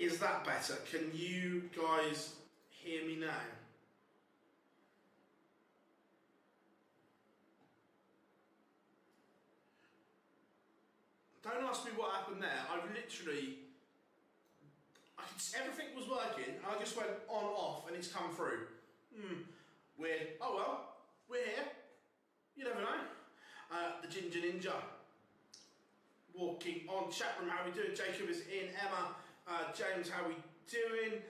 Is that better? Can you guys hear me now? Don't ask me what happened there. Everything was working. I just went on, off, and it's come through. Weird. Oh well, we're here. You never know. The Ginger Ninja. Walking on chat room. How we doing? Jacob is in. Emma. James, how we doing?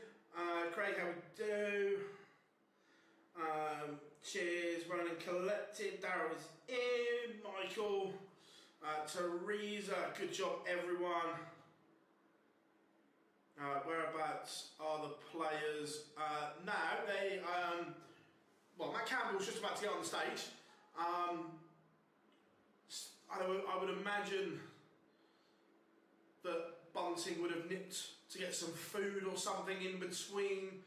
Craig, how we do? Cheers. Running Collective. Darryl is in. Michael. Teresa. Good job, everyone. Whereabouts are the players now? Matt Campbell's just about to get on the stage. I would imagine that Bunting would have nipped to get some food or something in between.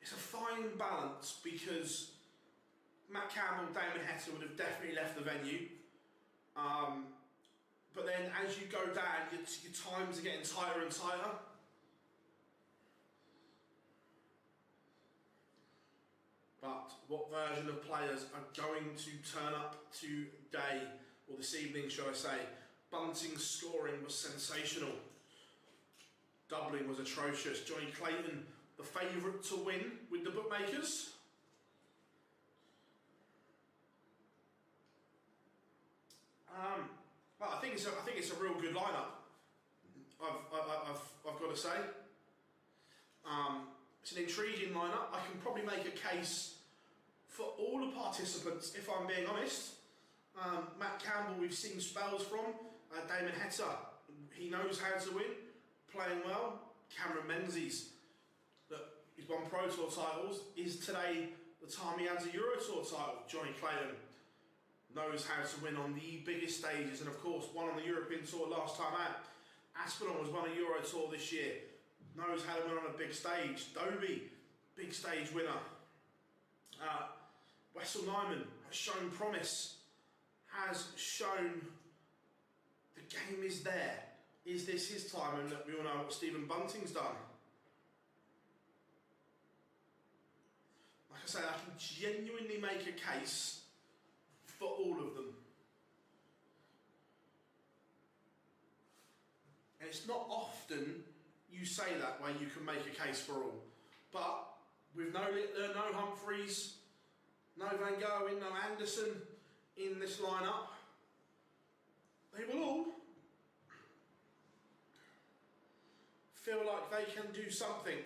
It's a fine balance because Matt Campbell, Damon Heta would have definitely left the venue. But then as you go down, your times are getting tighter and tighter. But what version of players are going to turn up today, or this evening, shall I say? Bunting's scoring was sensational. Doubling was atrocious. Johnny Clayton, the favourite to win with the bookmakers. Well, I think it's a real good lineup. I've got to say. It's an intriguing lineup. I can probably make a case for all the participants, if I'm being honest. Matt Campbell, we've seen spells from. Damon Heta, he knows how to win, playing well. Cameron Menzies, he's won Pro Tour titles. Is today the time he has a Euro Tour title? Johnny Clayton knows how to win on the biggest stages, and of course won on the European Tour last time out. Aspinall has won a Euro Tour this year. Knows how to win on a big stage. Dobie, big stage winner. Wessel Nyman has shown promise, has shown the game is there. Is this his time? And we all know what Stephen Bunting's done. Like I say, I can genuinely make a case for all of them. And it's not often you say that where you can make a case for all. But with no Humphreys, no Van Gerwen, no Anderson in this lineup, they will all feel like they can do something.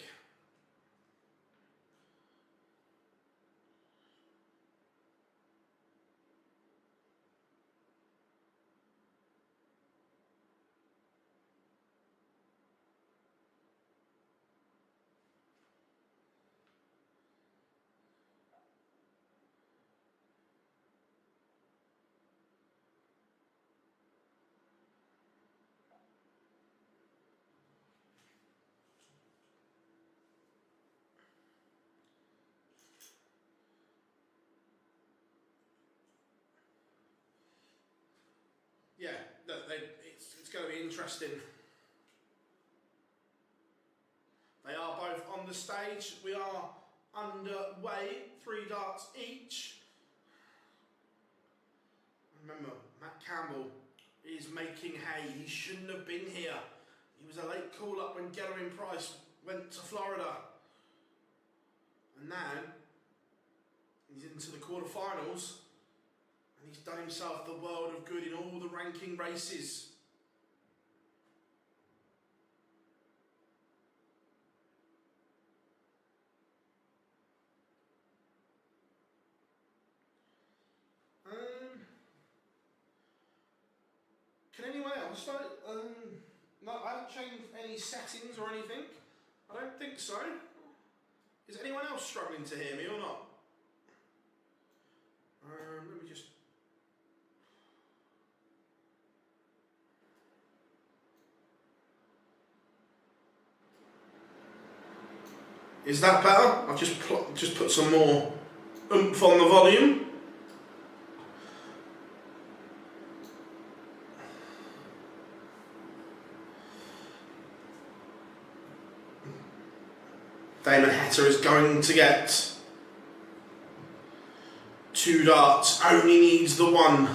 Yeah, it's going to be interesting. They are both on the stage. We are underway. 3 darts each. Remember, Matt Campbell is making hay. He shouldn't have been here. He was a late call-up when Gerwyn Price went to Florida. And now, he's into the quarterfinals. And he's done himself the world of good in all the ranking races. Can anyone else? No, I haven't changed any settings or anything. I don't think so. Is anyone else struggling to hear me or not? Let me just... Is that better? I've just put some more oomph on the volume. Damon Heta is going to get 2 darts, only needs the 1.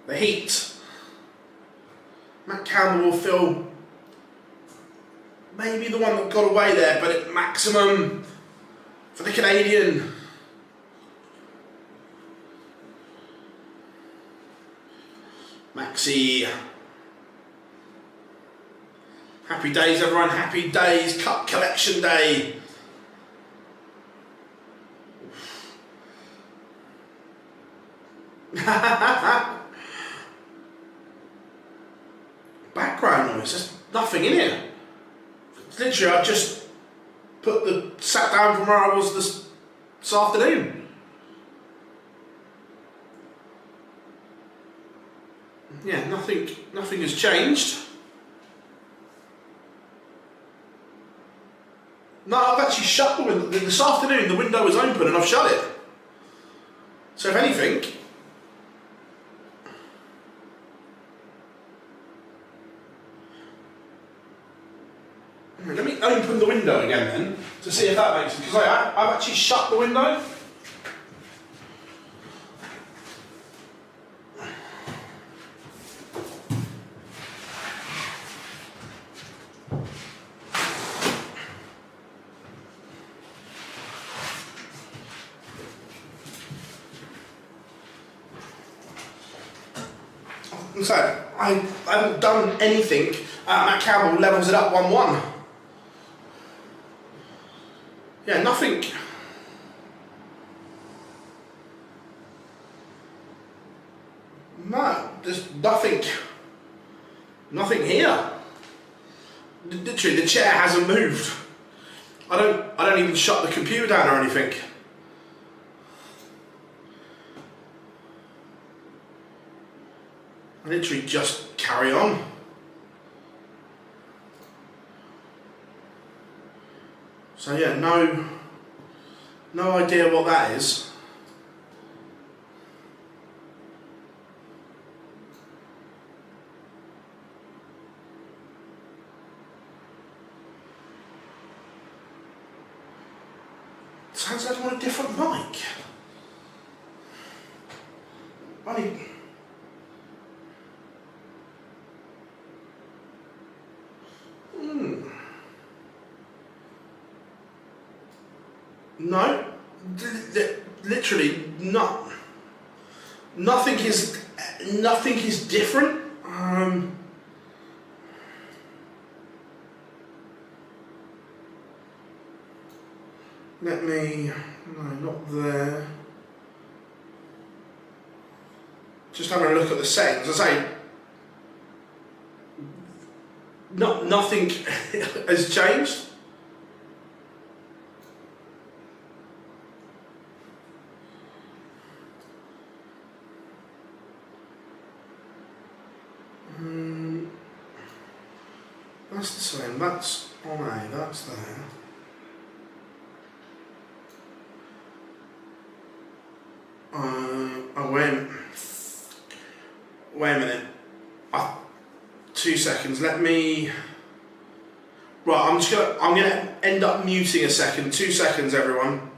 The heat. Matt Campbell will feel maybe the one that got away there, but at maximum for the Canadian. Maxi. Happy days, everyone. Happy days. Cup collection day. Background noise. There's nothing in here. Literally, I just sat down from where I was this afternoon. Yeah, nothing has changed. No, I've actually shut the window. This afternoon the window was open and I've shut it. So if anything, let me open the window again then, to see if that makes sense, because I've actually shut the window. So, I haven't done anything. Matt Campbell levels it up 1-1. Yeah, nothing. No, there's nothing here. Literally, the chair hasn't moved. I don't even shut the computer down or anything. I literally just carry on. So yeah, no idea what that is. Sounds like I'm on a different mic. No, literally not. Nothing is different. Let me. No, not there. Just having a look at the settings. I say. Nothing has changed. That's the same, that's on A, that's there. Wait a minute. 2 seconds, let me... Right, I'm gonna end up muting a second. 2 seconds, everyone.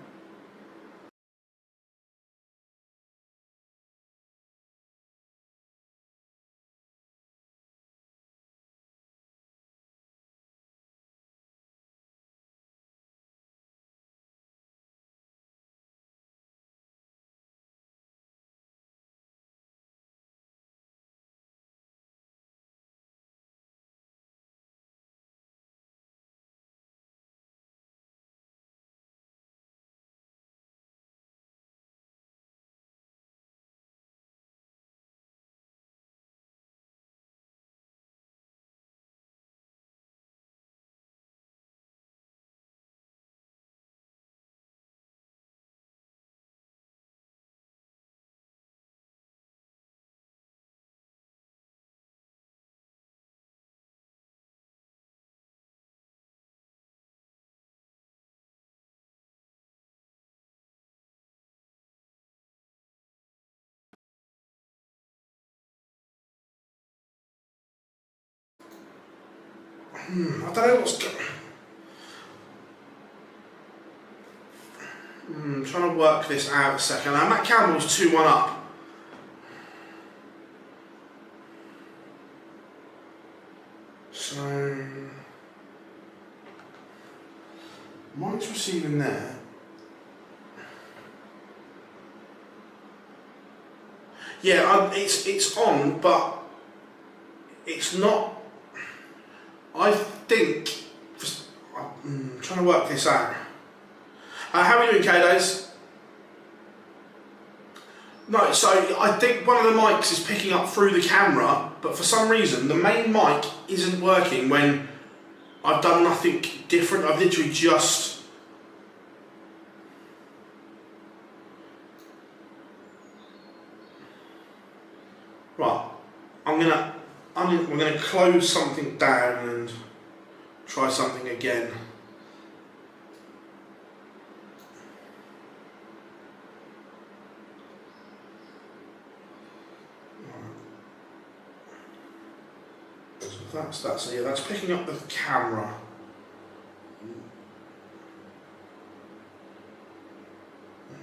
I don't know what's going on. I'm trying to work this out a second. Now, Matt Campbell's 2-1 up. So, Mike's receiving there. Yeah, it's on, but it's not. I think. I'm trying to work this out. How are we doing, K-Days? No, so I think one of the mics is picking up through the camera, but for some reason the main mic isn't working when I've done nothing different. I've literally just... Right, we're gonna close something down and try something again. So that's so yeah, that's picking up the camera.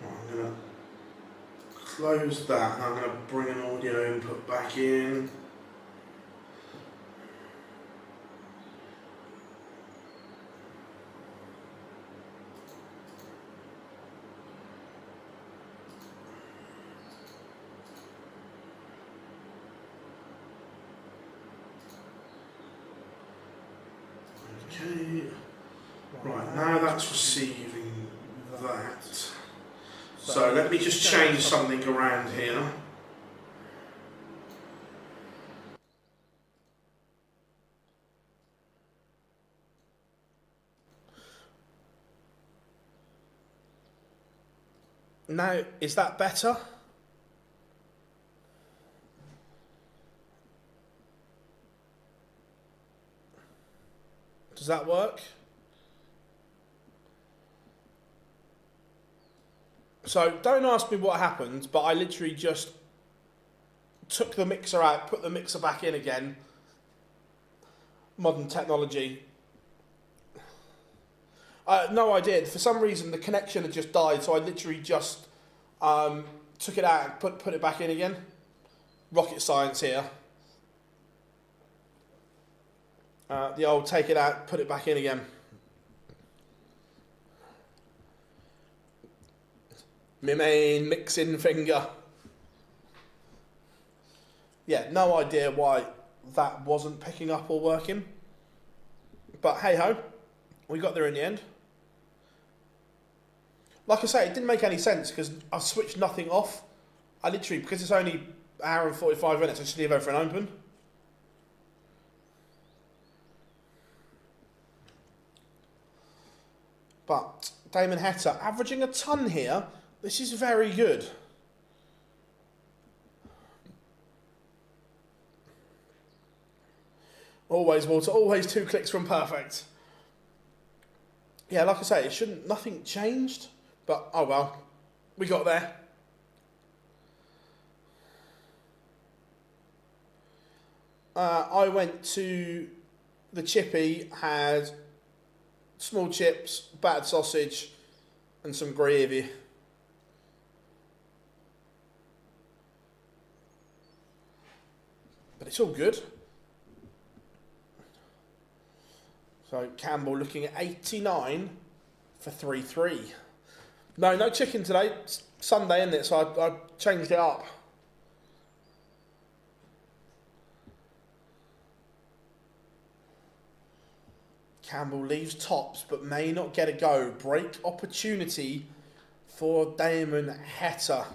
I'm gonna close that and I'm gonna bring an audio input back in. Okay, right, now that's receiving that. So let me just change something around here. Now, is that better? Does that work? So don't ask me what happened, but I literally just took the mixer out, put the mixer back in again. Modern technology. No, I did. For some reason, the connection had just died, so I literally just took it out and put it back in again. Rocket science here. The old take it out, put it back in again. My main mixing finger. Yeah, no idea why that wasn't picking up or working. But hey ho, we got there in the end. Like I say, it didn't make any sense because I switched nothing off. I literally, because it's only an hour and 45 minutes, I just leave everything open. But Damon Heta averaging a ton here. This is very good. Always, Walter, always 2 clicks from perfect. Yeah, like I say, it shouldn't, nothing changed, but oh well, we got there. I went to the chippy, had small chips, battered sausage, and some gravy. But it's all good. So Campbell looking at 89 for 3-3. No chicken today. It's Sunday, isn't it? So I changed it up. Campbell leaves tops but may not get a go. Break opportunity for Damon Heta.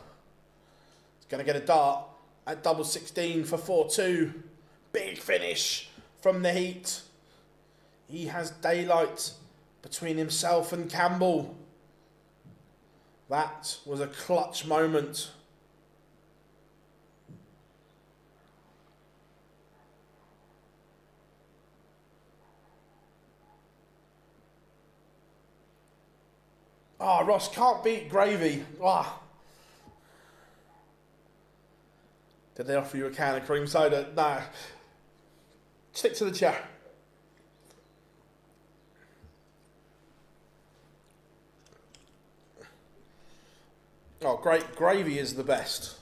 He's going to get a dart at double 16 for 4-2. Big finish from the heat. He has daylight between himself and Campbell. That was a clutch moment. Ross can't beat gravy. Did they offer you a can of cream soda? No. Stick to the chair. Oh, great. Gravy is the best.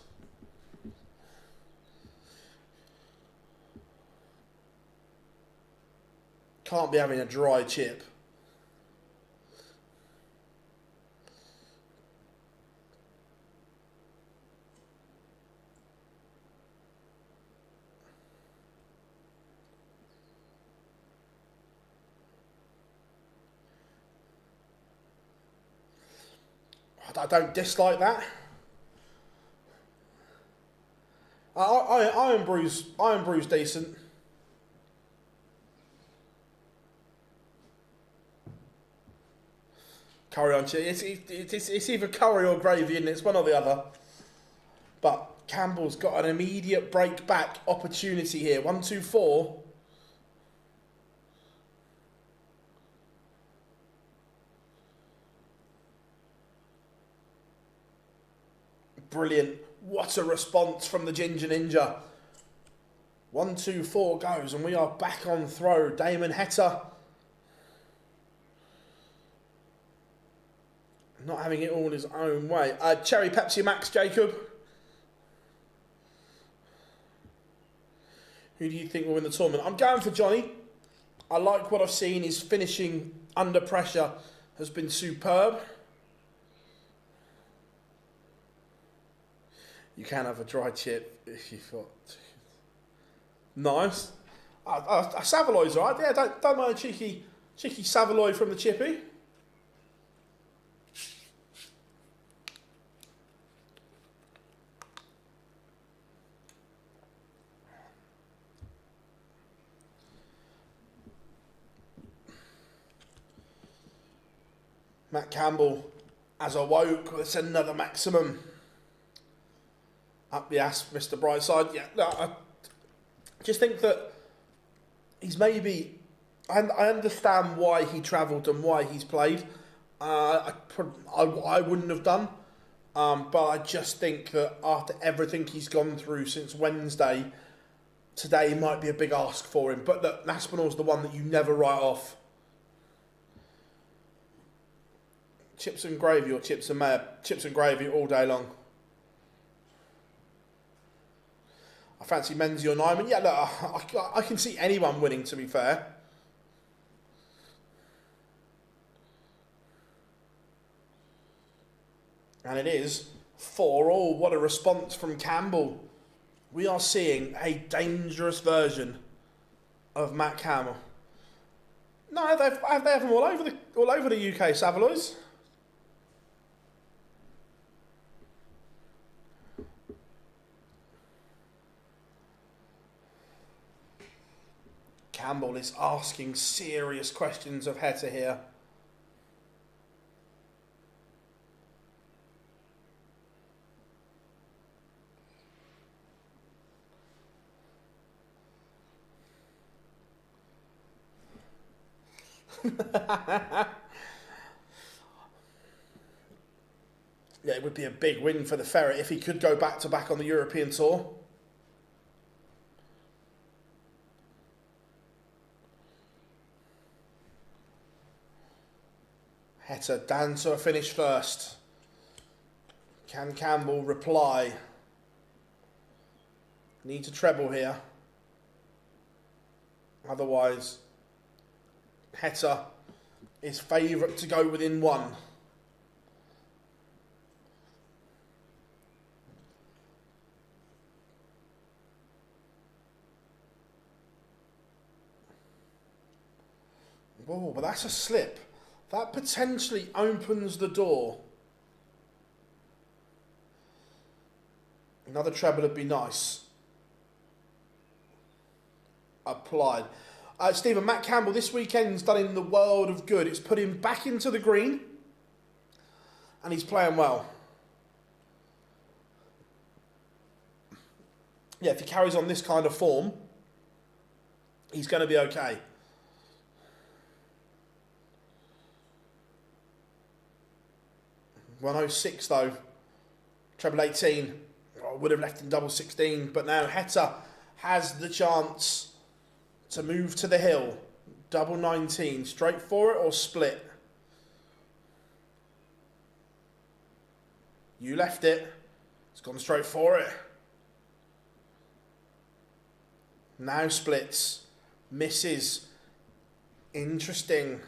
Can't be having a dry chip. I don't dislike that. Iron Brew's decent. Curry on chip. It's either curry or gravy, and it's one or the other. But Campbell's got an immediate break back opportunity here. 1-2-4. Brilliant. What a response from the Ginger Ninja. 1-2-4 goes, and we are back on throw. Damon Heta. Not having it all his own way. Cherry Pepsi Max, Jacob. Who do you think will win the tournament? I'm going for Johnny. I like what I've seen. His finishing under pressure has been superb. You can have a dry chip if you've got... Nice. A Savaloy's right. Yeah, don't mind a cheeky Savaloy from the chippy. Matt Campbell has awoke. It's another maximum. Up the ass, Mr. Brightside. Yeah, no, I just think that he's maybe... I understand why he travelled and why he's played. I wouldn't have done. But I just think that after everything he's gone through since Wednesday, today might be a big ask for him. But look, Aspinall's the one that you never write off. Chips and gravy or chips and mayo? Chips and gravy all day long. I fancy Menzies or Nyman. Yeah, look, I can see anyone winning, to be fair. And it is 4-4. What a response from Campbell. We are seeing a dangerous version of Matt Campbell. No, they have them all over the UK, Savaloys. Campbell is asking serious questions of Heta here. Yeah, it would be a big win for the Ferret if he could go back to back on the European Tour. Heta down to a finish first. Can Campbell reply? Need to treble here. Otherwise, Heta is favourite to go within one. Oh, but that's a slip. That potentially opens the door. Another treble would be nice. Applied. Stephen, Matt Campbell this weekend's done him the world of good. It's put him back into the green. And he's playing well. Yeah, if he carries on this kind of form, he's going to be okay. $106 though. Treble 18. I would have left him double 16. But now Heta has the chance to move to the hill. Double 19. Straight for it or split? You left it. It's gone straight for it. Now splits. Misses. Interesting.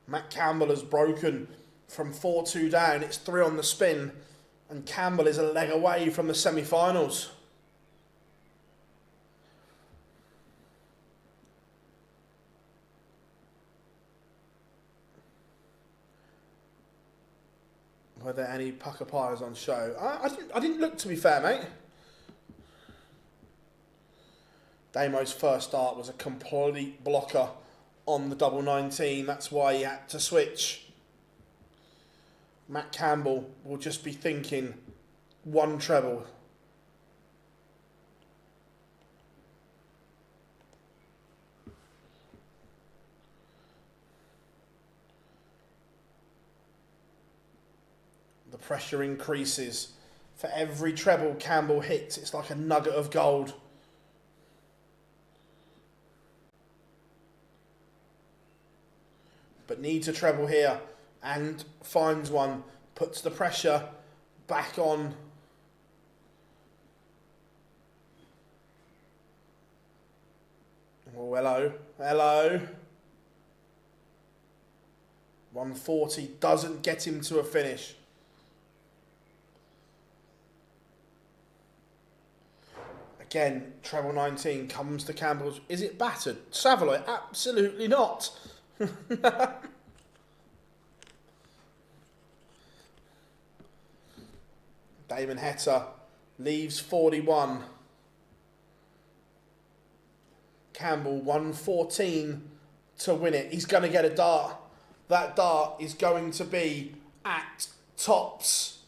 Matt Campbell has broken from 4-2 down. It's 3 on the spin. And Campbell is a leg away from the semi-finals. Were there any pucker pies on show? I didn't look, to be fair, mate. Damo's first start was a complete blocker on the double 19. That's why he had to switch. Matt Campbell will just be thinking one treble. The pressure increases. For every treble Campbell hits, it's like a nugget of gold. But needs a treble here and finds one, puts the pressure back on. Oh, hello, hello. 140 doesn't get him to a finish. Again, treble 19 comes to Campbell's. Is it battered? Savoy? Absolutely not. Damon Heta leaves 41. Campbell 114 to win it. He's going to get a dart. That dart is going to be at tops.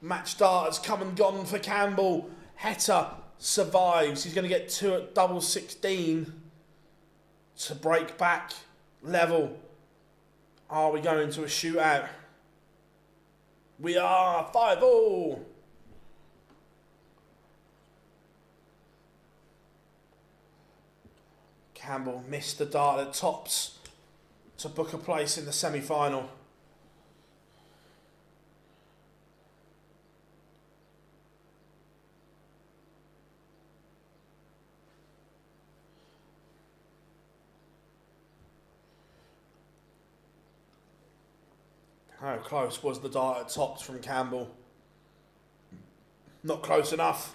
Match dart has come and gone for Campbell. Heta survives. He's going to get 2 at double 16 to break back level. Are we going to a shootout? We are 5-all. Campbell missed the dart at tops to book a place in the semi-final. How close was the dart at tops from Campbell? Not close enough.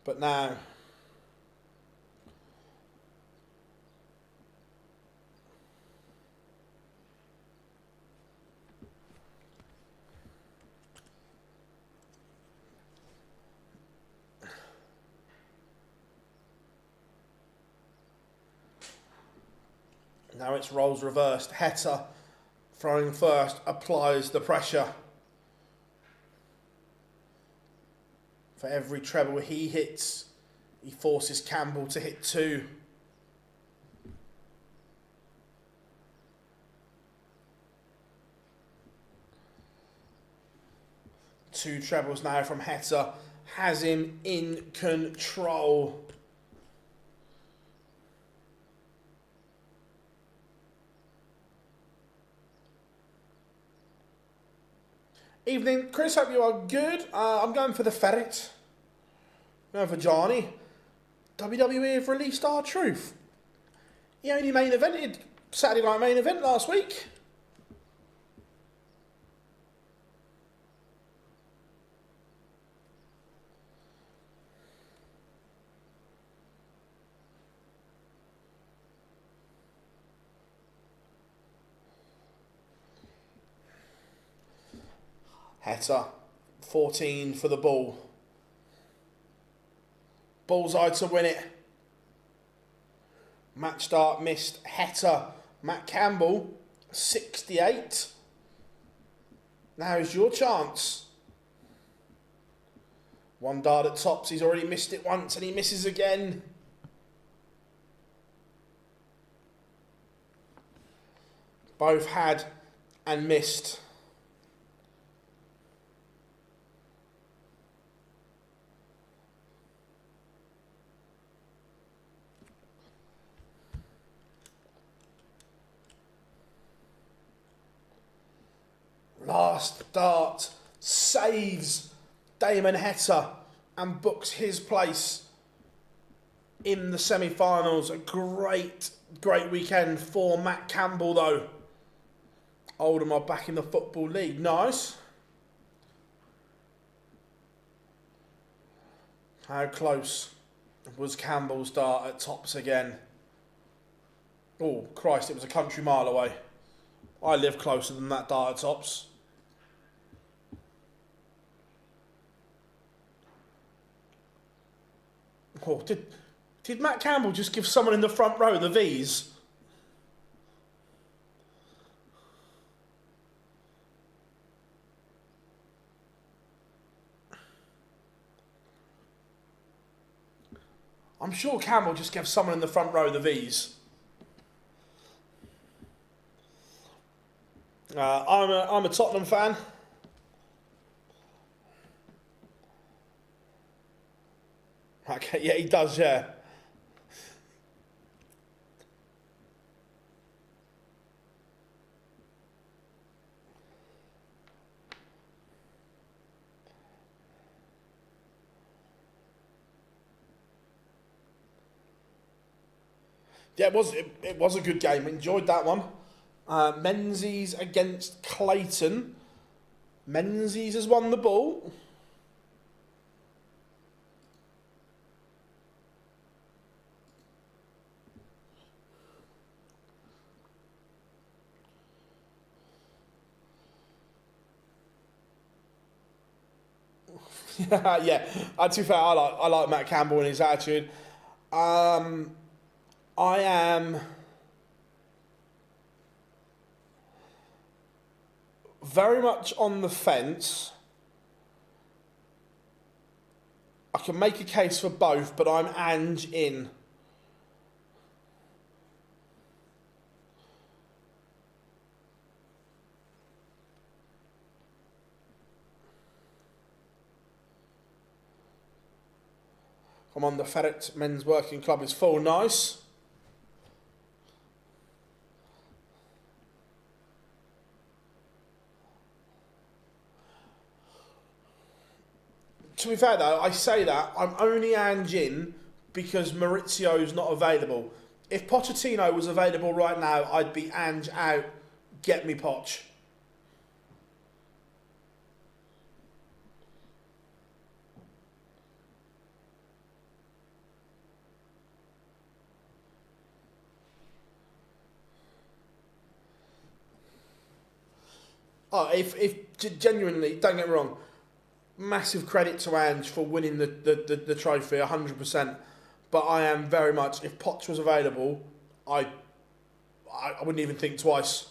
But now it's roles reversed. Heta, throwing first, applies the pressure. For every treble he hits, he forces Campbell to hit 2. Two trebles now from Heta. Has him in control. Evening, Chris, hope you are good. I'm going for the ferret. I'm going for Johnny. WWE have released R-Truth. He only main evented Saturday night main event last week. Heta, 14 for the ball. Bullseye to win it. Match start missed. Heta, Matt Campbell, 68. Now's your chance. One dart at tops. He's already missed it once and he misses again. Both had and missed. last dart saves Damon Heta and books his place in the semi-finals. A great weekend for Matt Campbell, though. Oldham are back in the Football League. Nice. How close was Campbell's dart at tops again? Oh, Christ, it was a country mile away. I live closer than that dart at tops. Oh, did Matt Campbell just give someone in the front row the V's? I'm sure Campbell just gave someone in the front row the V's. I'm a Tottenham fan. Okay, yeah, he does, yeah. Yeah, it was a good game. Enjoyed that one. Menzies against Clayton. Menzies has won the ball. Yeah, to be fair, I like Matt Campbell and his attitude. I am very much on the fence. I can make a case for both, but I'm Ange in. I'm on the Ferret Men's Working Club is full. Nice. To be fair though, I say that, I'm only Ange in because Maurizio's not available. If Pochettino was available right now, I'd be Ange out, get me Poch. Oh, if genuinely, don't get me wrong, massive credit to Ange for winning the trophy, 100%. But I am very much, if Poch was available, I wouldn't even think twice.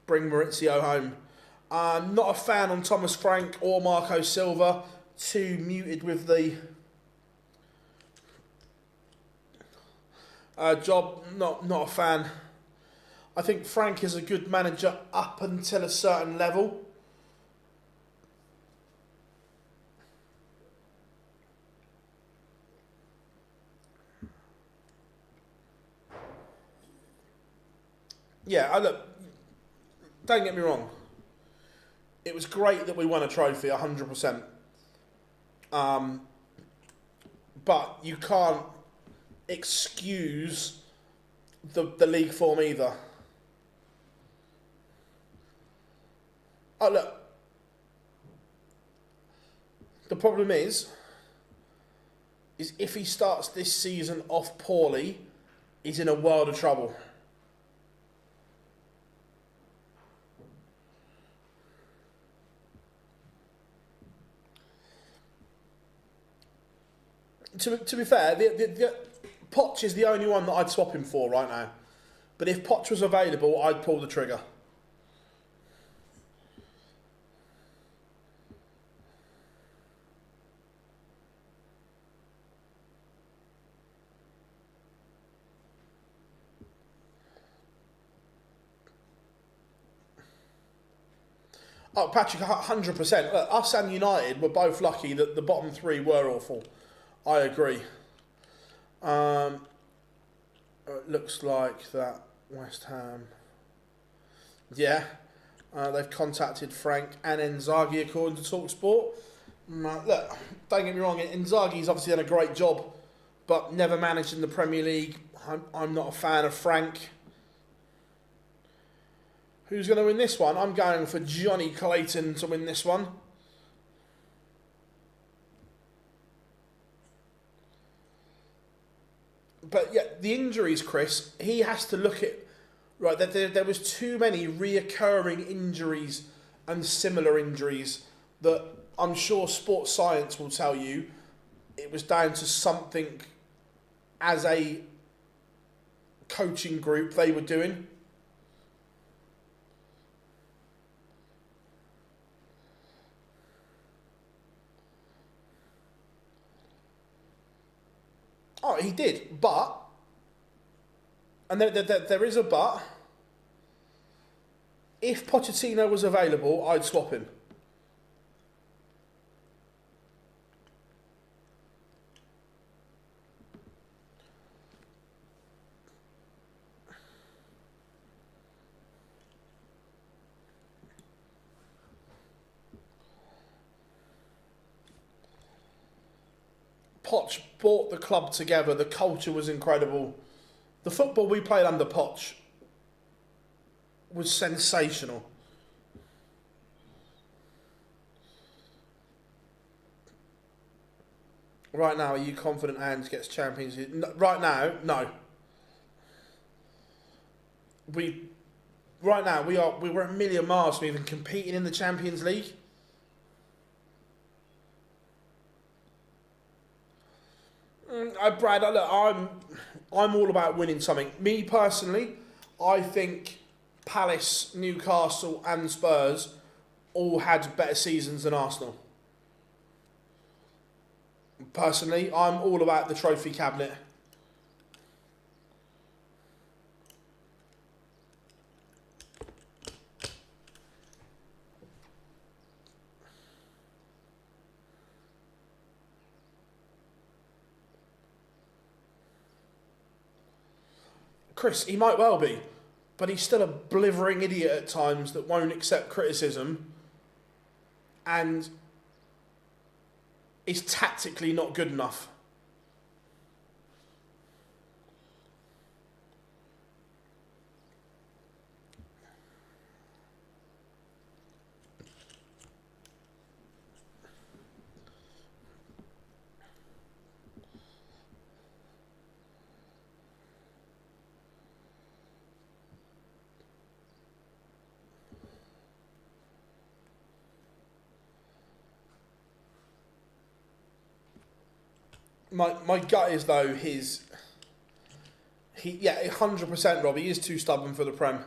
Bring Maurizio home. Not a fan on Thomas Frank or Marco Silva. Too muted with the job. Not a fan. I think Frank is a good manager up until a certain level. Yeah, look, don't get me wrong. It was great that we won a trophy, 100%. But you can't excuse the league form either. Oh, look. The problem is if he starts this season off poorly, he's in a world of trouble. To be fair, the Poch is the only one that I'd swap him for right now. But if Poch was available, I'd pull the trigger. Oh, Patrick, 100%. Look, us and United were both lucky that the bottom three were awful. I agree. It looks like that West Ham. Yeah. They've contacted Frank and Inzaghi according to TalkSport. Look, don't get me wrong, Inzaghi's obviously done a great job, but never managed in the Premier League. I'm not a fan of Frank. Who's going to win this one? I'm going for Johnny Clayton to win this one. But yeah, the injuries, Chris, he has to look at... Right, there was too many reoccurring injuries and similar injuries that I'm sure sports science will tell you it was down to something as a coaching group they were doing. Oh, he did, but... And there is a but. If Pochettino was available, I'd swap him. Poch brought the club together. The culture was incredible. The football we played under Poch was sensational. Right now, are you confident Ange gets Champions League? No, right now, no. We were a million miles from even competing in the Champions League. Brad, look, I'm all about winning something. Me personally, I think Palace, Newcastle and Spurs all had better seasons than Arsenal. Personally, I'm all about the trophy cabinet. Chris, he might well be, but he's still a blithering idiot at times that won't accept criticism and is tactically not good enough. My gut is though he 100% Rob, he is too stubborn for the Prem.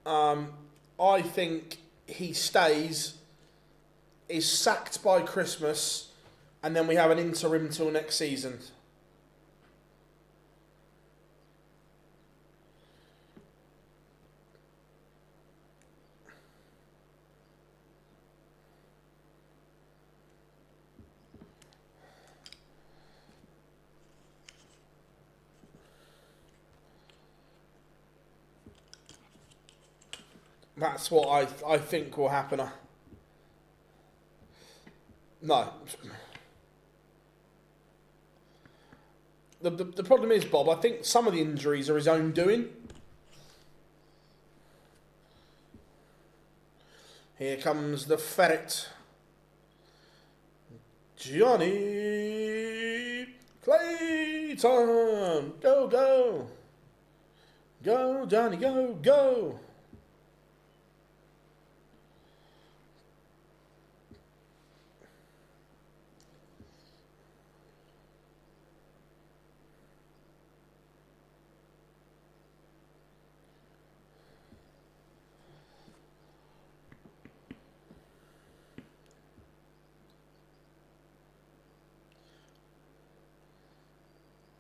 I think he stays, is sacked by Christmas, and then we have an interim till next season. That's what I think will happen. No. The problem is, Bob, I think some of the injuries are his own doing. Here comes the ferret. Johnny Clayton. Go, go. Go, Johnny, go, go.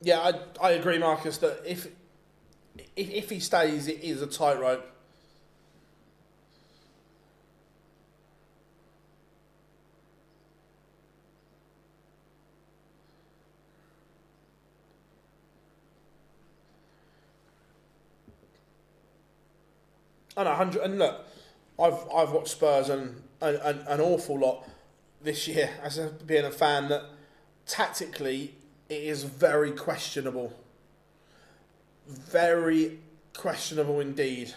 Yeah, I agree, Marcus, that if he stays, it is a tightrope. I know, 100, and look, I've watched Spurs an awful lot this year as being a fan that tactically it is very questionable. Very questionable indeed.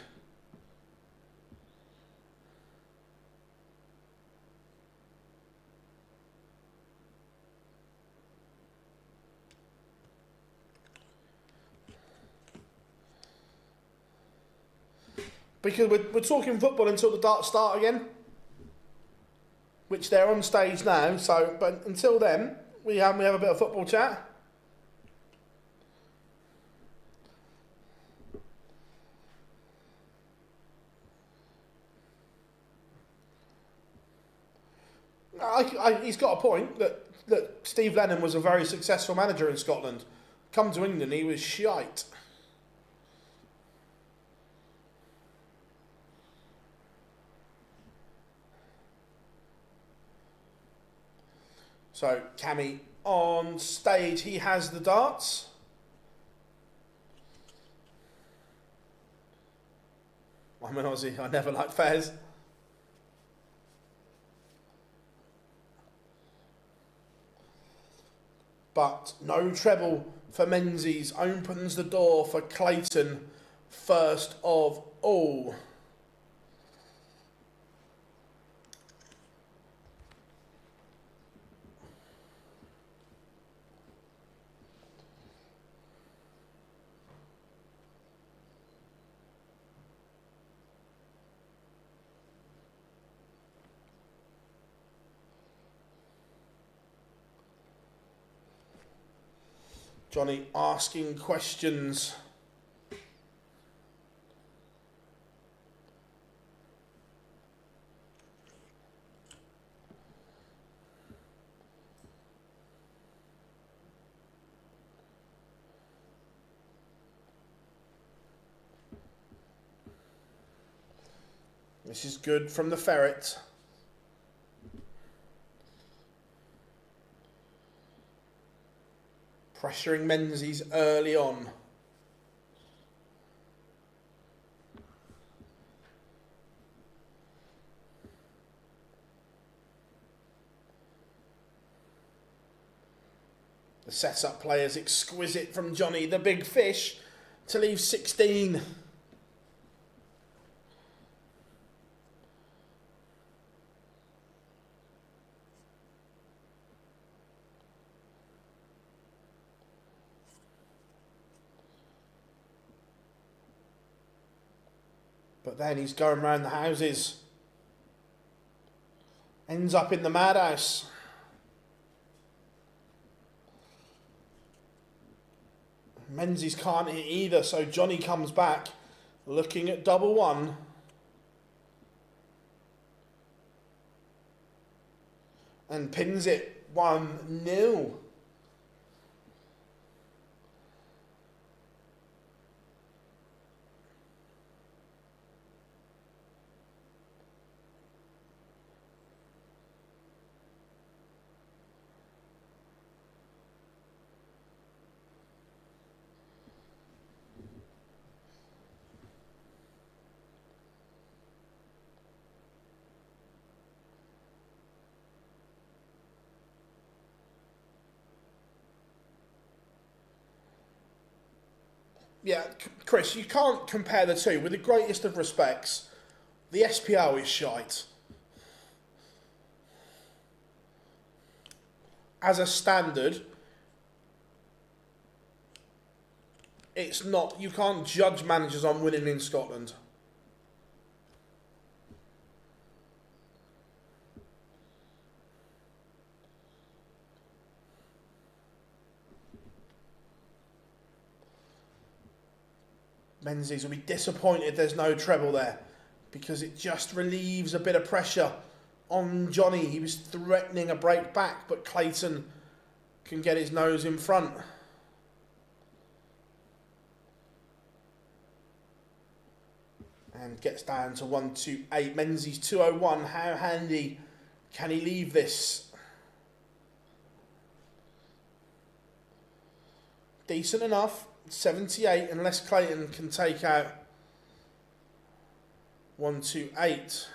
Because we're talking football until the darts start again, which they're on stage now. So, but until then, we have a bit of football chat. He's got a point that Steve Lennon was a very successful manager in Scotland. Come to England, he was shite. So, Cammy on stage, he has the darts. I'm an Aussie, I never liked Fez. But no treble for Menzies opens the door for Clayton first of all. Johnny asking questions. This is good from the ferret. Pressuring Menzies early on. The setup play is exquisite from Johnny, the big fish, to leave 16. But then he's going round the houses. Ends up in the madhouse. Menzies can't hit either, so Johnny comes back, looking at double one. And pins it 1-0. Yeah, Chris, you can't compare the two. With the greatest of respects, the SPO is shite. As a standard, it's not. You can't judge managers on winning in Scotland. Menzies will be disappointed there's no treble there, because it just relieves a bit of pressure on Johnny. He was threatening a break back, but Clayton can get his nose in front. And gets down to 1-2-8. Menzies 201. How handy can he leave this? Decent enough. 78, unless Clayton can take out 128.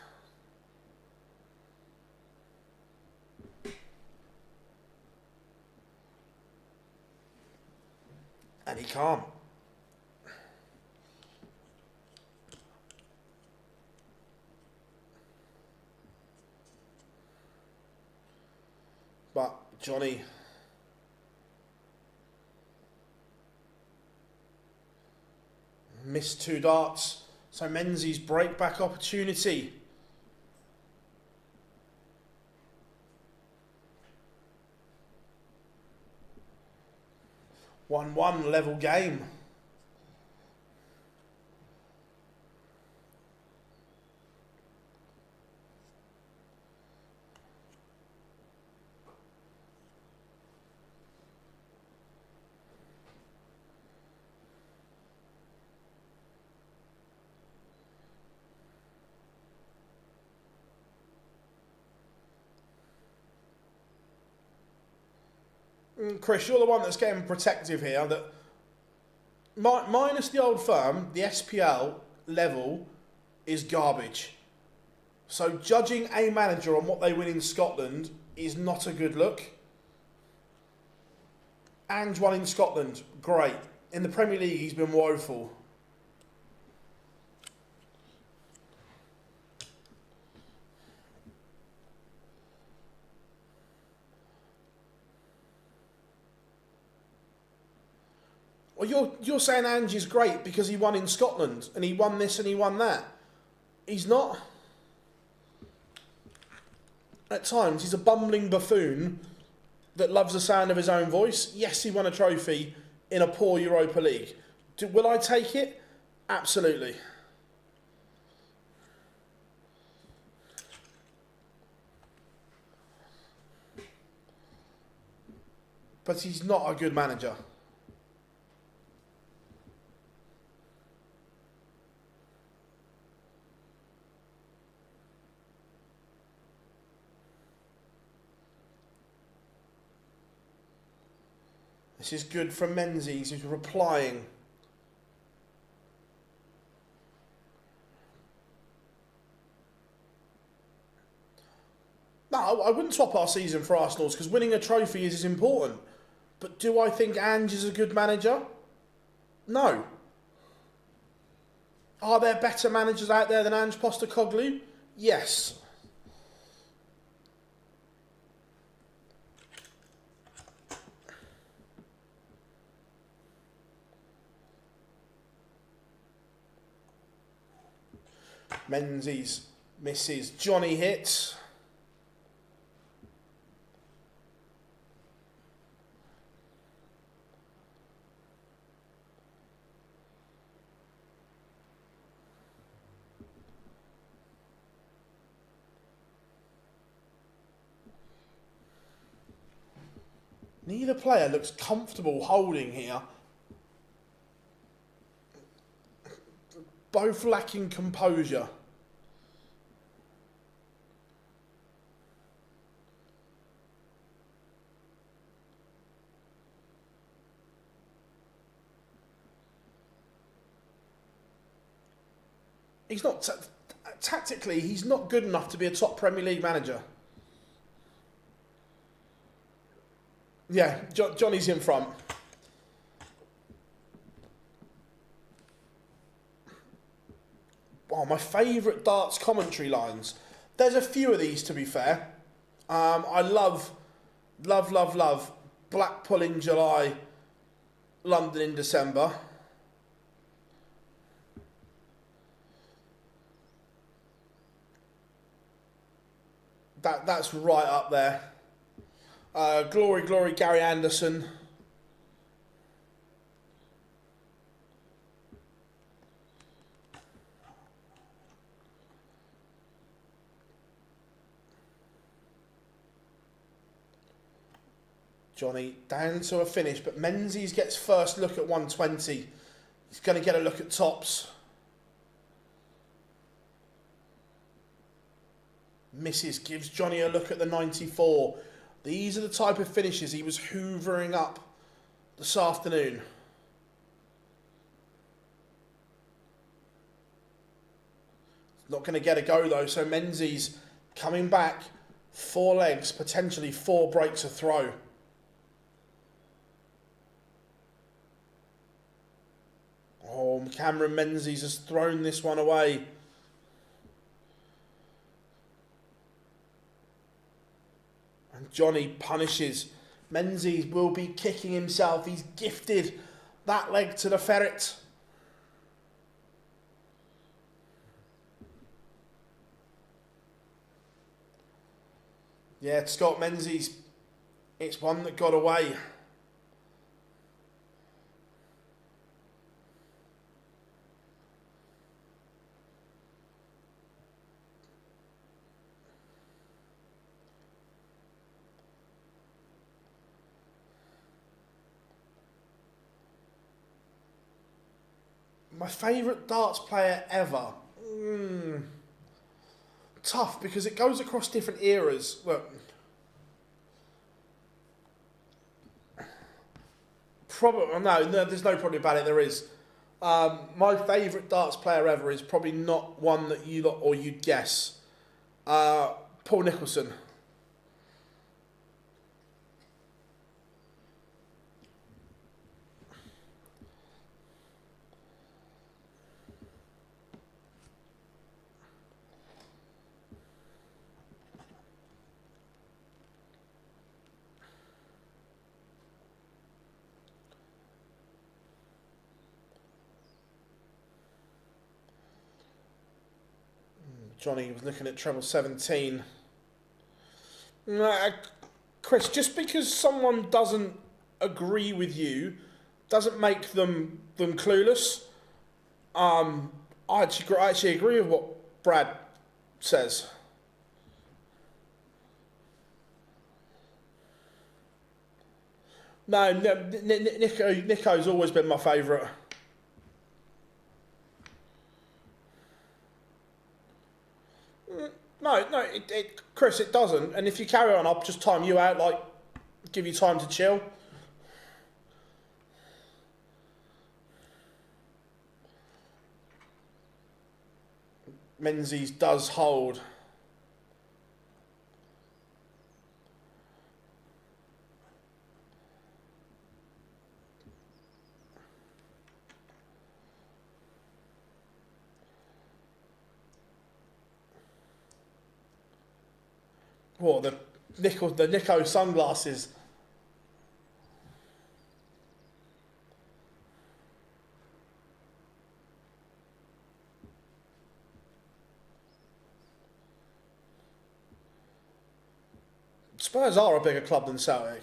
And he can't. But Johnny missed 2 darts. So Menzies break back opportunity. One level game. Chris, you're the one that's getting protective here. That minus the old firm, the SPL level is garbage. So judging a manager on what they win in Scotland is not a good look. Ange won in Scotland, great. In the Premier League, he's been woeful. Well, you're saying Ange is great because he won in Scotland and he won this and he won that. He's not. At times, he's a bumbling buffoon that loves the sound of his own voice. Yes, he won a trophy in a poor Europa League. Will I take it? Absolutely. But he's not a good manager. This is good from Menzies, who's replying. No, I wouldn't swap our season for Arsenal's because winning a trophy is important. But do I think Ange is a good manager? No. Are there better managers out there than Ange Postecoglou? Yes. Menzies misses. Johnny hits. Neither player looks comfortable holding here. Both lacking composure. He's not tactically. He's not good enough to be a top Premier League manager. Yeah, Johnny's in front. Oh, my favourite darts commentary lines. There's a few of these, to be fair. I love Blackpool in July, London in December. That's right up there. Glory, glory, Gary Anderson. Johnny down to a finish, but Menzies gets first look at 120. He's going to get a look at tops. Misses, gives Johnny a look at the 94. These are the type of finishes he was hoovering up this afternoon. Not going to get a go though, so Menzies coming back, 4 legs, potentially 4 breaks a throw. Oh, Cameron Menzies has thrown this one away. And Johnny punishes. Menzies will be kicking himself. He's gifted that leg to the ferret. Yeah, Scott Menzies, it's one that got away. My favourite darts player ever? Tough, because it goes across different eras. Look, probably no, there's no problem about it. There is. My favourite darts player ever is probably not one that you lot or you'd guess. Paul Nicholson. Johnny was looking at treble 17. Chris, just because someone doesn't agree with you doesn't make them clueless. I actually agree with what Brad says. No, Nico's always been my favourite. No, Chris, it doesn't. And if you carry on, I'll just time you out, like, give you time to chill. Menzies does hold. Oh, the Nico sunglasses. Spurs are a bigger club than Celtic.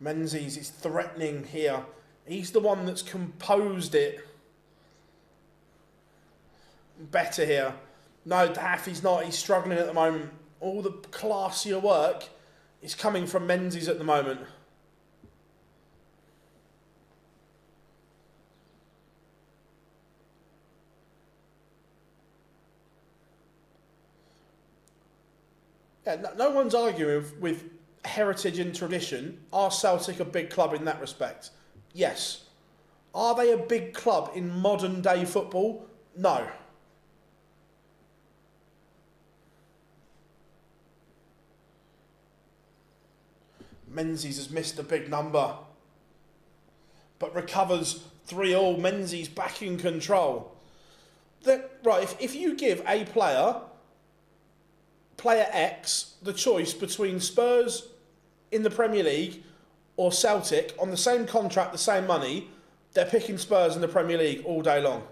Menzies is threatening here. He's the one that's composed it better here. No, Daffy's not. He's struggling at the moment. All the classier work is coming from Menzies at the moment. Yeah, no one's arguing with heritage and tradition. Are Celtic a big club in that respect? Yes. Are they a big club in modern day football? No. Menzies has missed a big number, but recovers 3-3. Menzies back in control. Right, if you give a player X, the choice between Spurs in the Premier League or Celtic on the same contract, the same money, they're picking Spurs in the Premier League all day long.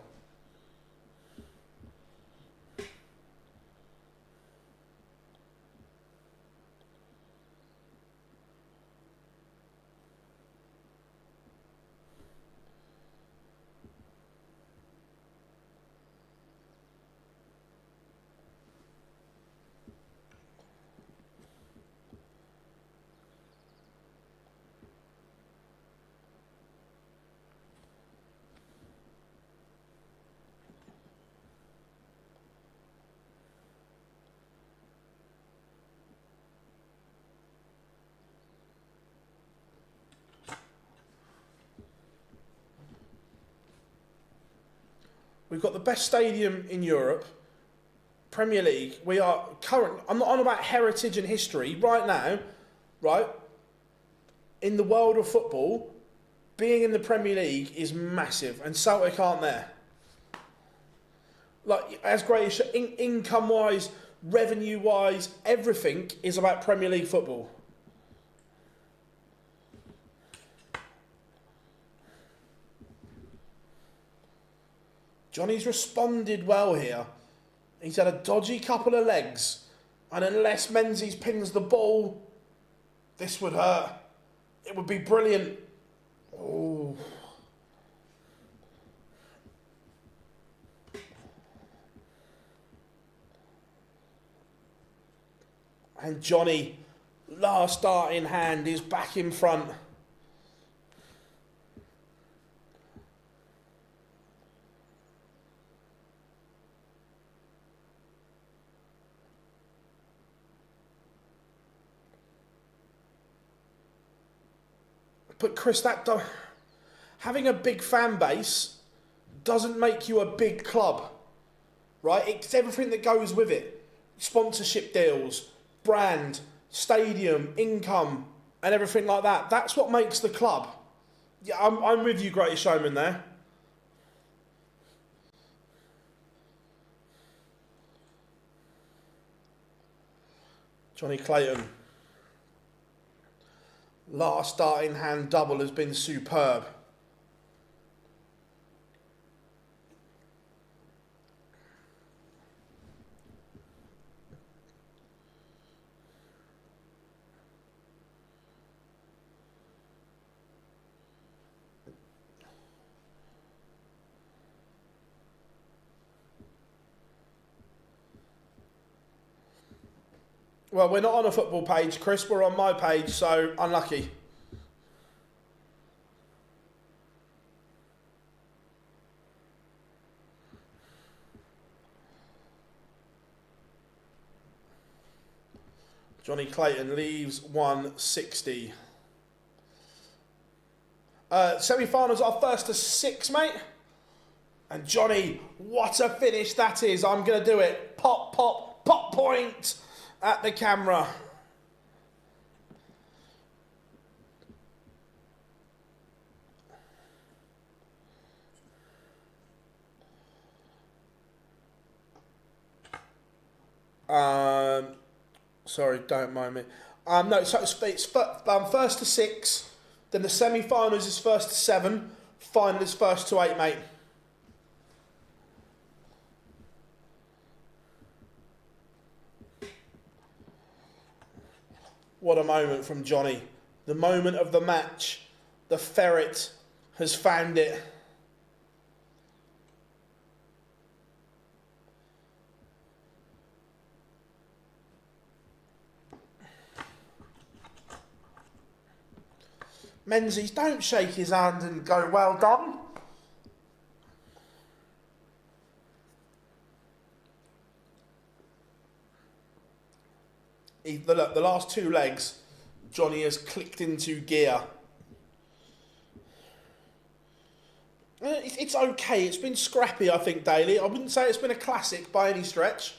We've got the best stadium in Europe, Premier League. We are current. I'm not on about heritage and history right now, right? In the world of football, being in the Premier League is massive, and Celtic aren't there. Like, as great as income-wise, revenue-wise, everything is about Premier League football. Johnny's responded well here. He's had a dodgy couple of legs, and unless Menzies pins the ball, this would hurt. It would be brilliant. Oh. And Johnny, last dart in hand, is back in front. But Chris, having a big fan base doesn't make you a big club, right? It's everything that goes with it. Sponsorship deals, brand, stadium, income, and everything like that. That's what makes the club. Yeah, I'm with you, Greatest Showman, there. Johnny Clayton. Last starting hand double has been superb. Well, we're not on a football page, Chris. We're on my page, so unlucky. Johnny Clayton leaves 160. Semi-finals are first to 6, mate. And Johnny, what a finish that is. I'm going to do it. Pop, pop, pop point at the camera. Sorry, don't mind me. No, so it's first to 6, then the semi-finals is first to 7, final is first to 8, mate. What a moment from Johnny. The moment of the match. The ferret has found it. Menzies, don't shake his hand and go, well done. The last 2 legs, Johnny has clicked into gear. It's okay. It's been scrappy, I think, Daly. I wouldn't say it's been a classic by any stretch.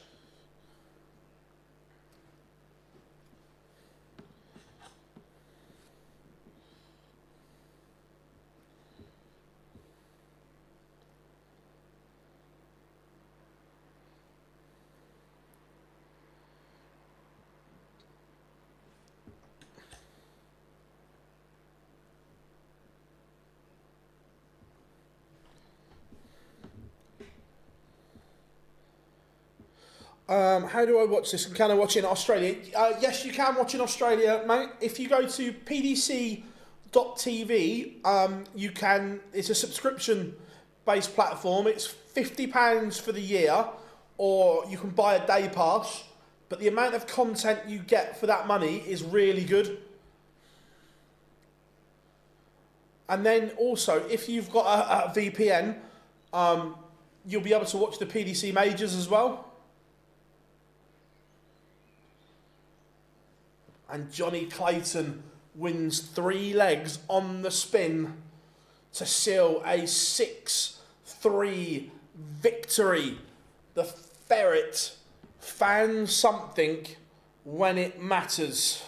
How do I watch this? Can I watch it in Australia? Yes, you can watch in Australia, mate. If you go to pdc.tv, you can. It's a subscription-based platform. It's £50 for the year, or you can buy a day pass. But the amount of content you get for that money is really good. And then also, if you've got a VPN, you'll be able to watch the PDC majors as well. And Johnny Clayton wins 3 legs on the spin to seal a 6-3 victory. The Ferret found something when it matters.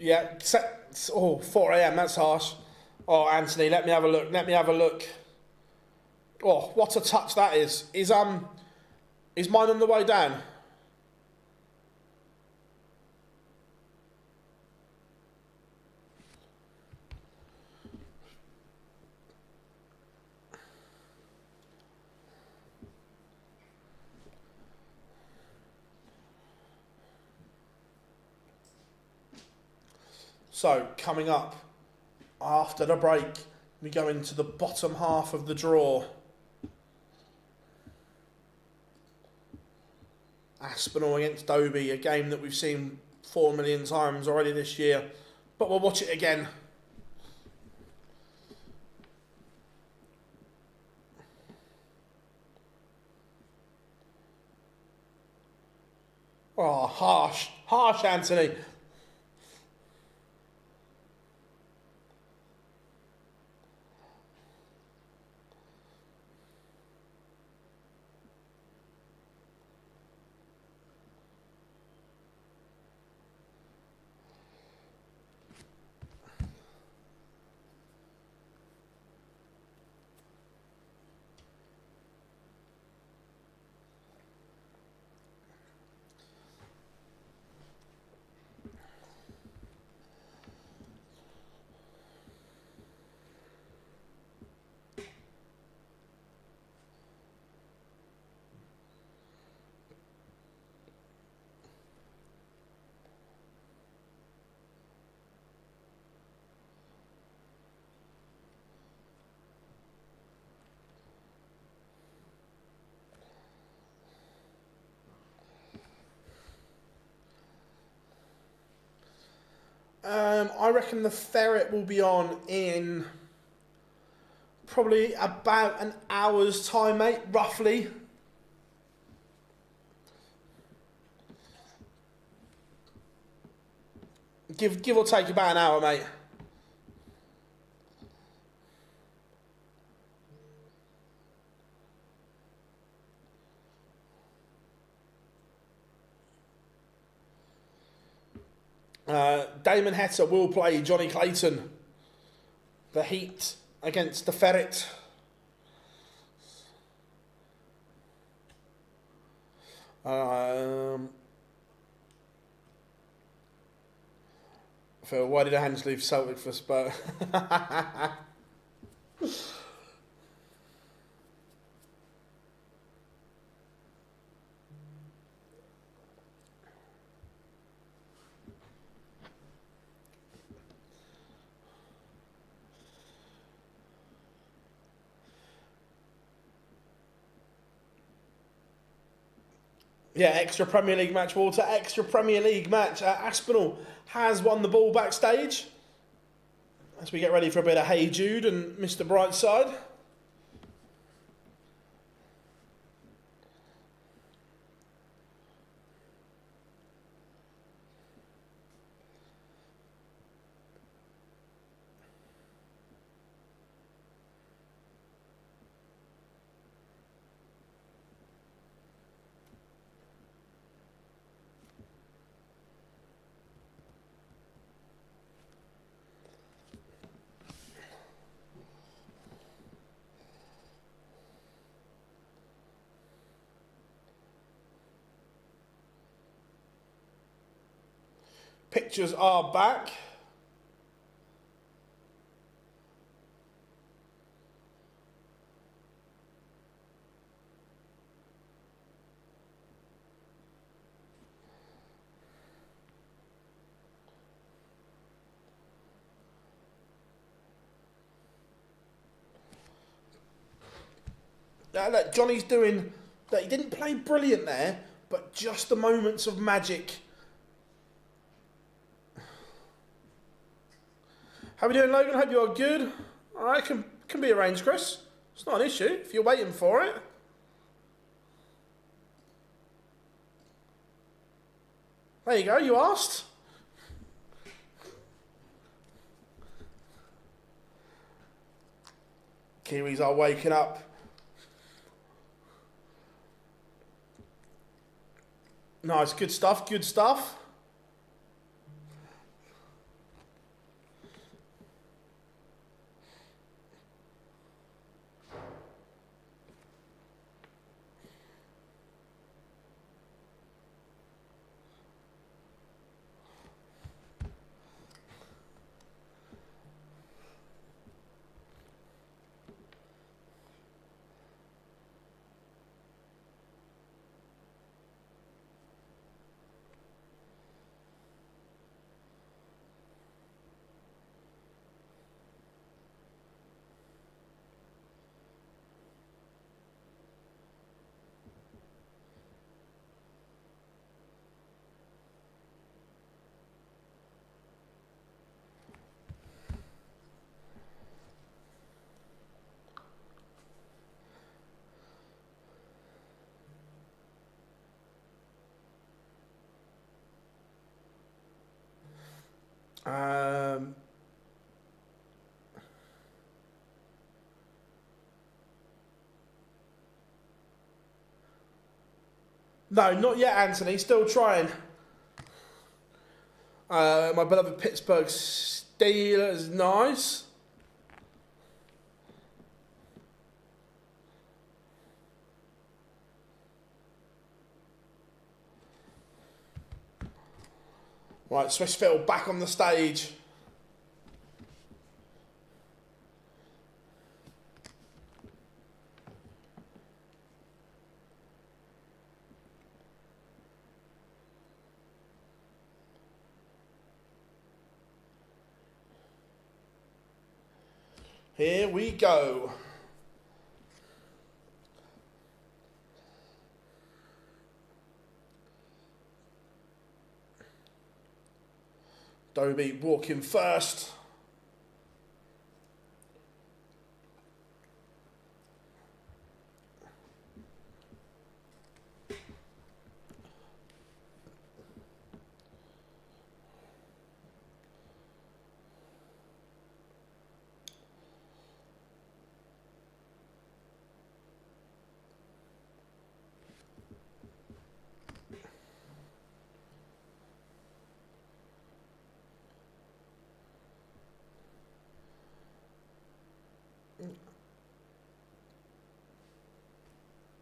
Yeah, 4 a.m, that's harsh. Oh, Anthony, let me have a look. Let me have a look. Oh, what a touch that is. Is mine on the way down? So, coming up after the break, we go into the bottom half of the draw. Aspinall against Dobie, a game that we've seen 4 million times already this year, but we'll watch it again. Oh, harsh, Anthony. I reckon the Ferret will be on in probably about an hour's time, mate, roughly. Give or take about an hour, mate. Damon Heta will play Johnny Clayton. The Heat against the Ferret. Phil, why did Hans leave Celtic for Spurs? Yeah, extra Premier League match, Walter. Extra Premier League match. Aspinall has won the ball backstage. As we get ready for a bit of Hey Jude and Mr. Brightside. Pictures are back. Look, Johnny's doing... He didn't play brilliant there, but just the moments of magic. How are we doing, Logan? Hope you're good. Alright, can be arranged, Chris. It's not an issue if you're waiting for it. There you go, you asked. Kiwis are waking up. Nice, good stuff, good stuff. No, not yet, Anthony. Still trying. My beloved Pittsburgh Steelers, nice. Right, Swissfield back on the stage. Here we go. Dobie walking first.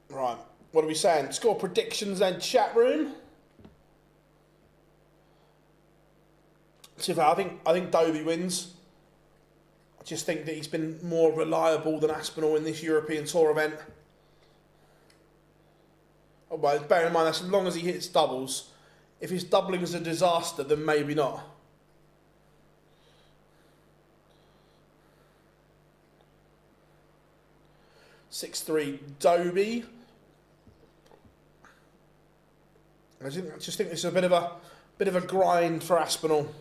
Right, what are we saying? Score predictions then, chat room. I think Dobie wins. I just think that he's been more reliable than Aspinall in this European Tour event. Oh, well, bear in mind that's as long as he hits doubles. If his doubling is a disaster, then maybe not. (6-3) Dobie. I just think this is a bit of a grind for Aspinall.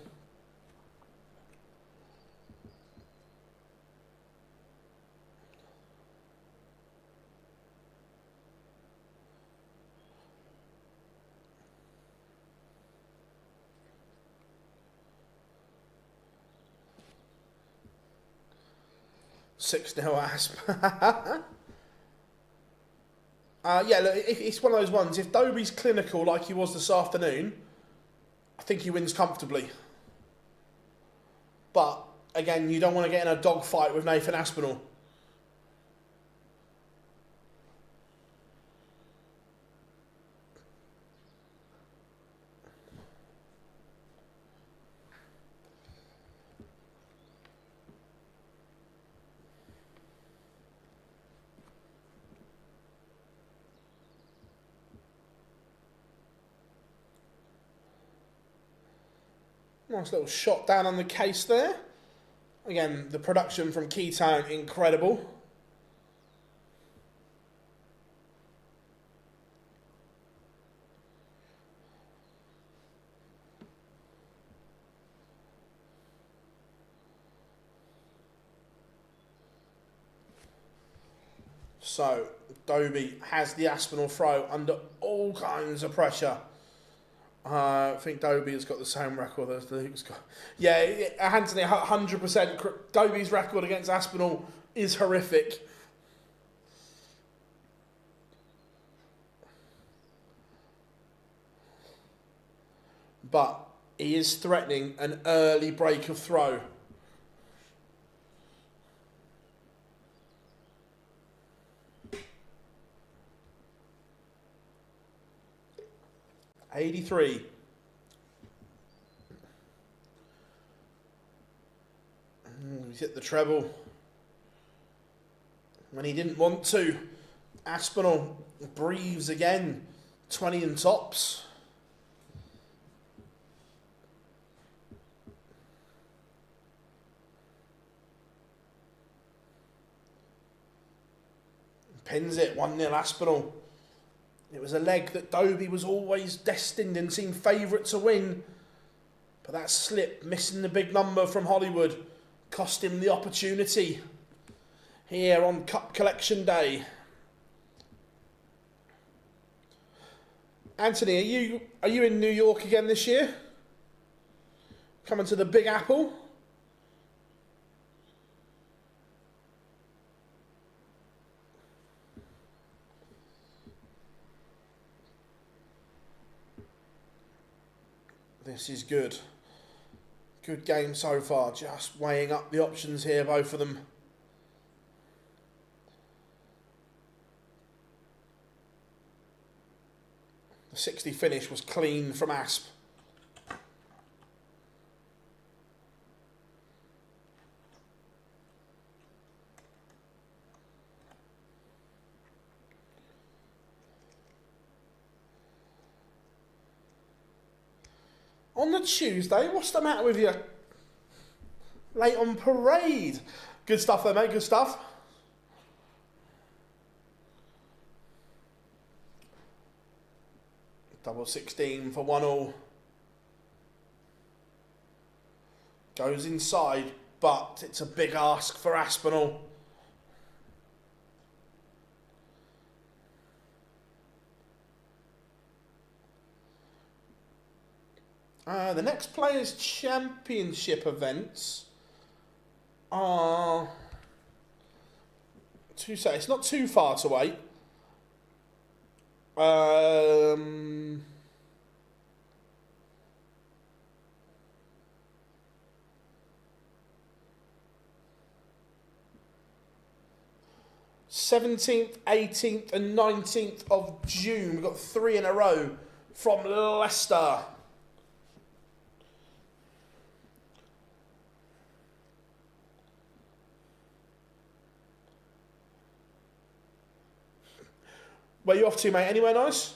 (6-0) Asp. Yeah, look, it's one of those ones. If Dobie's clinical like he was this afternoon, I think he wins comfortably. But, again, you don't want to get in a dogfight with Nathan Aspinall. Nice little shot down on the case there. Again, the production from Ketone, incredible. So, Dobie has the Aspinall throw under all kinds of pressure. I think Dobie has got the same record as Luke's got. Yeah, Anthony, 100%. Dobie's record against Aspinall is horrific. But he is threatening an early break of throw. '83. He's hit the treble when he didn't want to. Aspinall breathes again. 20 and tops. Pins it. 1-0 Aspinall. It was a leg that Dobie was always destined and seemed favourite to win. But that slip, missing the big number from Hollywood, cost him the opportunity here on Cup Collection Day. Anthony, are you in New York again this year? Coming to the Big Apple? This is good. Good game so far. Just weighing up the options here, both of them. The 60 finish was clean from Asp. On the Tuesday, what's the matter with you? Late on parade. Good stuff there, mate. Good stuff. Double 16 for 1-1. Goes inside, but it's a big ask for Aspinall. The next Players' Championship events are... It's not too far to wait. 17th, 18th and 19th of June. We've got 3 in a row from Leicester. Where you off to, mate? Anywhere nice?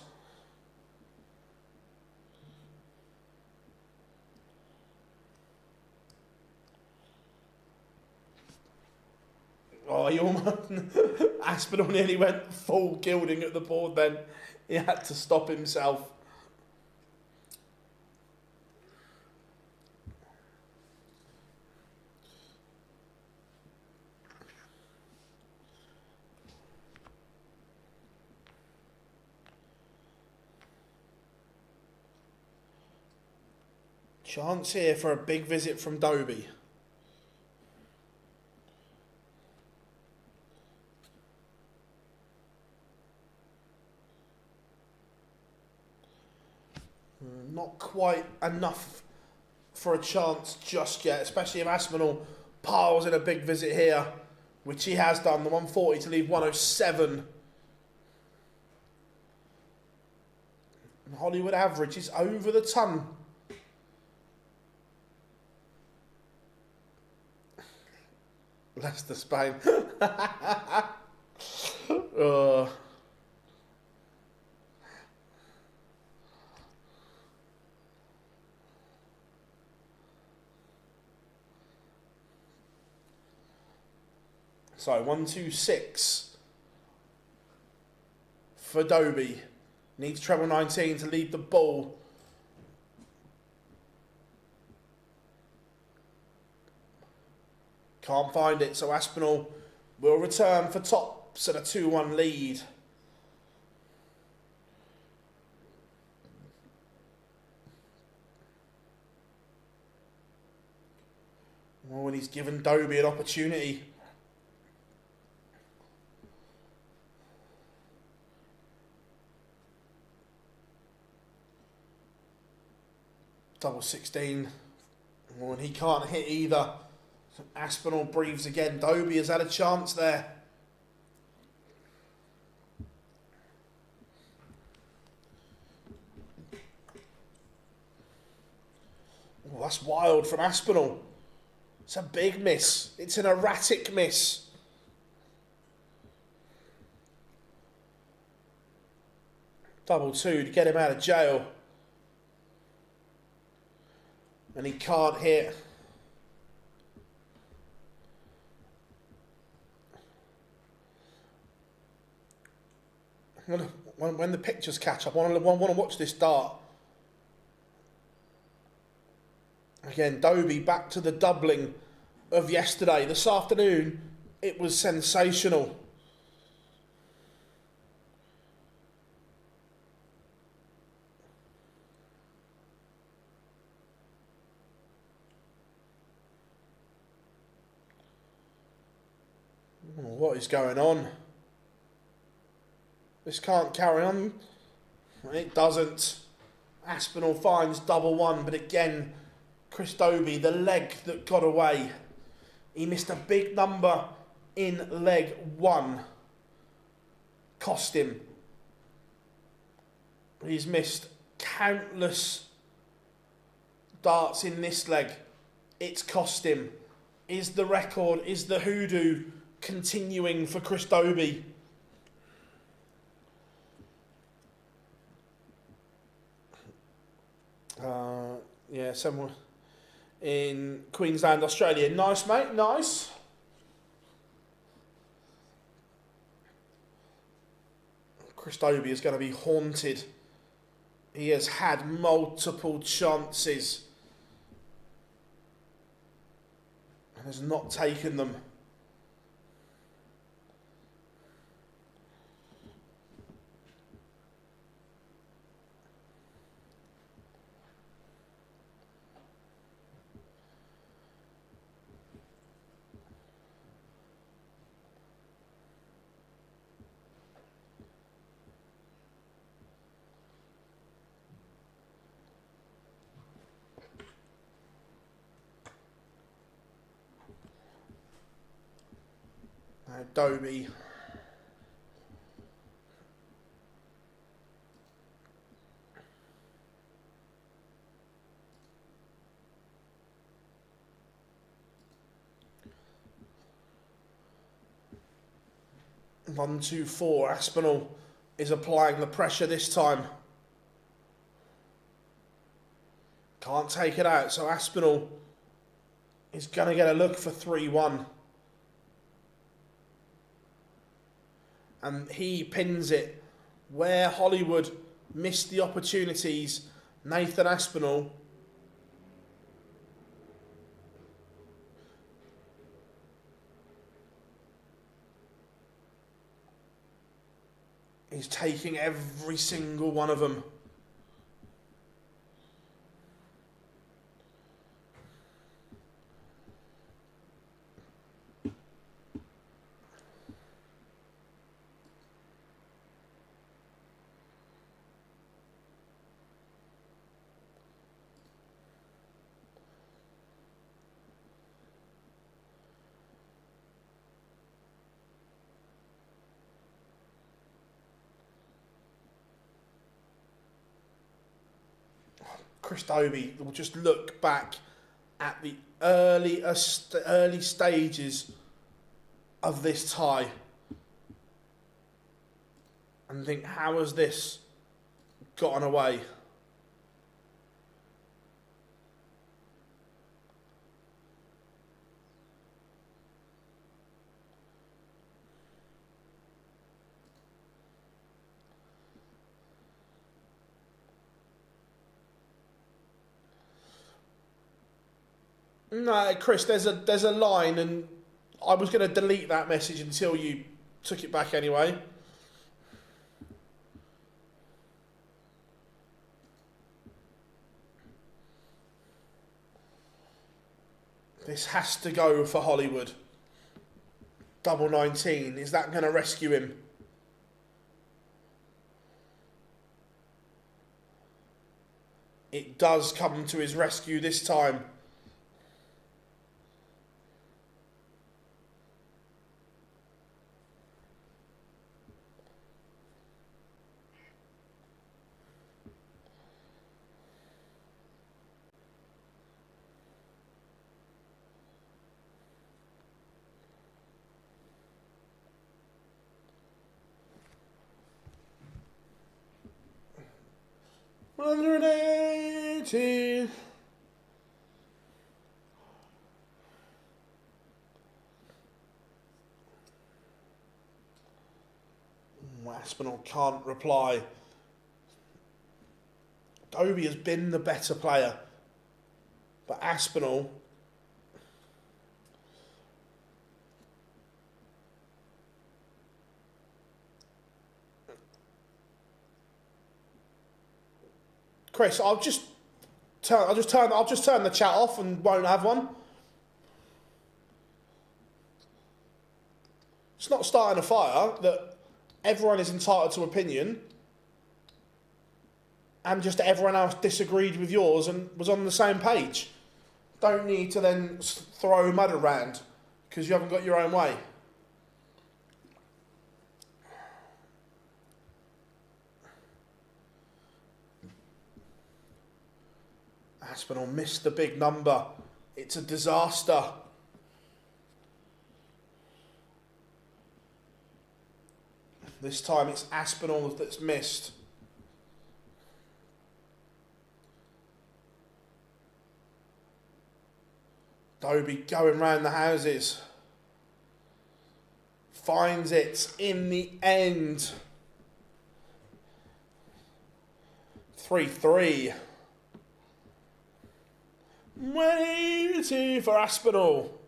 Oh, you almost... Aspinall nearly went full gilding at the board then. He had to stop himself. Chance here for a big visit from Dobie. Not quite enough for a chance just yet, especially if Aspinall piles in a big visit here, which he has done, the 140 to leave 107. Hollywood average is over the ton. Leicester, Spain. So 1-2-6 for Dobie. Needs treble 19 to lead the ball. Can't find it, so Aspinall will return for tops at a 2-1 lead. Oh, and he's given Dobie an opportunity. Double 16. Oh, and he can't hit either. So Aspinall breathes again. Dobie has had a chance there. Oh, that's wild from Aspinall. It's a big miss. It's an erratic miss. Double 2 to get him out of jail. And he can't hit. When the pictures catch up, I want to watch this dart. Again, Dobie back to the doubling of yesterday. This afternoon, it was sensational. What is going on? This can't carry on. It doesn't. Aspinall finds double 1, but again, Chris Dobie, the leg that got away. He missed a big number in leg 1. Cost him. He's missed countless darts in this leg. It's cost him. Is the record, is the hoodoo continuing for Chris Dobie? Yeah, somewhere in Queensland, Australia. Nice, mate, nice. Chris Dobie is going to be haunted. He has had multiple chances and has not taken them. Dobie. One, 2, 4. Aspinall is applying the pressure this time. Can't take it out, so Aspinall is going to get a look for 3-1. And he pins it. Where Hollywood missed the opportunities, Nathan Aspinall is taking every single one of them. Chris Dobie will just look back at the early stages of this tie and think, how has this gotten away? No, Chris, there's a line, and I was going to delete that message until you took it back anyway. This has to go for Hollywood. Double 19. Is that going to rescue him? It does come to his rescue this time. $180. Aspinall can't reply. Dobie has been the better player, but Aspinall Chris, I'll just turn the chat off and won't have one. It's not starting a fire that everyone is entitled to opinion, and just everyone else disagreed with yours and was on the same page. Don't need to then throw mud around because you haven't got your own way. Aspinall missed the big number. It's a disaster. This time it's Aspinall that's missed. Dobie going round the houses. Finds it in the end. 3-3. Waiting for Aspinall.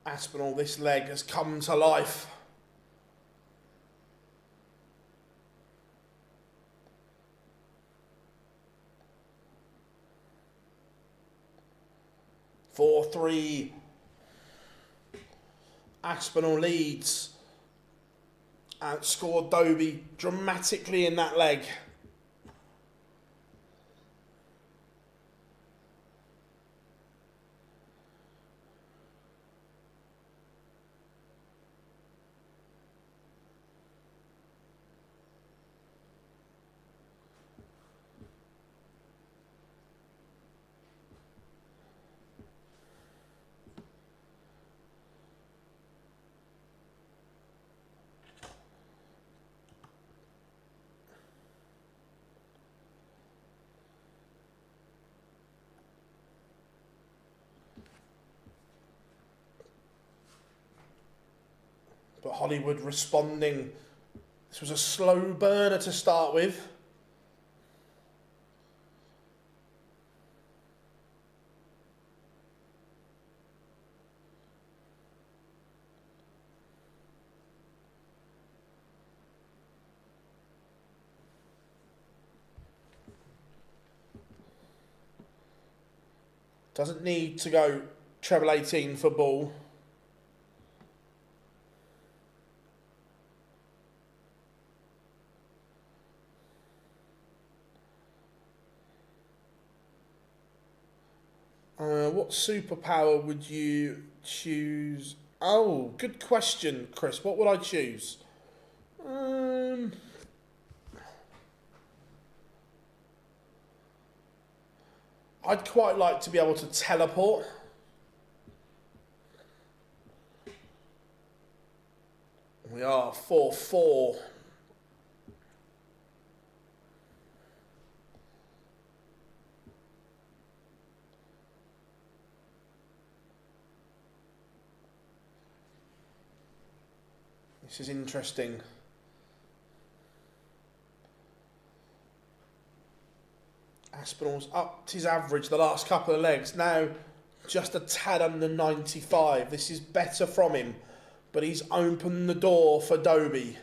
Aspinall, this leg has come to life. Four, 3. Aspinall leads. Outscored Dobie dramatically in that leg. But Hollywood responding. This was a slow burner to start with. Doesn't need to go treble 18 for ball. What superpower would you choose Oh, good question, Chris. What would I choose? I'd quite like to be able to teleport. We are 4-4. This is interesting. Aspinall's upped his average the last couple of legs. Now just a tad under 95. This is better from him, but he's opened the door for Dobie.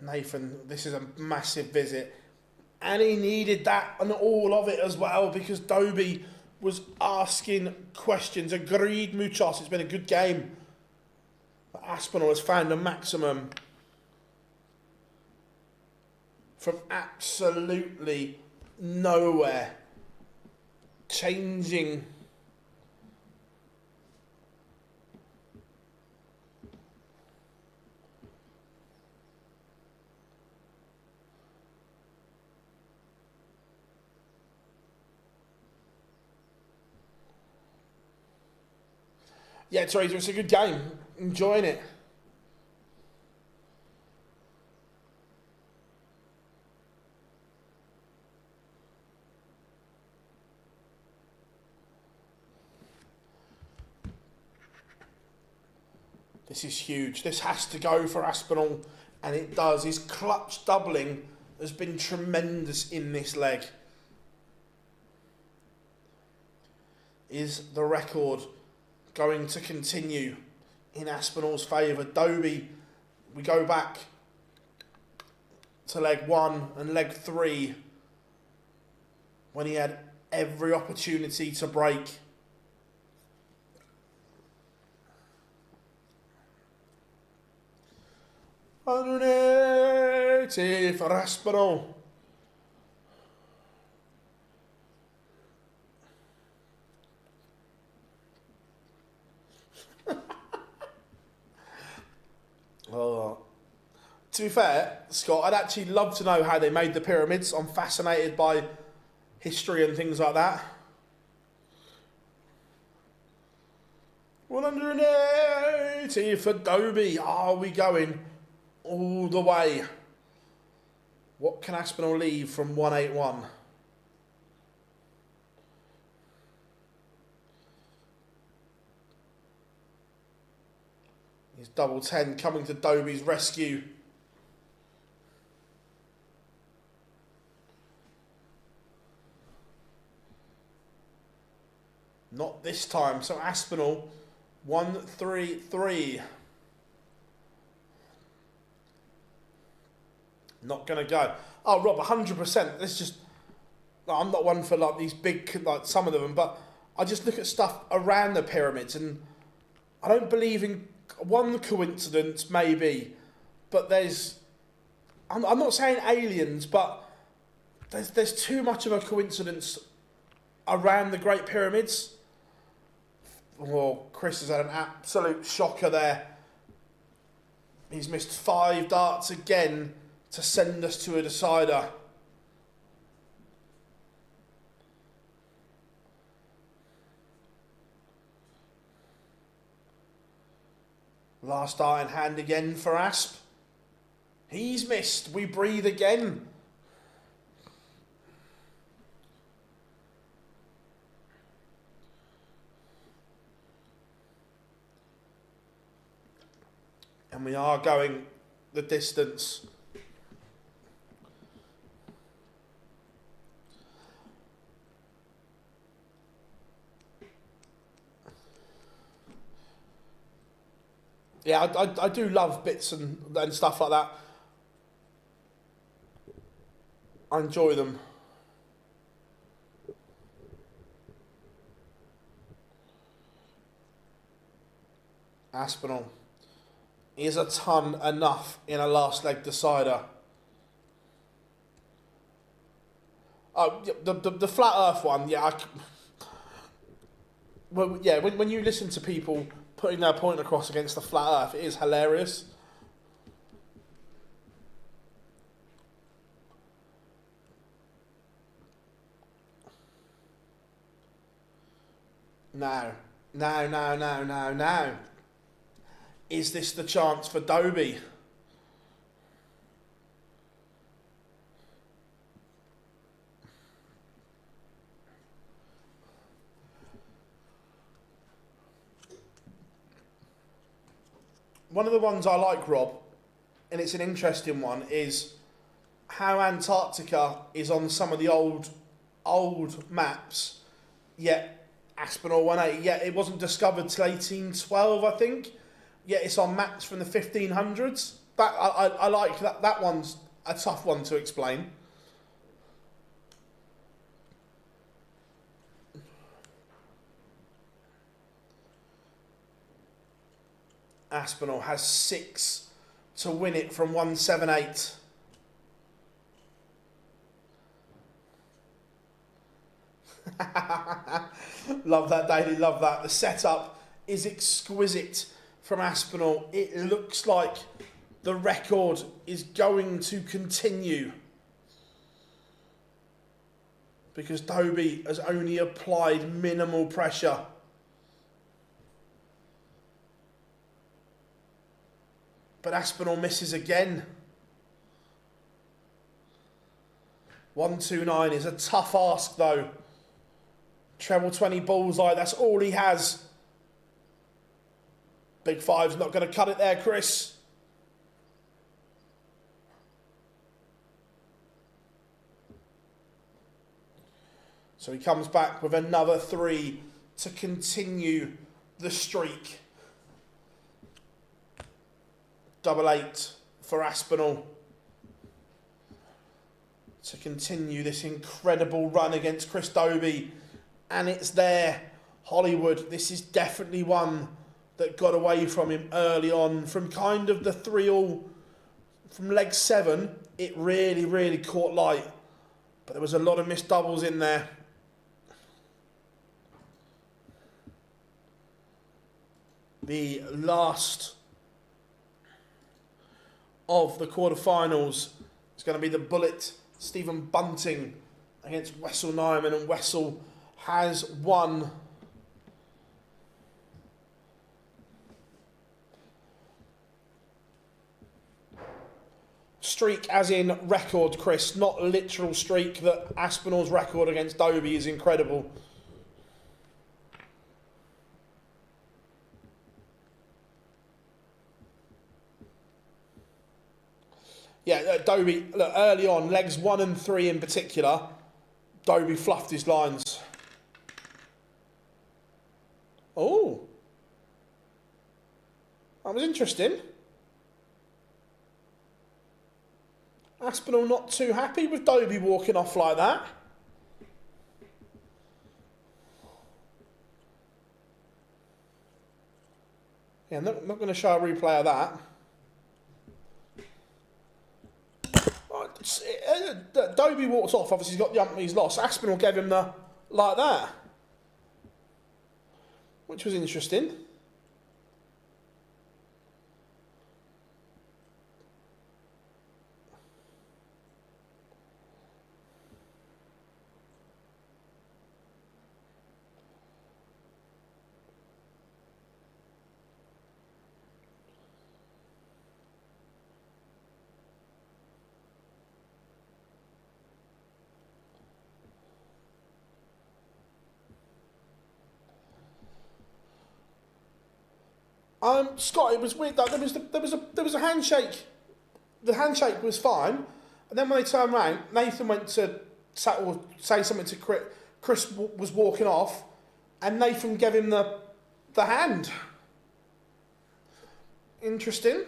Nathan, this is a massive visit. And he needed that and all of it as well, because Dobie was asking questions. Agreed, Muchos. It's been a good game. But Aspinall has found a maximum from absolutely nowhere. Changing. Yeah, Teresa, it's a good game. Enjoying it. This is huge. This has to go for Aspinall, and it does. His clutch doubling has been tremendous in this leg. Is the record going to continue in Aspinall's favour? Dobie, we go back to leg 1 and leg 3 when he had every opportunity to break. $180 for Aspinall. Oh. To be fair, Scott, I'd actually love to know how they made the pyramids. I'm fascinated by history and things like that. 180 for Dobie. Are we going all the way? What can Aspinall leave from 181? His double 10 coming to Dobie's rescue. Not this time. So Aspinall, 133. Not going to go. Oh, Rob, 100%. This just... I'm not one for like these big, like some of them, but I just look at stuff around the pyramids and I don't believe in one coincidence, maybe, but there's... I'm not saying aliens, but there's too much of a coincidence around the Great Pyramids. Oh, Chris has had an absolute shocker there. He's missed 5 darts again to send us to a decider. Last dart in hand again for Asp. He's missed. We breathe again. And we are going the distance. Yeah, I do love bits and stuff like that. I enjoy them. Aspinall. Is a ton enough in a last leg decider? Oh, the flat earth one, yeah. Well, yeah, when you listen to people putting their point across against the flat earth, it is hilarious. Now. Is this the chance for Dobie? One of the ones I like, Rob, and it's an interesting one, is how Antarctica is on some of the old maps, yet Aspinall 180, yet it wasn't discovered till 1812, I think. Yet it's on maps from the 1500s. That I like that. That one's a tough one to explain. Aspinall has 6 to win it from 178. Love that, Daily, love that. The setup is exquisite from Aspinall. It looks like the record is going to continue because Dobie has only applied minimal pressure. But Aspinall misses again. 129 is a tough ask though. Treble 20 bullseye, that's all he has. Big Five's not going to cut it there, Chris. So he comes back with another 3 to continue the streak. 88 for Aspinall to continue this incredible run against Chris Dobie. And it's there. Hollywood, this is definitely one that got away from him early on. From kind of the 3-all, from leg 7, it really caught light. But there was a lot of missed doubles in there. The last of the quarterfinals is going to be the Bullet, Stephen Bunting against Wessel Nyman, and Wessel has won. Streak as in record, Chris, not literal streak. That Aspinall's record against Dobie is incredible. Yeah, Dobie, look, early on, legs 1 and 3 in particular, Dobie fluffed his lines. Oh. That was interesting. Aspinall not too happy with Dobie walking off like that. Yeah, not going to show a replay of that. Dobie walks off, obviously he's got the ump he's lost. Aspinall gave him the like that, which was interesting. Scott, it was weird. Like, there was a handshake. The handshake was fine, and then when they turned around, Nathan went to say something to Chris. Chris was walking off, and Nathan gave him the hand. Interesting.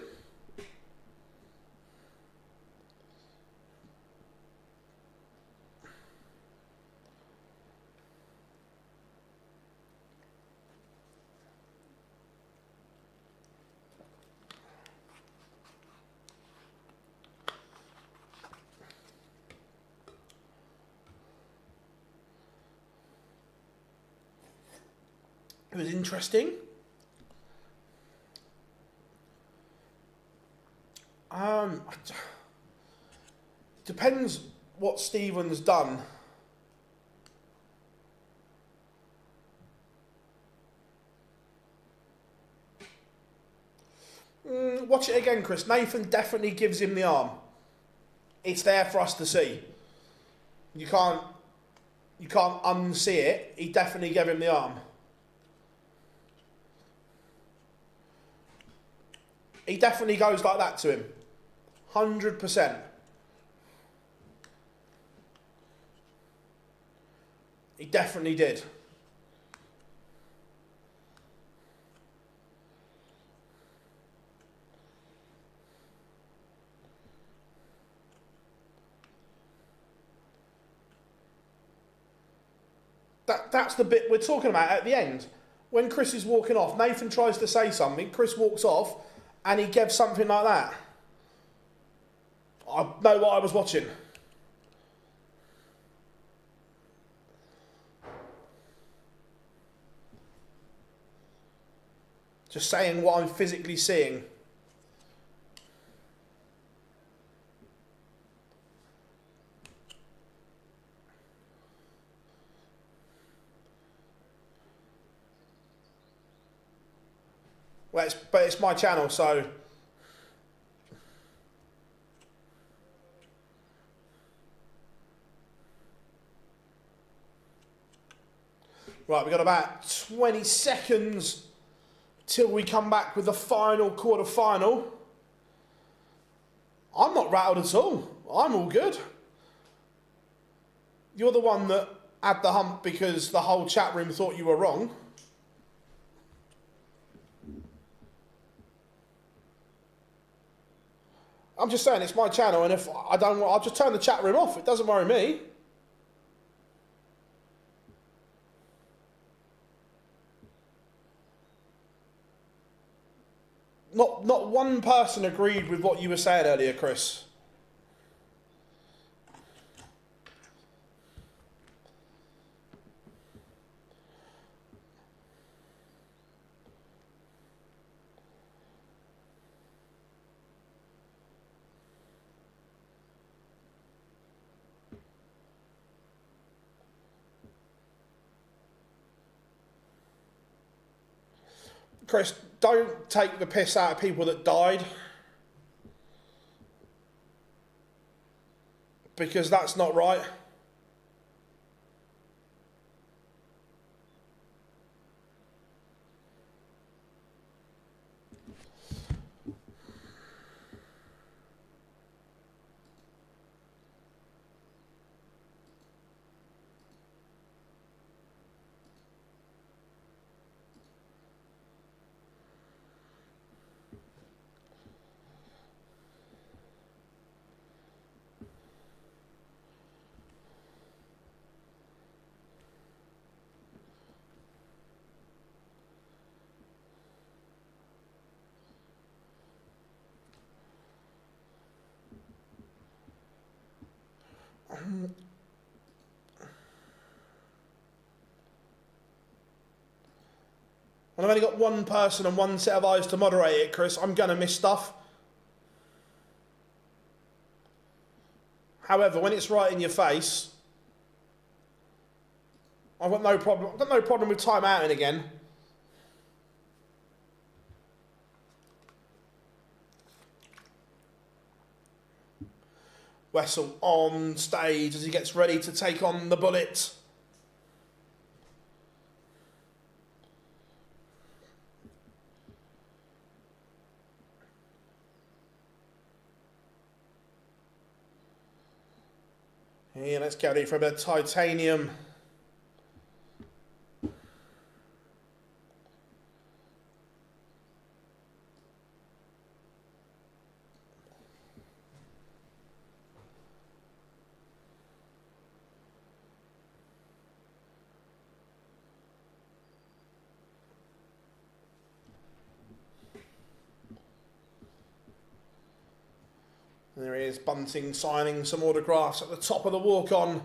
It was interesting. Depends what Stephen's done. Watch it again, Chris. Nathan definitely gives him the arm. It's there for us to see. You can't unsee it. He definitely gave him the arm. He definitely goes like that to him. 100%. He definitely did. That's the bit we're talking about at the end. When Chris is walking off, Nathan tries to say something, Chris walks off, and he gave something like that. I know what I was watching. Just saying what I'm physically seeing. Well, but it's my channel, so... Right, we've got about 20 seconds till we come back with the final quarter-final. I'm not rattled at all. I'm all good. You're the one that had the hump because the whole chat room thought you were wrong. I'm just saying, it's my channel, and if I don't want, I'll just turn the chat room off. It doesn't worry me. Not one person agreed with what you were saying earlier, Chris. Chris, don't take the piss out of people that died. Because that's not right. When I've only got one person and one set of eyes to moderate it, Chris, I'm going to miss stuff. However, when it's right in your face, I've got no problem. I've got no problem with time outing again. Wessel on stage as he gets ready to take on the Bullet. Yeah, let's get ready for a bit of titanium. There he is, Bunting signing some autographs at the top of the walk-on.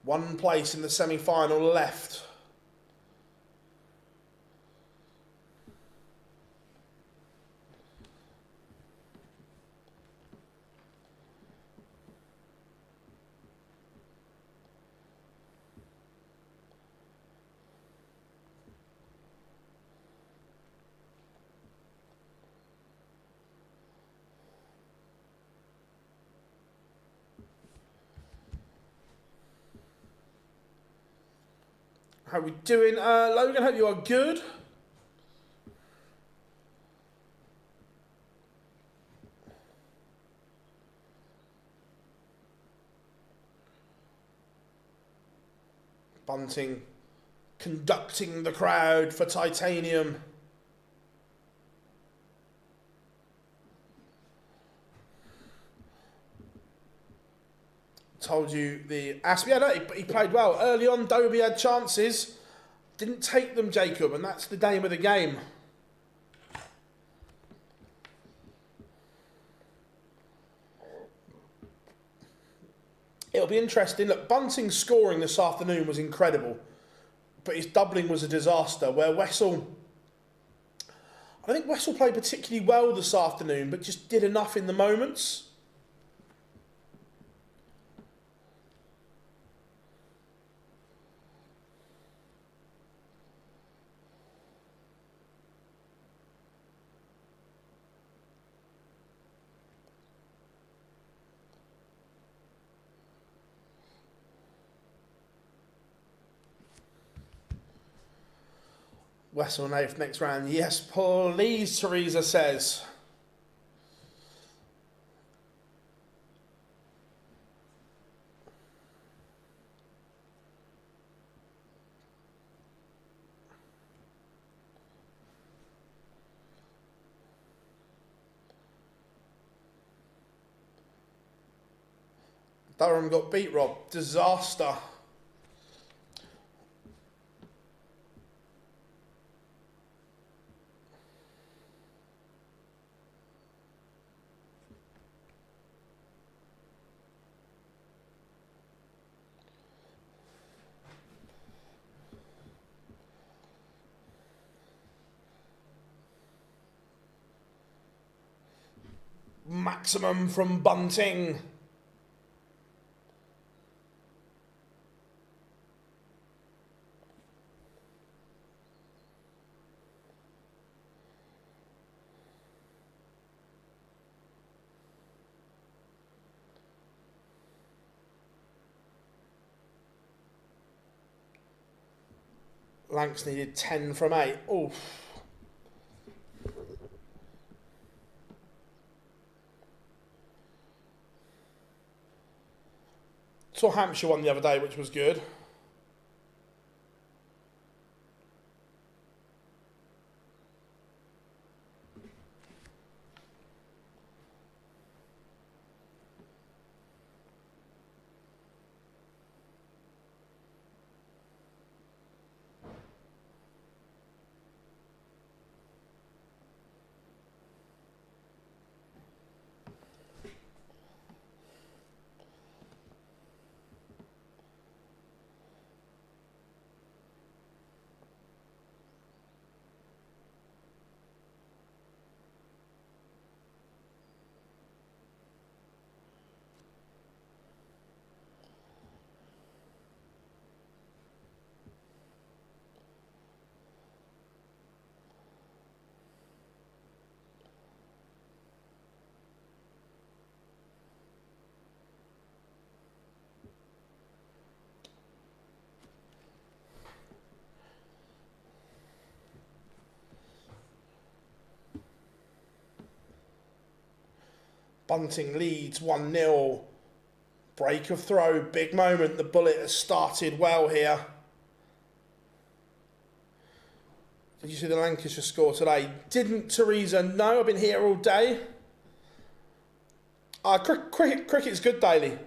One place in the semi-final left. How are we doing, Logan? Hope you are good. Bunting conducting the crowd for titanium. Told you the Aspie, yeah, no, he played well. Early on, Dobie had chances. Didn't take them, Jacob, and that's the name of the game. It'll be interesting. Look, Bunting's scoring this afternoon was incredible, but his doubling was a disaster, where Wessel... I think Wessel played particularly well this afternoon, but just did enough in the moments. Wessel and eighth next round. Yes, please, Teresa says. Durham got beat, Rob. Disaster. Maximum from Bunting. Lanks needed 10 from 8. Oof. Saw Hampshire won the other day, which was good. Bunting leads 1-0. Break of throw, big moment. The bullet has started well here. Did you see the Lancashire score today? Didn't, Teresa? No, I've been here all day. Cricket's good, Daily.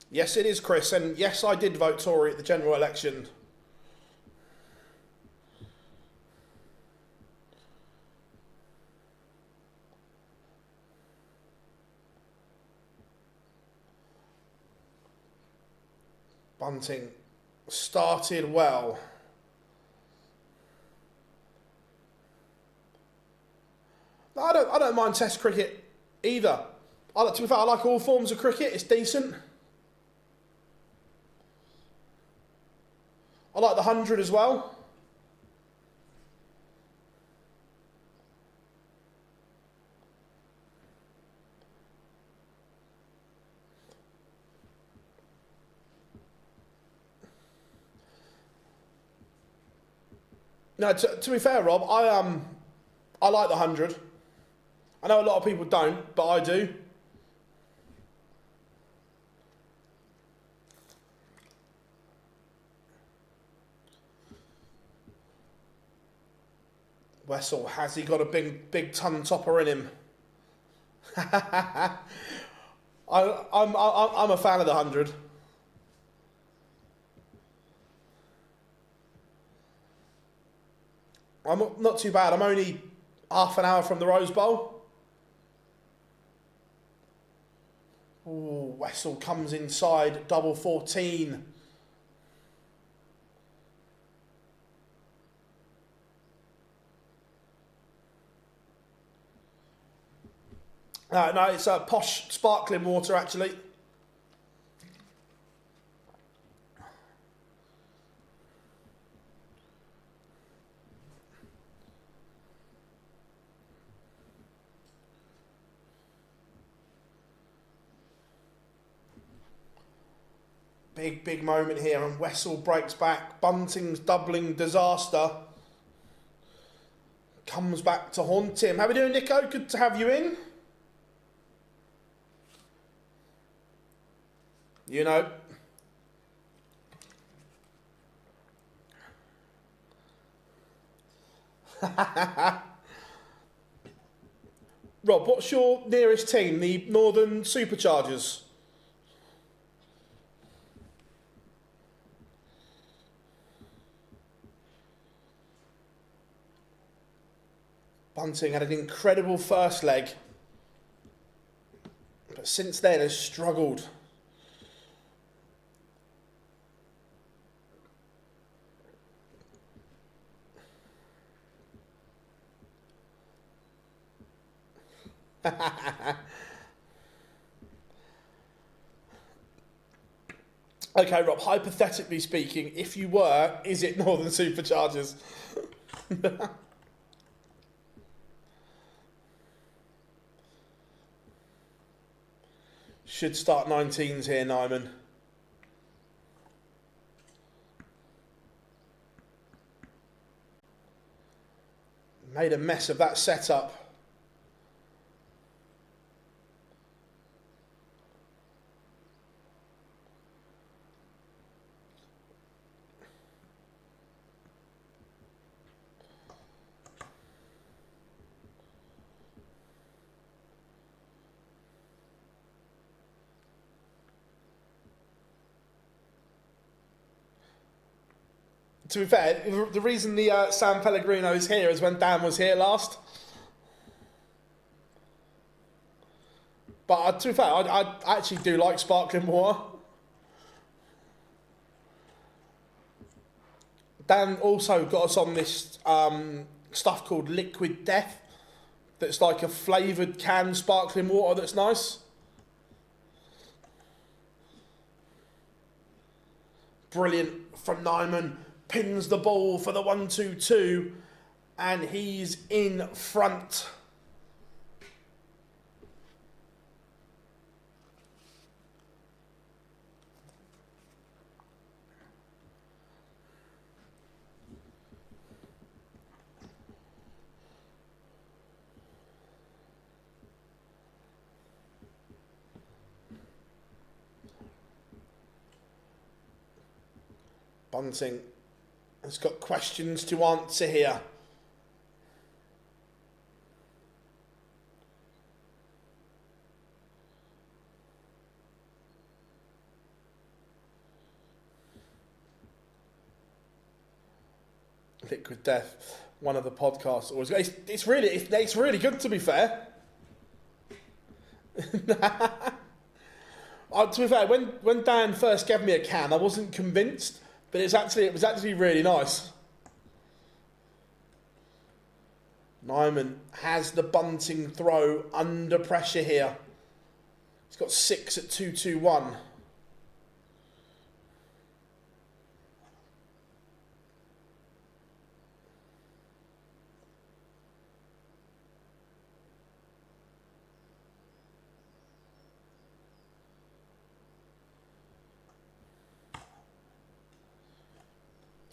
Yes, it is, Chris, and yes, I did vote Tory at the general election. Bunting started well. I don't mind Test cricket either. To be fair, I like all forms of cricket. It's decent. I like the 100 as well. No, to be fair, Rob, I like the 100. I know a lot of people don't, but I do. Wessel, has he got a big ton topper in him? I'm a fan of the 100. I'm not too bad. I'm only half an hour from the Rose Bowl. Ooh, Wessel comes inside, double 14. No, it's posh sparkling water, actually. Big moment here, and Wessel breaks back. Bunting's doubling disaster. Comes back to haunt him. How are we doing, Nico? Good to have you in. You know. Rob, what's your nearest team? The Northern Superchargers? Bunting had an incredible first leg, but since then has struggled. Okay, Rob, hypothetically speaking, if you were, is it Northern Superchargers? Should start 19s here, Nyman. Made a mess of that setup. To be fair, the reason the San Pellegrino is here is when Dan was here last. But to be fair, I actually do like sparkling water. Dan also got us on this stuff called Liquid Death. That's like a flavoured canned sparkling water that's nice. Brilliant from Nyman. Pins the ball for the 1-2-2. And he's in front. Bunting has got questions to answer here. Liquid Death, one of the podcasts. It's really good, to be fair. To be fair, when Dan first gave me a can, I wasn't convinced. But it was actually really nice. Nyman has the Bunting throw under pressure here. He's got 6 at 2-2-1.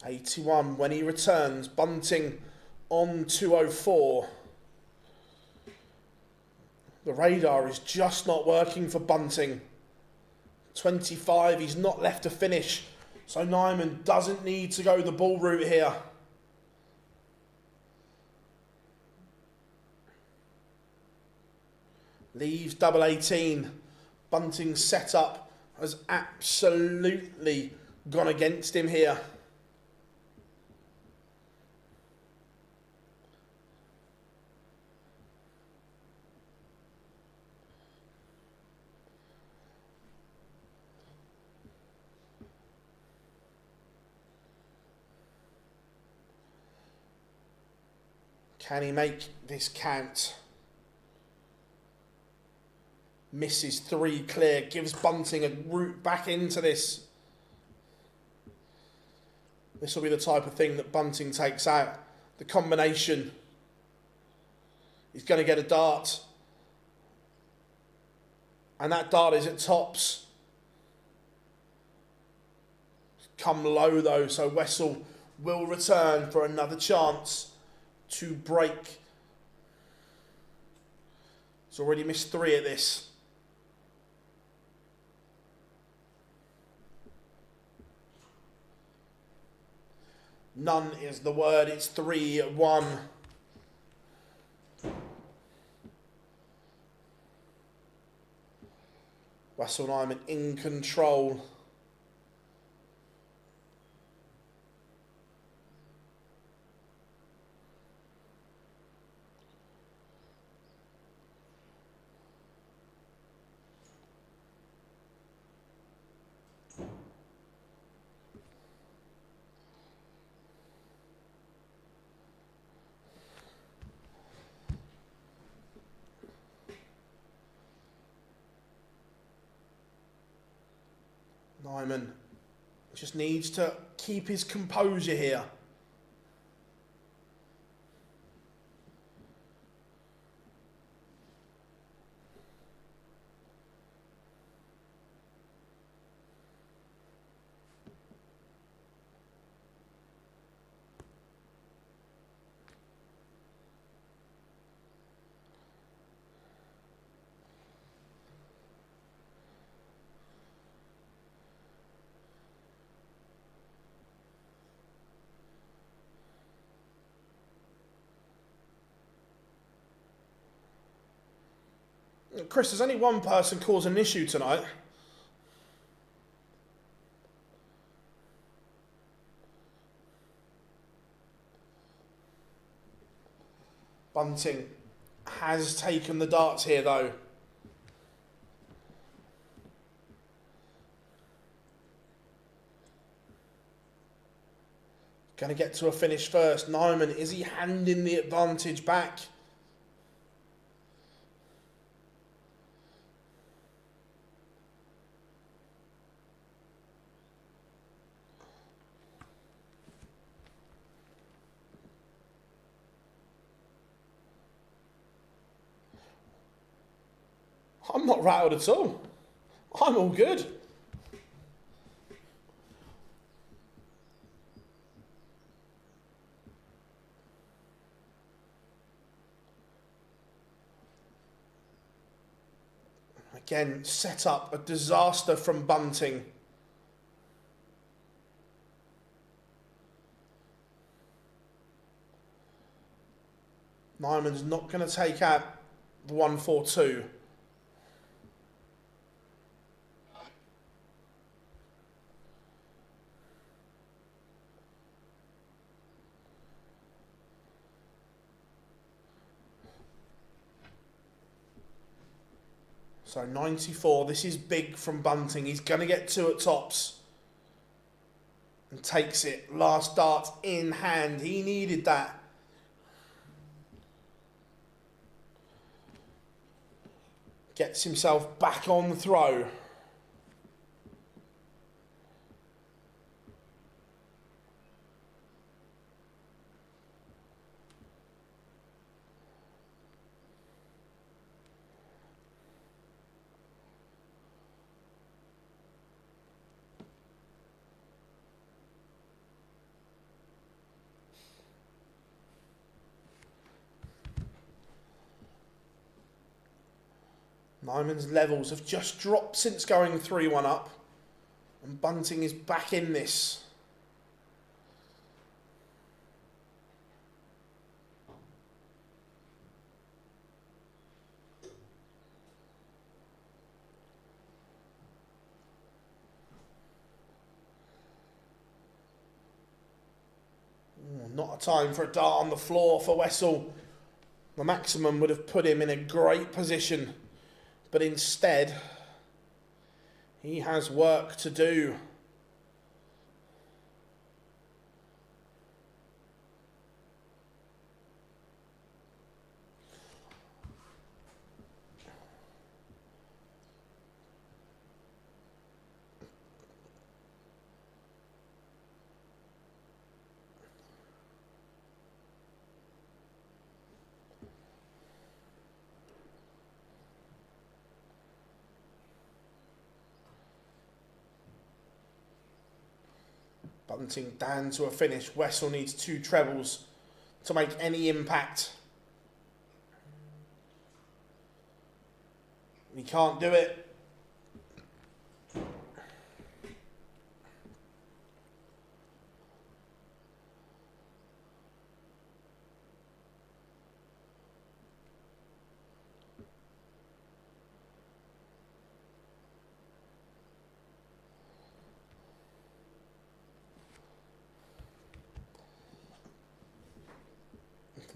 $81 when he returns. Bunting on 204. The radar is just not working for Bunting. 25, he's not left to finish. So Nyman doesn't need to go the ball route here. Leaves double 18. Bunting's setup has absolutely gone against him here. Can he make this count? Misses 3 clear, gives Bunting a route back into this. This will be the type of thing that Bunting takes out. The combination. He's going to get a dart. And that dart is at tops. Come low though, so Wessel will return for another chance to break. He's already missed 3 at this. None is the word. It's 3-1. Wessel Nyman in control. Nyman just needs to keep his composure here. Chris, there's only one person causing an issue tonight. Bunting has taken the darts here though. Going to get to a finish first. Nyman, is he handing the advantage back? I'm not rattled at all. I'm all good. Again, set up a disaster from Bunting. Nyman's not going to take out the 1-4-2. So 94, this is big from Bunting. He's going to get 2 at tops. And takes it. Last dart in hand. He needed that. Gets himself back on the throw. Nyman's levels have just dropped since going 3-1 up. And Bunting is back in this. Not a time for a dart on the floor for Wessel. The maximum would have put him in a great position. But instead, he has work to do. Bunting down to a finish. Wessel needs 2 trebles to make any impact. He can't do it.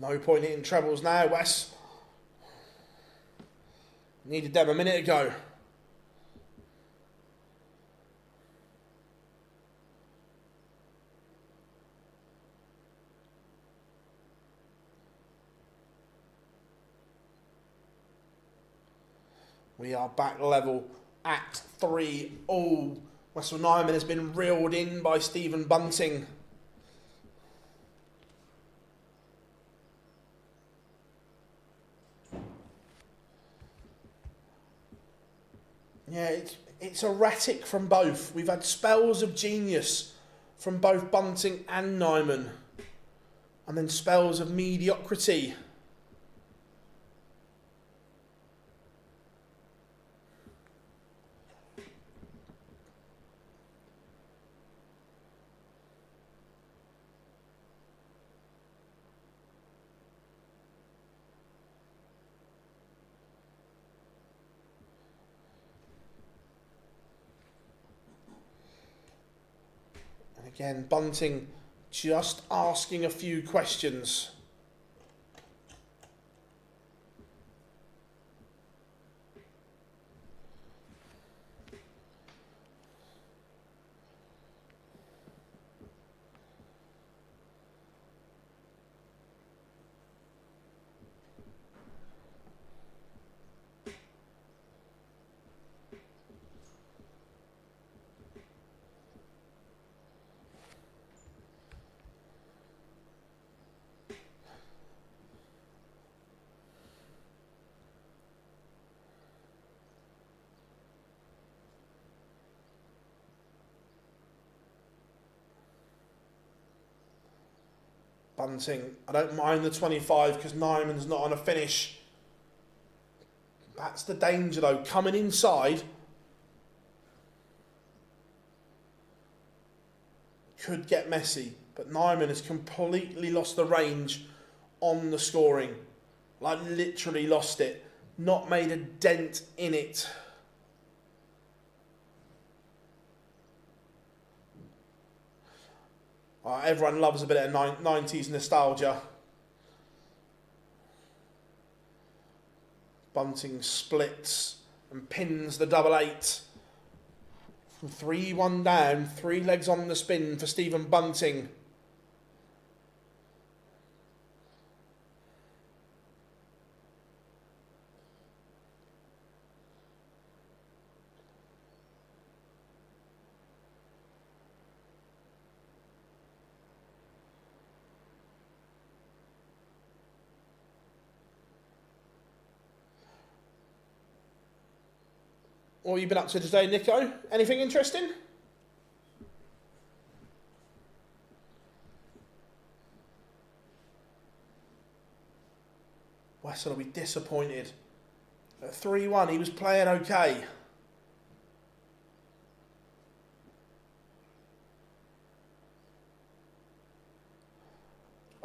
No point hitting trebles now, Wes. Needed them a minute ago. We are back level at 3 all. Wessel Nyman has been reeled in by Stephen Bunting. Yeah, it's erratic from both. We've had spells of genius from both Bunting and Nyman. And then spells of mediocrity. Again, Bunting just asking a few questions. Bunting, I don't mind the 25 because Nyman's not on a finish. That's the danger though, coming inside. Could get messy, but Nyman has completely lost the range on the scoring. Like literally lost it. Not made a dent in it. Everyone loves a bit of 90s nostalgia. Bunting splits and pins the double 8. From 3-1 down, 3 legs on the spin for Stephen Bunting. What have you been up to today, Nico? Anything interesting? Wessel will be disappointed. At 3-1, he was playing okay.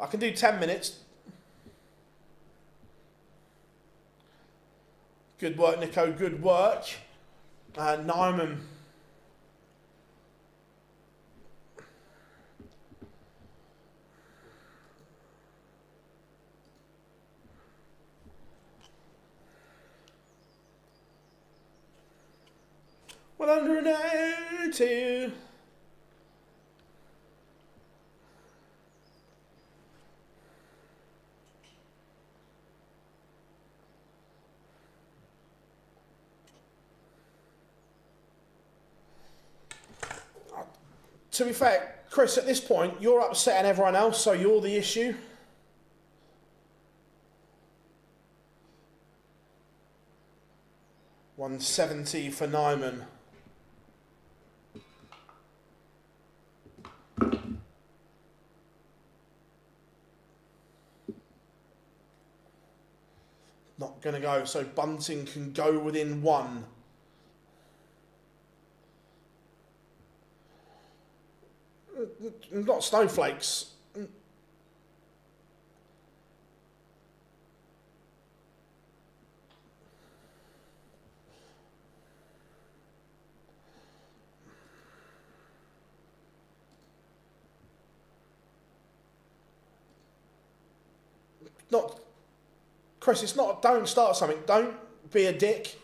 I can do 10 minutes. Good work, Nico. Good work. Nyman. Well, under an 82. To be fair, Chris, at this point, you're upsetting everyone else, so you're the issue. $170 for Nyman. Not going to go, so Bunting can go within 1. Not snowflakes. Not, Chris, it's not, don't start something. Don't be a dick.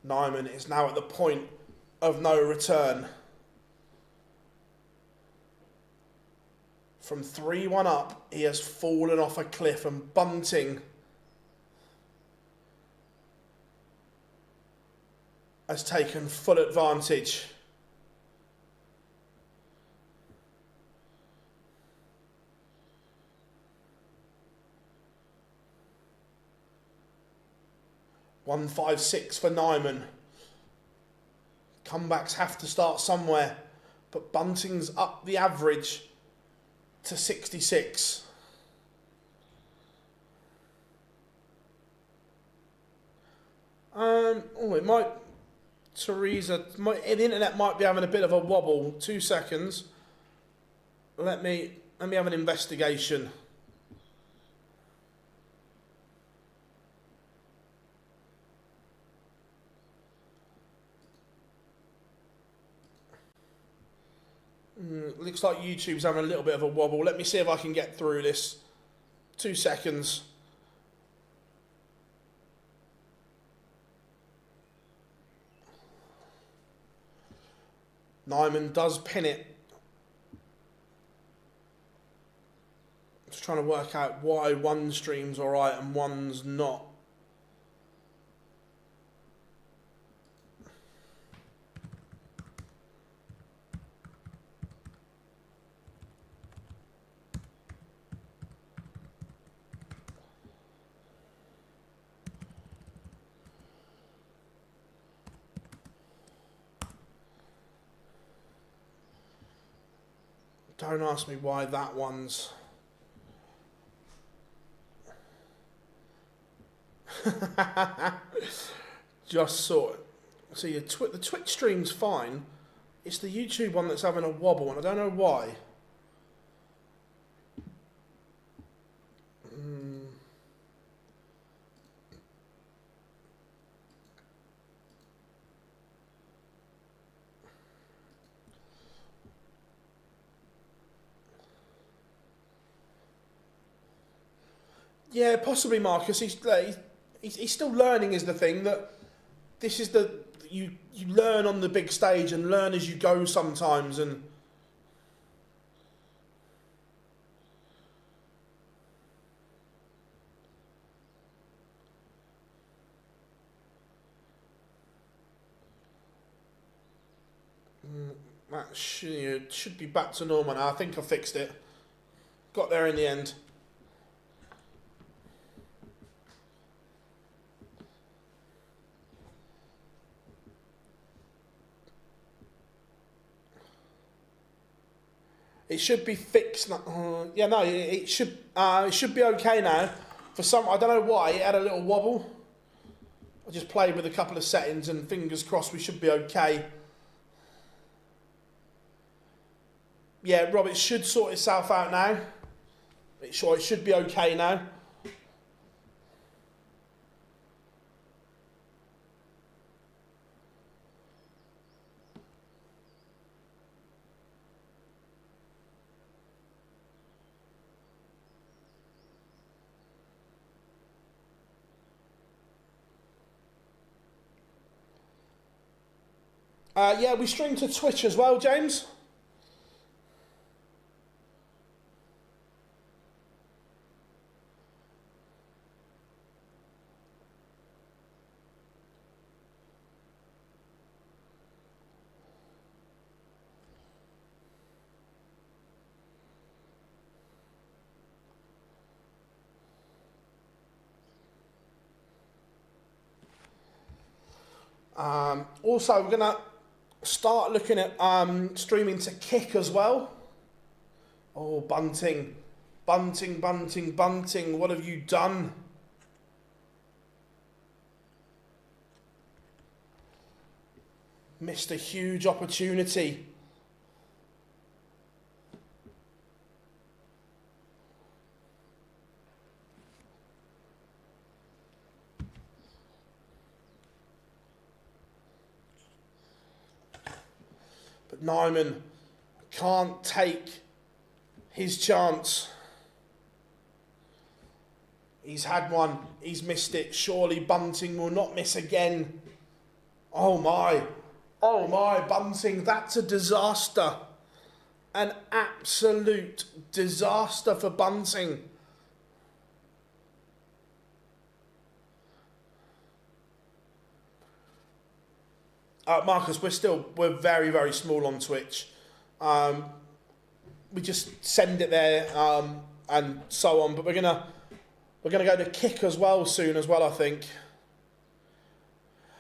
Nyman is now at the point of no return. From 3-1 up, he has fallen off a cliff, and Bunting has taken full advantage. $156 for Nyman. Comebacks have to start somewhere, but Bunting's up the average to 66. It might, Teresa, the internet might be having a bit of a wobble. 2 seconds. Let me have an investigation. Looks like YouTube's having a little bit of a wobble. Let me see if I can get through this. 2 seconds. Nyman does pin it. Just trying to work out why one stream's alright and one's not. Don't ask me why that one's... Just saw it. So the Twitch stream's fine. It's the YouTube one that's having a wobble, and I don't know why. Yeah, possibly, Marcus. He's still learning is the thing. That this is the... You learn on the big stage and learn as you go sometimes, and... That should be back to normal now. I think I fixed it. Got there in the end. It should be fixed. Yeah, no, it should be okay now. For some, I don't know why, it had a little wobble. I just played with a couple of settings and fingers crossed we should be okay. Yeah, Rob, it should sort itself out now. It should be okay now. Yeah, we stream to Twitch as well, James. Also, we're going to start looking at streaming to Kick as well. Oh, Bunting. Bunting, Bunting, Bunting. What have you done? Missed a huge opportunity. But Nyman can't take his chance. He's had one. He's missed it. Surely Bunting will not miss again. Oh my. Oh my, Bunting. That's a disaster. An absolute disaster for Bunting. Marcus, we're very, very small on Twitch. We just send it there and so on. But we're gonna go to Kick as well soon as well, I think.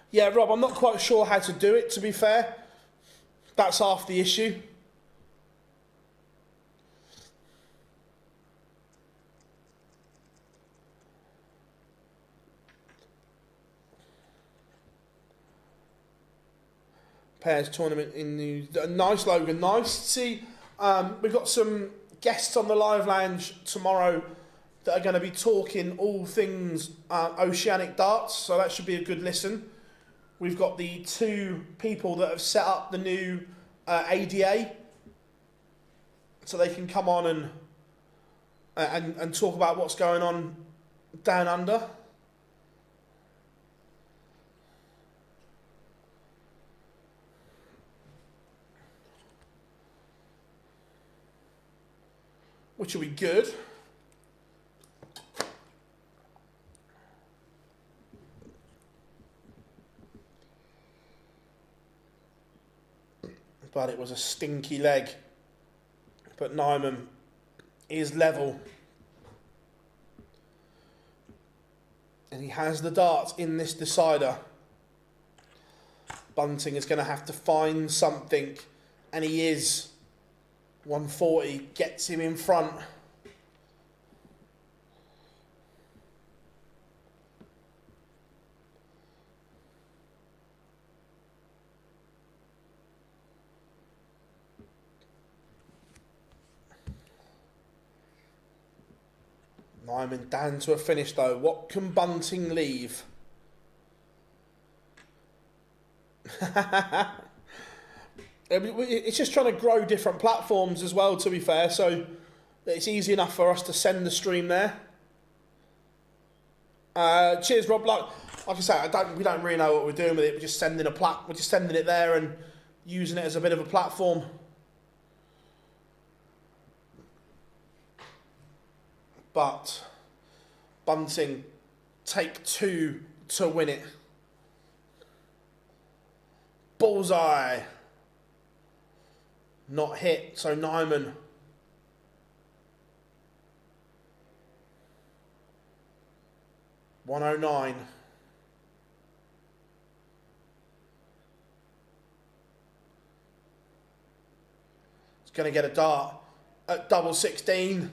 Yeah, Rob, I'm not quite sure how to do it, to be fair. That's half the issue. Pairs tournament in New... Nice, Logan. Nice to see. We've got some guests on the live lounge tomorrow that are going to be talking all things oceanic darts, so that should be a good listen. We've got the two people that have set up the new ADA, so they can come on and talk about what's going on down under. Which will be good. but it was a stinky leg. But Nyman is level. And he has the darts in this decider. Bunting is going to have to find something, and he is. 140 gets him in front. Nyman down to a finish though. What can Bunting leave? It's just trying to grow different platforms as well, to be fair, so it's easy enough for us to send the stream there. Cheers, Rob. Like I say, we don't really know what we're doing with it. We're just sending it there and using it as a bit of a platform. But Bunting take 2 to win it. Bullseye. Not hit, so Nyman. $109. It's going to get a dart at double 16.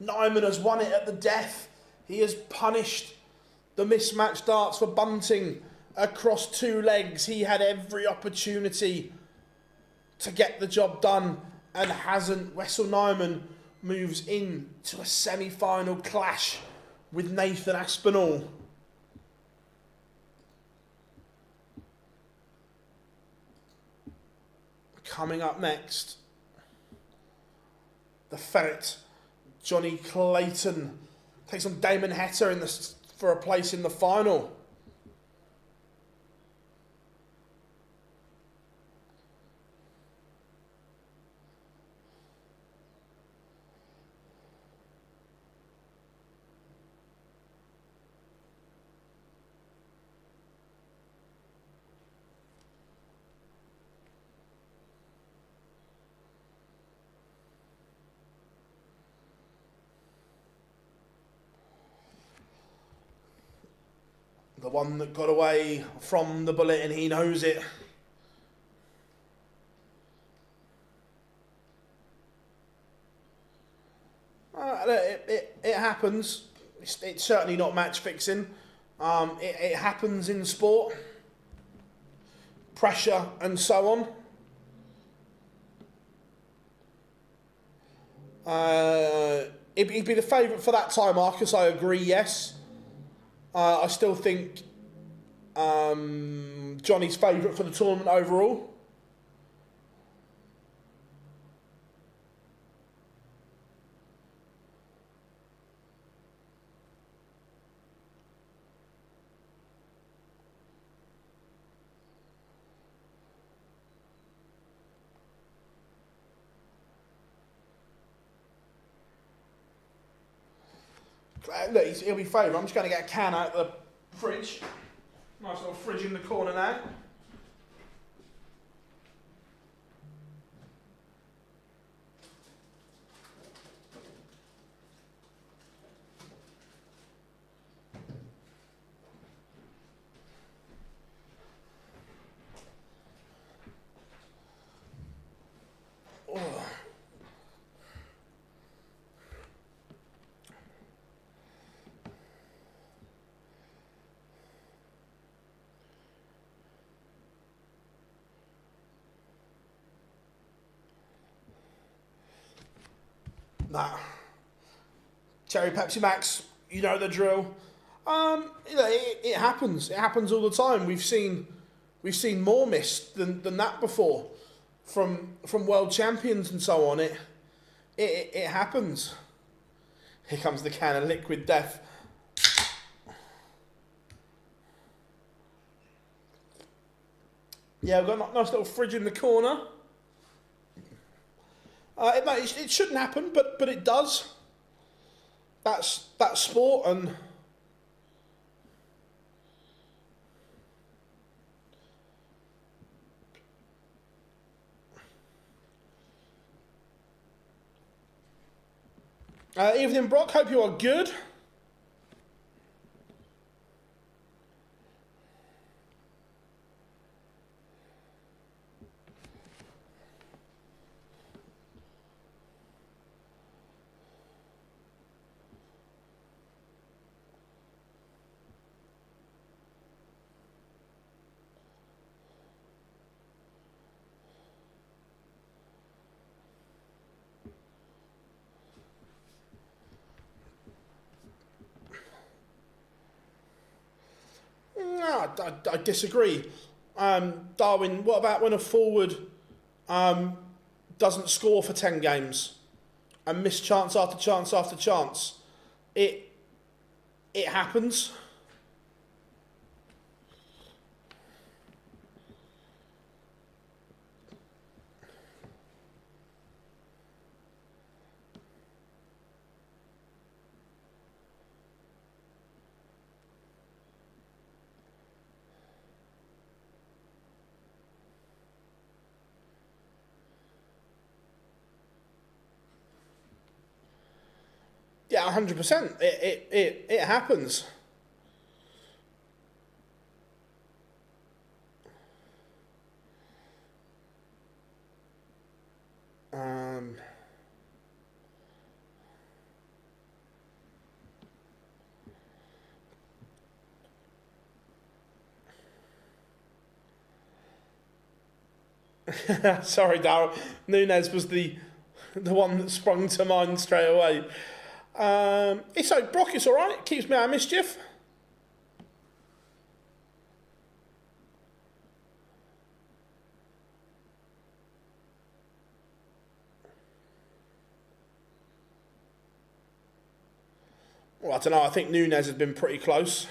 Nyman has won it at the death. He has punished the mismatched darts for Bunting across 2 legs. He had every opportunity to get the job done and hasn't. Wessel Nyman moves in to a semi-final clash with Nathan Aspinall. Coming up next, the Ferret, Johnny Clayton, takes on Damon Heta for a place in the final. The one that got away from the bullet, and he knows it. It happens. It's certainly not match fixing. It happens in sport. Pressure and so on. He'd be the favourite for that time, Marcus. I agree, yes. I still think Johnny's favourite for the tournament overall. Look, he'll be favourite. I'm just going to get a can out of the fridge. Nice little fridge in the corner now. Oh. Nah. Cherry Pepsi Max, you know the drill. It happens. It happens all the time. We've seen more missed than that before from world champions and so on. It happens. Here comes the can of liquid death. Yeah, we've got a nice little fridge in the corner. It shouldn't happen, but it does. That's sport, and Evening, Brock. Hope you are good. No, I disagree. Darwin, what about when a forward doesn't score for 10 games and miss chance after chance after chance? It happens. Yeah, 100%. It happens. Sorry, Darryl. Nunez was the one that sprung to mind straight away. It's like Brock, it's all right. It keeps me out of mischief. Well, I don't know. I think Nunez has been pretty close.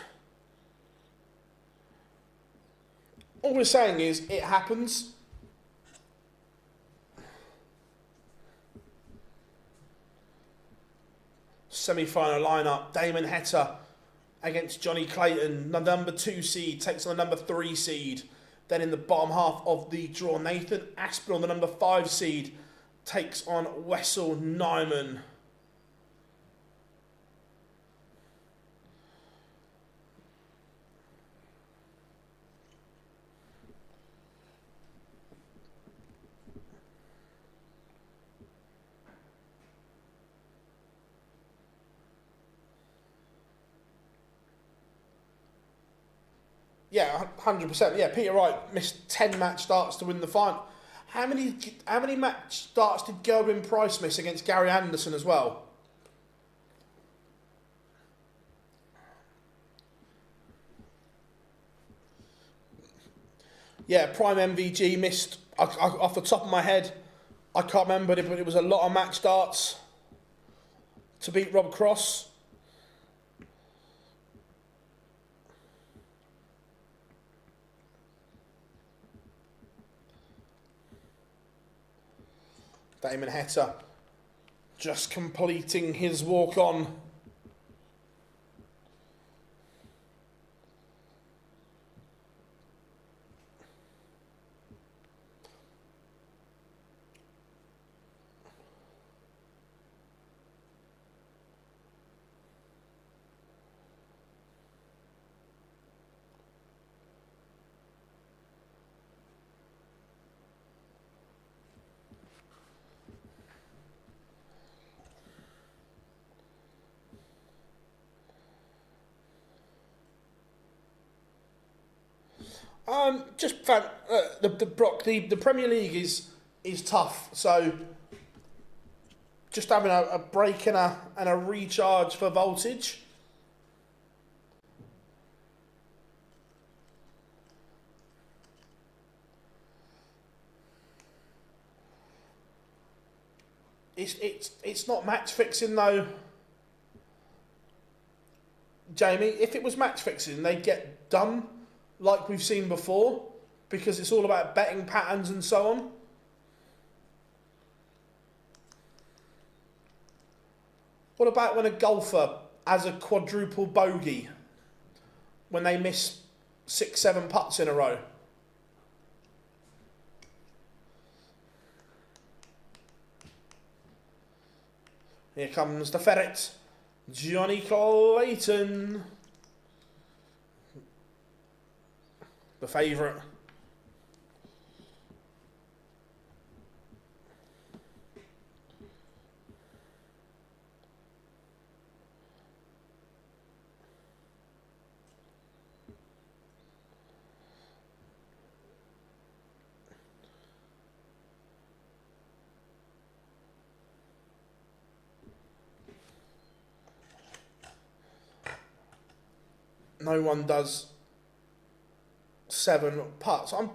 All we're saying is it happens. Semi-final lineup: Damon Heta against Johnny Clayton. The number 2 seed takes on the number 3 seed. Then in the bottom half of the draw, Nathan Aspinall, the number 5 seed, takes on Wessel Nyman. Yeah, 100%. Yeah, Peter Wright missed 10 match starts to win the final. How many match starts did Gerwin Price miss against Gary Anderson as well? Yeah, Prime MVG missed, off the top of my head, I can't remember it, but it was a lot of match starts to beat Rob Cross. Damon Heta just completing his walk on. The Premier League is tough. So just having a break and a recharge for voltage. It's not match fixing though, Jamie. If it was match fixing, they'd get done like we've seen before, because it's all about betting patterns and so on. What about when a golfer has a quadruple bogey when they miss 6-7 putts in a row? Here comes the ferret, Johnny Clayton, the favourite. No one does 7 putts. I'm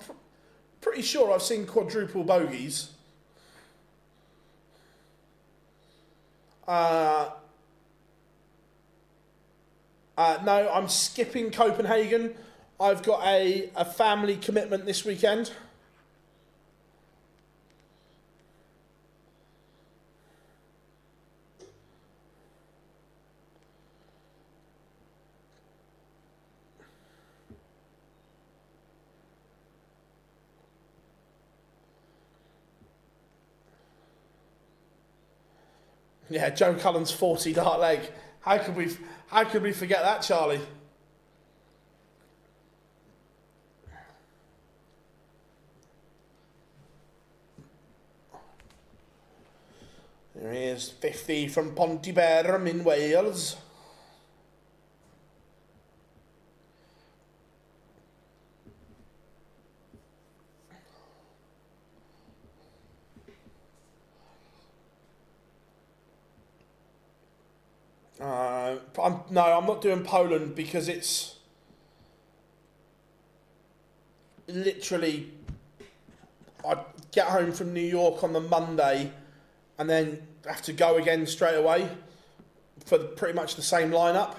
pretty sure I've seen quadruple bogeys. No, I'm skipping Copenhagen. I've got a family commitment this weekend. Yeah, Joe Cullen's 40 dart leg. How could we forget that, Charlie? There he is, 50 from Pontybern in Wales. I'm not doing Poland because it's literally, I get home from New York on the Monday and then have to go again straight away for pretty much the same lineup.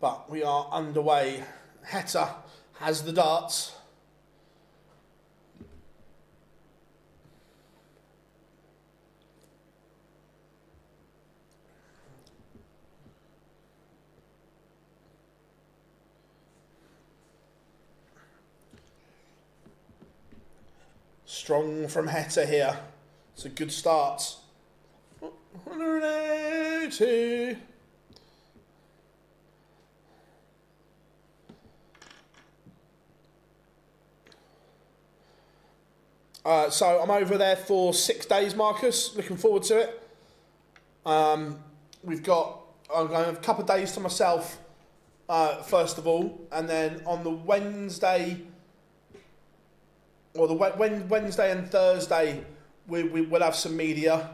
But we are underway. Heta has the darts. Strong from Heta here. It's a good start. 180. So I'm over there for 6 days, Marcus. Looking forward to it. I'm going to have a couple of days to myself, first of all, and then on the Wednesday, or the Wednesday and Thursday, we'll have some media.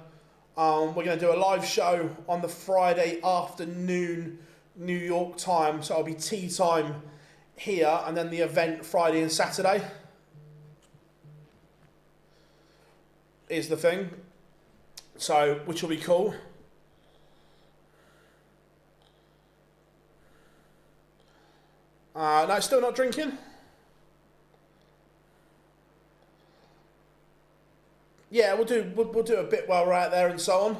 We're going to do a live show on the Friday afternoon, New York time. So it'll be tea time here, and then the event Friday and Saturday. Is the thing, so which will be cool. No, still not drinking. Yeah, we'll do a bit while we're out there and so on.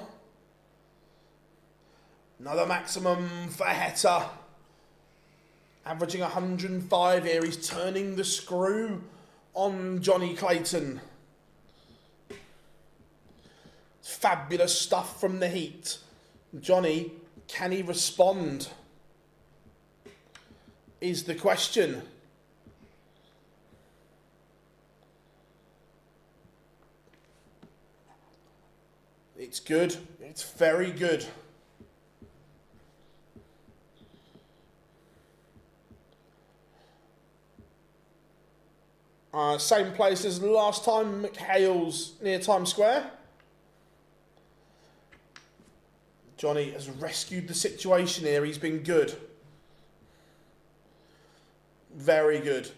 Another maximum for Heta, averaging 105 here. He's turning the screw on Johnny Clayton. Fabulous stuff from the heat. Johnny, can he respond? Is the question. It's good. It's very good. Same place as last time, McHale's near Times Square. Johnny has rescued the situation here. He's been good. Very good.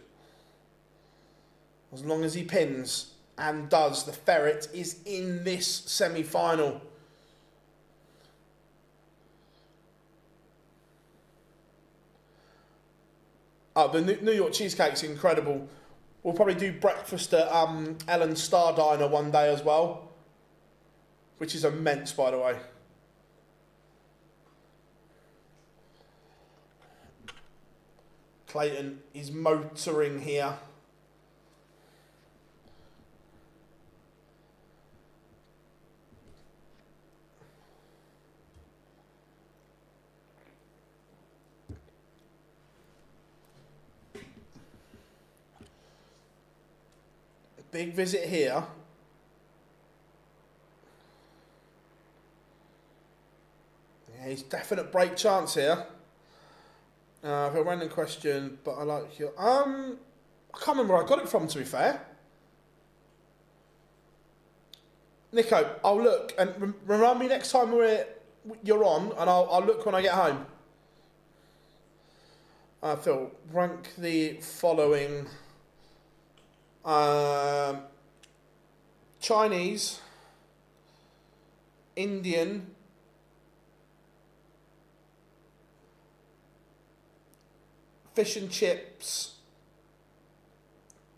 As long as he pins and does, the ferret is in this semi-final. Oh, the New York cheesecake's incredible. We'll probably do breakfast at Ellen's Star Diner one day as well, which is immense, by the way. Clayton is motoring here. Big visit here. Yeah, he's definite break chance here. I've got a random question, but I like your... I can't remember where I got it from, to be fair. Nico, I'll look, and remind me next time you're on, and I'll look when I get home. Phil, rank the following... Chinese, Indian, fish and chips,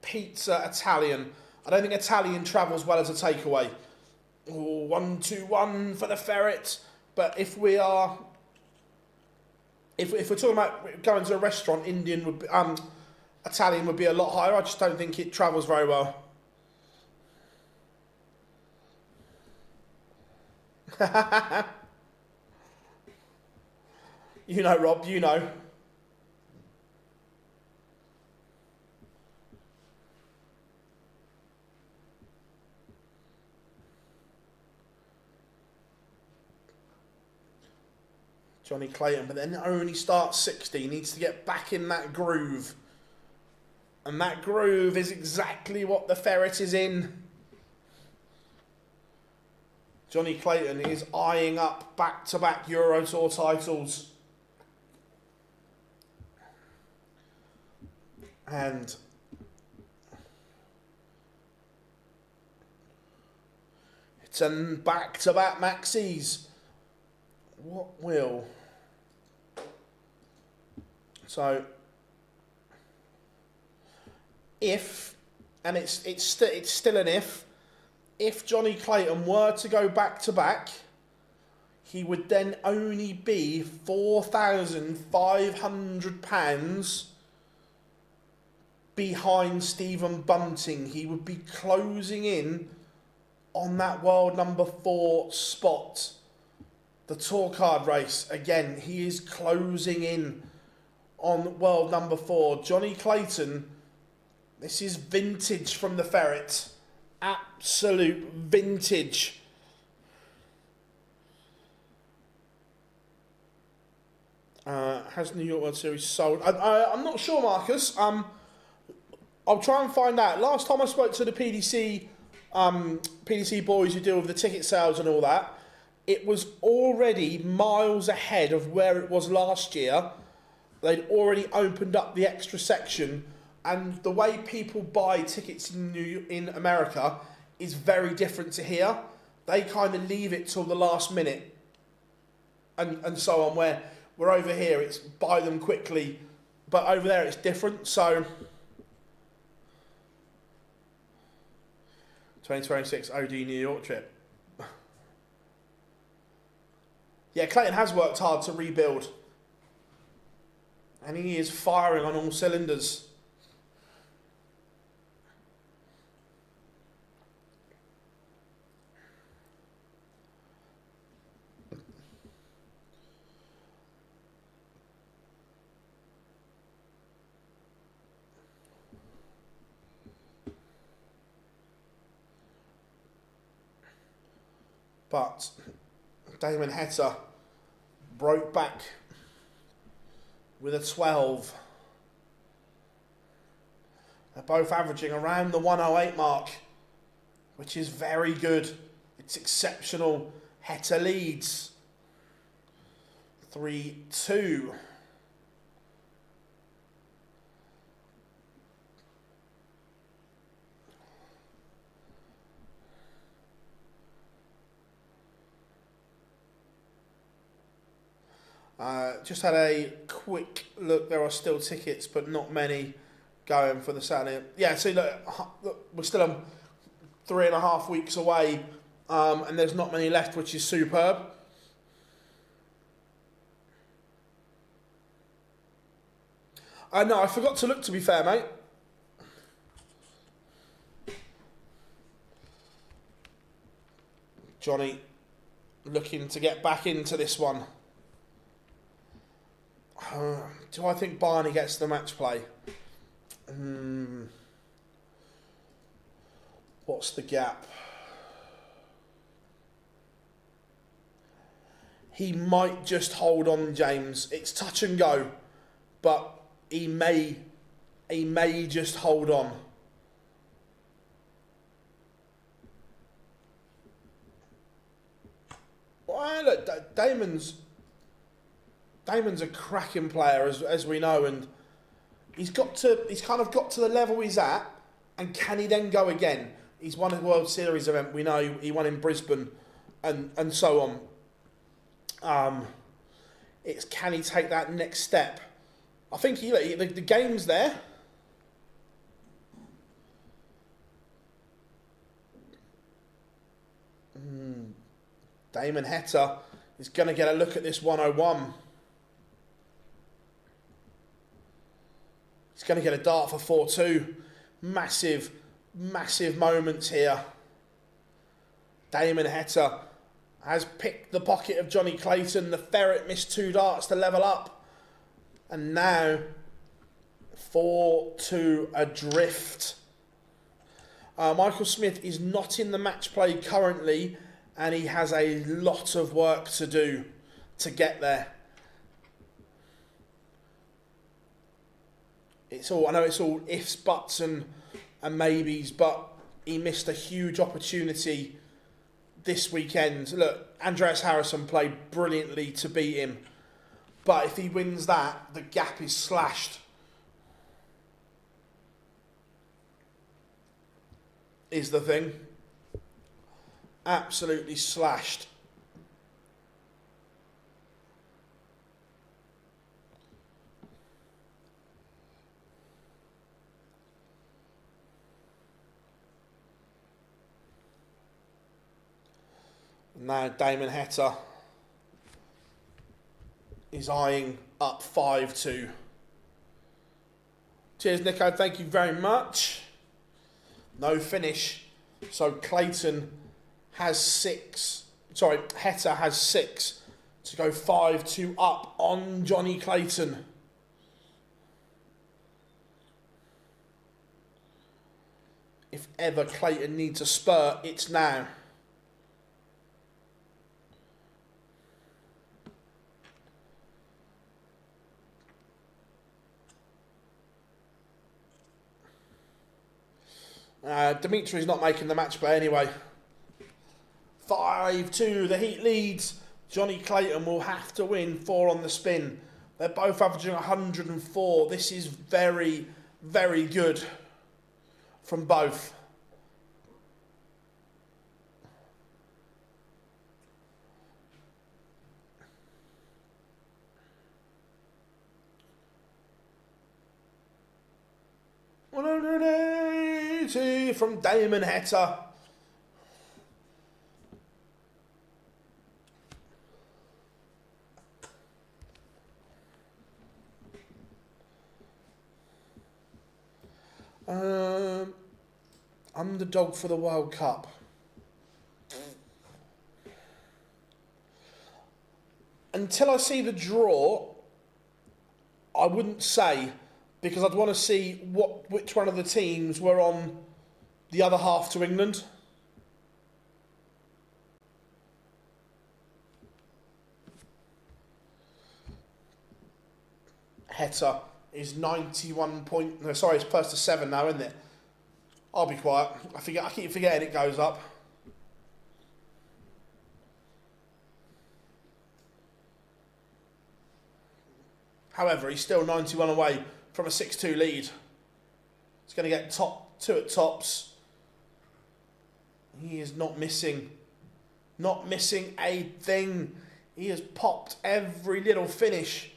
pizza, Italian. I don't think Italian travels well as a takeaway. Ooh, 1-2-1 for the ferret. But if we are, if we're talking about going to a restaurant, Indian would be, Italian would be a lot higher. I just don't think it travels very well. You know, Rob, you know. Johnny Clayton, but then only starts 60. He needs to get back in that groove. And that groove is exactly what the ferret is in. Johnny Clayton is eyeing up back-to-back Euro Tour titles. And it's a back-to-back maxis. What will... So... If, and it's still an if Johnny Clayton were to go back to back, he would then only be £4,500 behind Stephen Bunting. He would be closing in on that world number 4 spot. The tour card race, again, he is closing in on world number 4. Johnny Clayton... This is vintage from the ferret. Absolute vintage. Has New York World Series sold? I'm not sure, Marcus. I'll try and find out. Last time I spoke to the PDC boys who deal with the ticket sales and all that, it was already miles ahead of where it was last year. They'd already opened up the extra section. And the way people buy tickets in America is very different to here. They kind of leave it till the last minute and so on, where we're over here, it's buy them quickly. But over there, it's different. So, 2026 OD New York trip. Yeah, Clayton has worked hard to rebuild. And he is firing on all cylinders. But Damon Heta broke back with a 12. They're both averaging around the 108 mark, which is very good. It's exceptional. Heta leads 3-2. Just had a quick look. There are still tickets, but not many. going for the Saturday. Yeah, see, look, we're still 3.5 weeks away, and there's not many left, which is superb. No, I forgot to look, to be fair, mate. Johnny looking to get back into this one. Do I think Barney gets the match play? What's the gap? He might just hold on, James. It's touch and go, but he may just hold on. Well, look, Damon's a cracking player, as we know, and he's kind of got to the level he's at, and can he then go again? He's won a World Series event. We know he won in Brisbane, and so on. It's can he take that next step? I think the game's there. Damon Heta is going to get a look at this 101. He's going to get a dart for 4-2. Massive, massive moments here. Damon Heta has picked the pocket of Johnny Clayton. The Ferret missed 2 darts to level up. And now 4-2 adrift. Michael Smith is not in the match play currently, and he has a lot of work to do to get there. I know it's all ifs, buts and maybes, but he missed a huge opportunity this weekend. Look, Andreas Harrison played brilliantly to beat him, but if he wins that, the gap is slashed. Is the thing. Absolutely slashed. Now Damon Heta is eyeing up 5-2. Cheers, Nico. Thank you very much. No finish. So Clayton has 6. Sorry, Heta has 6 to go 5-2 up on Johnny Clayton. If ever Clayton needs a spurt, it's now. Dimitri's not making the match play anyway. 5-2, the Heat leads. Johnny Clayton will have to win 4 on the spin. They're both averaging 104. This is very, very good from both. From Damon Heta. Underdog for the World Cup. Until I see the draw, I wouldn't say, because I'd want to see which one of the teams were on the other half to England. Heta is 91 point. No, sorry, it's plus to 7 now, isn't it? I'll be quiet. I keep forgetting it goes up. However, he's still 91 away from a 6-2 lead. He's going to get top 2 at tops. He is not missing a thing. He has popped every little finish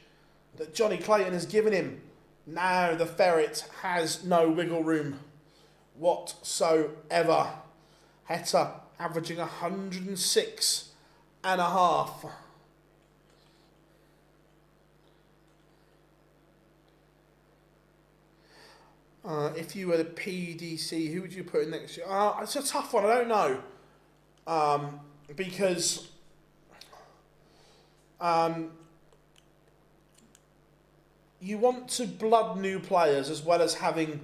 that Johnny Clayton has given him. Now the Ferret has no wiggle room whatsoever. Heta averaging 106 and a half. If you were the PDC, who would you put in next year? It's a tough one. I don't know. Because you want to blood new players as well as having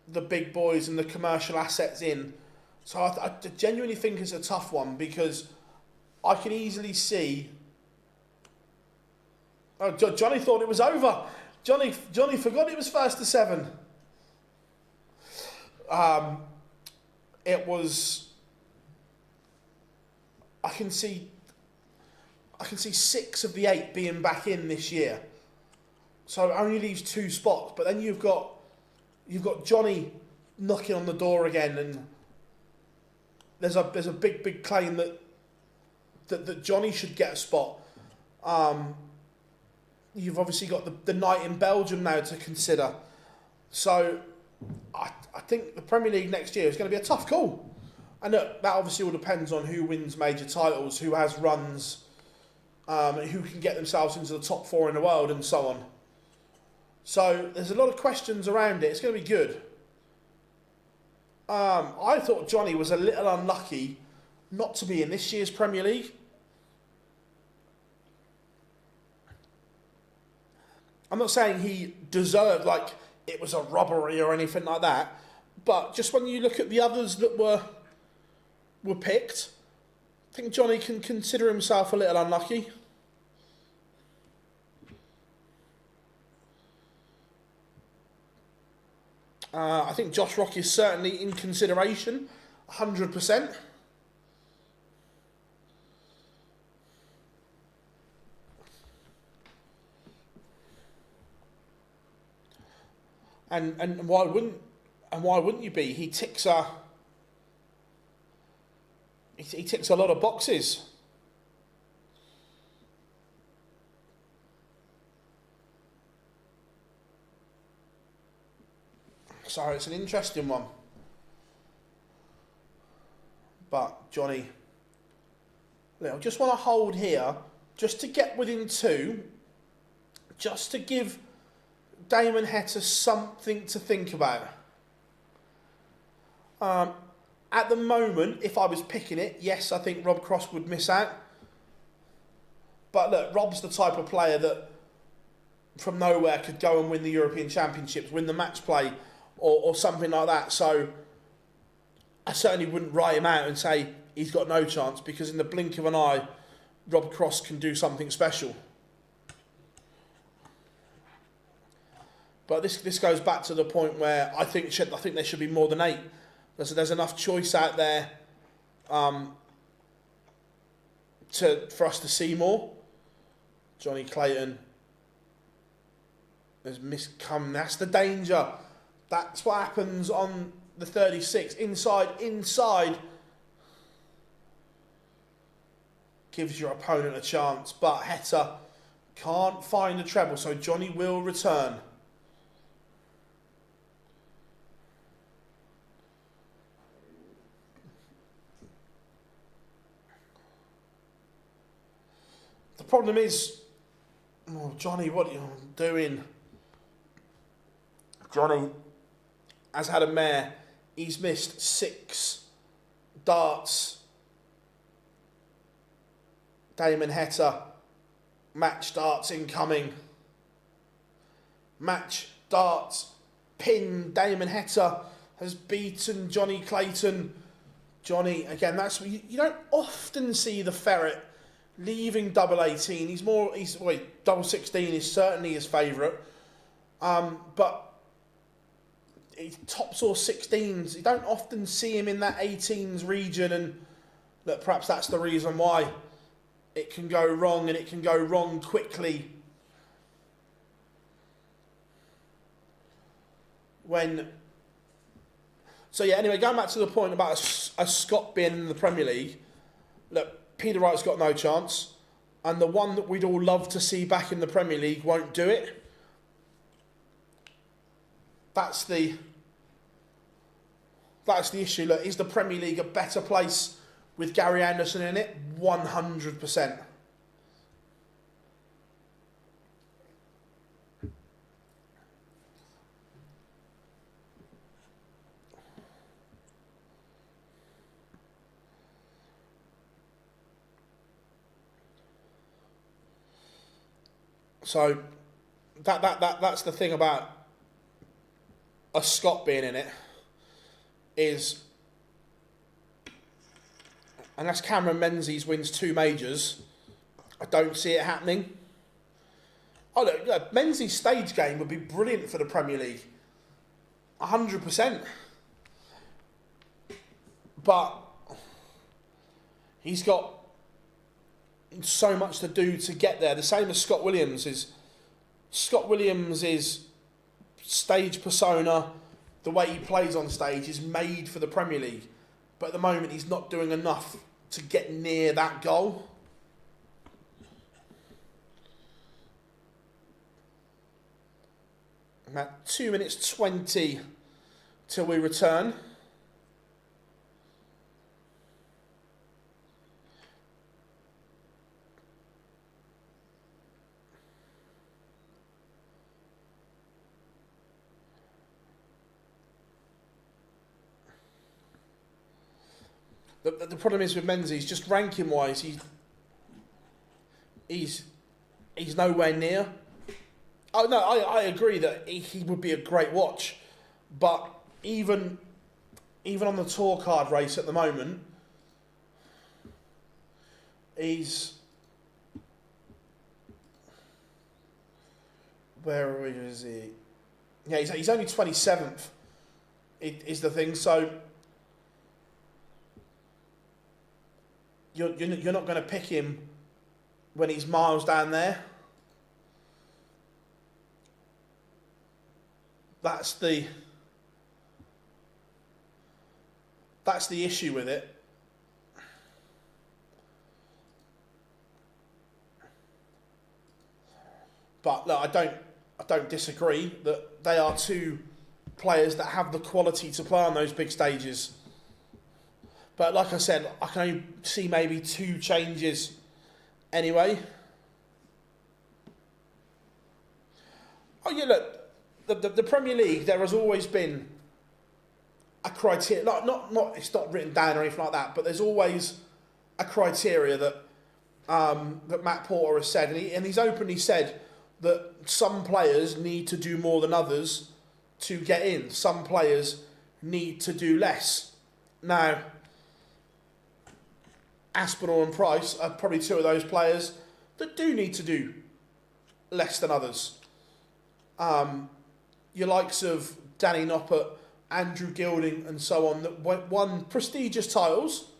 the big boys and the commercial assets in. So I genuinely think it's a tough one because I can easily see... Oh, Johnny thought it was over. Johnny forgot it was first to 7. It was... I can see 6 of the 8 being back in this year. So it only leaves 2 spots. But then you've got Johnny knocking on the door again, and there's a big claim that Johnny should get a spot. You've obviously got the night in Belgium now to consider. So I think the Premier League next year is going to be a tough call. And look, that obviously all depends on who wins major titles, who has runs, who can get themselves into the top 4 in the world and so on. So there's a lot of questions around it. It's going to be good. I thought Johnny was a little unlucky not to be in this year's Premier League. I'm not saying he deserved, like, it was a robbery or anything like that. But just when you look at the others that were picked, I think Johnny can consider himself a little unlucky. I think Josh Rock is certainly in consideration, 100%. And why wouldn't you be? He ticks a lot of boxes. So it's an interesting one. But Johnny, I just want to hold here, just to get within 2, just to give Damon Heta something to think about. At the moment, if I was picking it, yes, I think Rob Cross would miss out. But look, Rob's the type of player that from nowhere could go and win the European Championships, win the match play, or something like that. So I certainly wouldn't write him out and say he's got no chance, because in the blink of an eye, Rob Cross can do something special. But this goes back to the point where I think there should be more than 8. There's enough choice out there for us to see more. Johnny Clayton has miscome. That's the danger. That's what happens on the 36. Inside gives your opponent a chance. But Heta can't find a treble, so Johnny will return. The problem is, Johnny, what are you doing? Johnny has had a mare. He's missed 6 darts. Damon Heta, match darts incoming. Match darts pin. Damon Heta has beaten Johnny Clayton. Johnny, again, that's you don't often see the Ferret leaving double 18. Double 16 is certainly his favourite. But tops or 16s, you don't often see him in that 18s region, and look, perhaps that's the reason why it can go wrong, and it can go wrong quickly. Anyway, going back to the point about a Scot being in the Premier League, look, Peter Wright's got no chance, and the one that we'd all love to see back in the Premier League won't do it. That's the issue. Look, is the Premier League a better place with Gary Anderson in it? 100%. So that's the thing about a Scot being in it, is unless Cameron Menzies wins 2 majors, I don't see it happening. Oh look, Menzies' stage game would be brilliant for the Premier League, 100%. But he's got so much to do to get there. The same as Scott Williams is. Scott Williams is stage persona, the way he plays on stage is made for the Premier League. But at the moment he's not doing enough to get near that goal. About 2 minutes 20 till we return. The problem is with Menzies, just ranking wise, he's nowhere near. Oh no, I agree that he would be a great watch, but even on the tour card race at the moment, where is he? Yeah, he's only 27th. Is the thing. So you're not going to pick him when he's miles down there. That's the issue with it. But look, I don't disagree that they are 2 players that have the quality to play on those big stages. But like I said, I can only see maybe 2 changes anyway. Oh yeah, look, the Premier League, there has always been a criteria. Not it's not written down or anything like that, but there's always a criteria that that Matt Porter has said, and he's openly said that some players need to do more than others to get in. Some players need to do less. Now, Aspinall and Price are probably 2 of those players that do need to do less than others. Your likes of Danny Noppert, Andrew Gilding and so on, that won prestigious titles,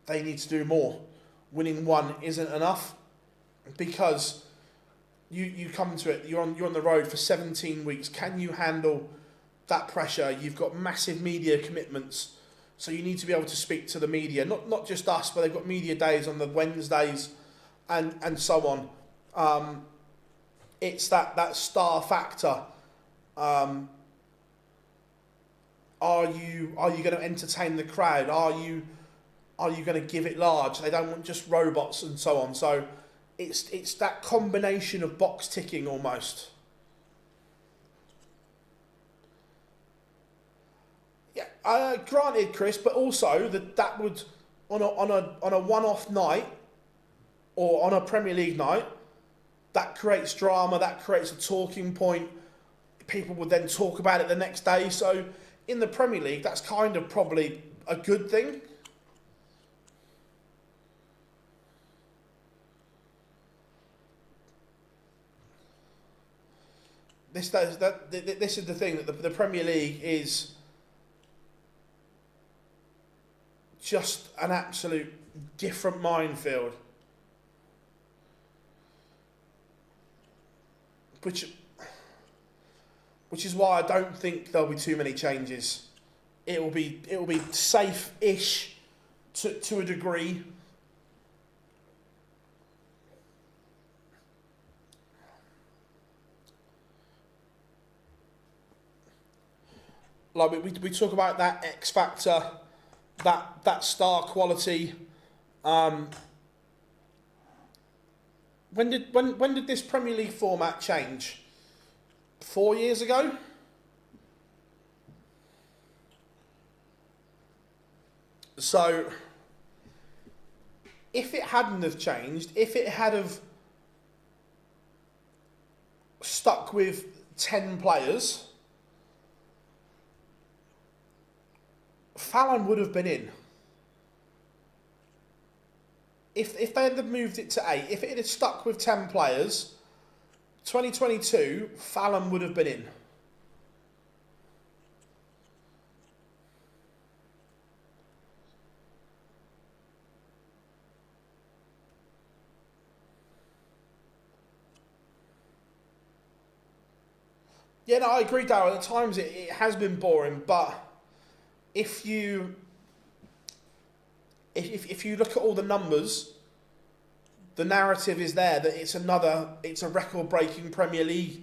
they need to do more. Winning 1 isn't enough, because you come to it, you're on the road for 17 weeks. Can you handle that pressure? You've got massive media commitments. So you need to be able to speak to the media, not just us, but they've got media days on the Wednesdays and so on. It's that star factor. Are you going to entertain the crowd? Are you going to give it large? They don't want just robots and so on. So it's that combination of box ticking almost. Yeah, granted, Chris, but also that would on a one-off night or on a Premier League night, that creates drama, that creates a talking point. People would then talk about it the next day. So in the Premier League, that's kind of probably a good thing. This is the thing, that the Premier League is just an absolute different minefield. Which is why I don't think there'll be too many changes. It will be safe-ish to a degree. Like we talk about that X factor, that star quality. When did this Premier League format change? 4 years ago? So, if it hadn't have changed, if it had have stuck with 10 players, Fallon would have been in. If they had moved it to 8, if it had stuck with 10 players, 2022, Fallon would have been in. Yeah, no, I agree, Darryl. At times it has been boring, but if you look at all the numbers, the narrative is there that it's a record-breaking Premier League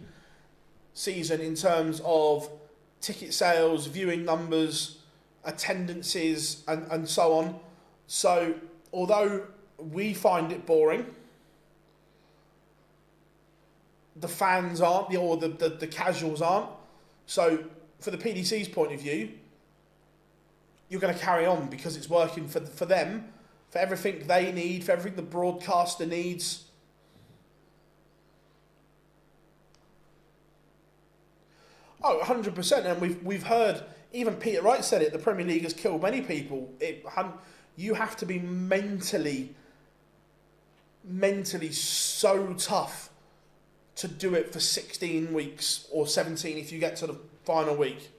season in terms of ticket sales, viewing numbers, attendances, and so on. So, although we find it boring, the fans aren't, or the casuals aren't. So, for the PDC's point of view, you're going to carry on because it's working for them, for everything they need, for everything the broadcaster needs. Oh, 100%. And we've heard, even Peter Wright said it, the Premier League has killed many people. You have to be mentally so tough to do it for 16 weeks or 17 if you get to the final week.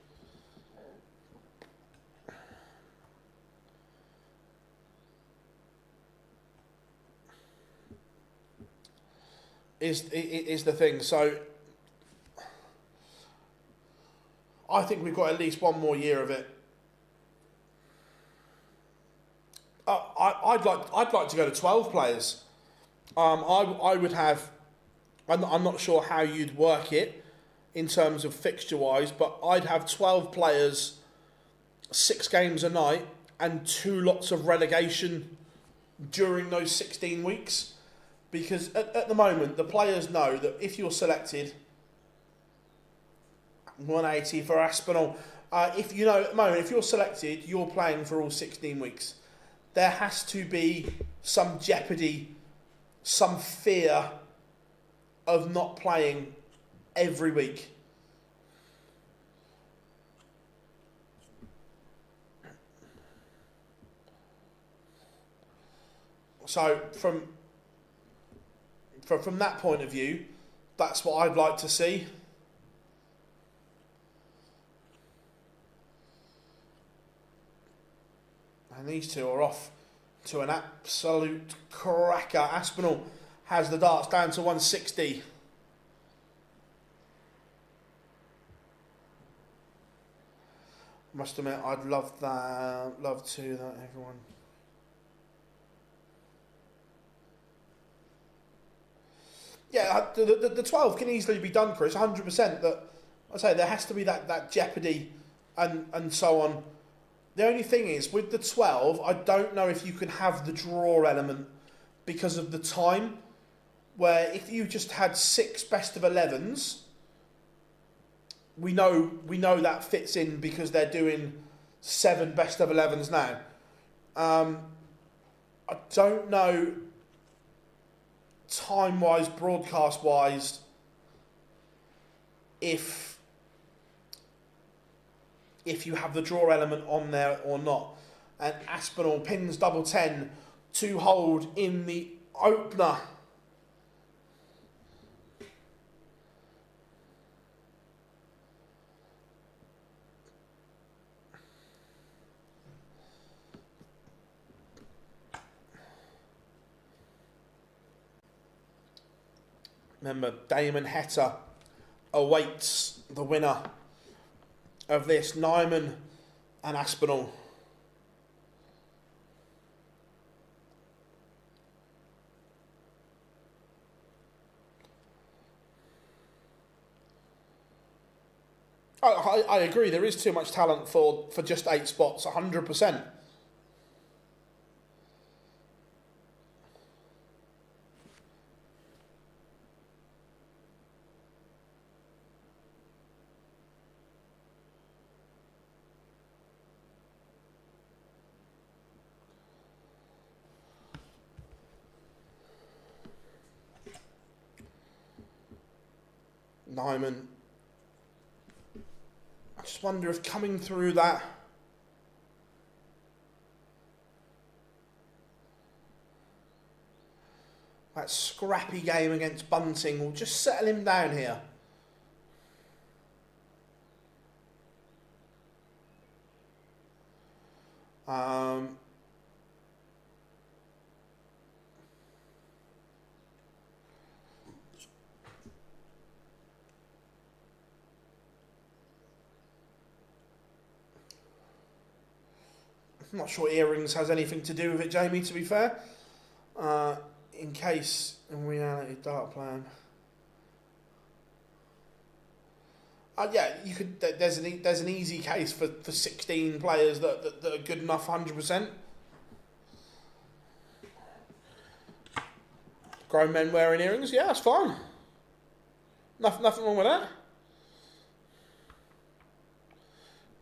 Is the thing. So I think we've got at least one more year of it. I'd like to go to 12 players. I would have. I'm not sure how you'd work it in terms of fixture wise, but I'd have 12 players, 6 games a night, and 2 lots of relegation during those 16 weeks. Because at the moment, the players know that if you're selected, 180 for Aspinall, at the moment, if you're selected, you're playing for all 16 weeks. There has to be some jeopardy, some fear of not playing every week. So from that point of view, that's what I'd like to see. And these two are off to an absolute cracker. Aspinall has the darts down to 160. Must admit, I'd love that. Love to that, everyone. Yeah, the 12 can easily be done, Chris, 100%. But I say there has to be that jeopardy and so on. The only thing is, with the 12, I don't know if you can have the draw element because of the time. Where if you just had 6 best of 11s, we know that fits in because they're doing 7 best of 11s now. I don't know, time-wise, broadcast-wise, if you have the draw element on there or not. And Aspinall pins double 10 to hold in the opener. Remember, Damon Heta awaits the winner of this, Nyman and Aspinall. I agree. There is too much talent for just 8 spots. 100%. Nyman. I just wonder if coming through that scrappy game against Bunting will just settle him down here. I'm not sure earrings has anything to do with it, Jamie, to be fair. In case, in reality, dart plan. Yeah, you could. There's an easy case for 16 players that are good enough 100%. Grown men wearing earrings, yeah, that's fine. Nothing wrong with that.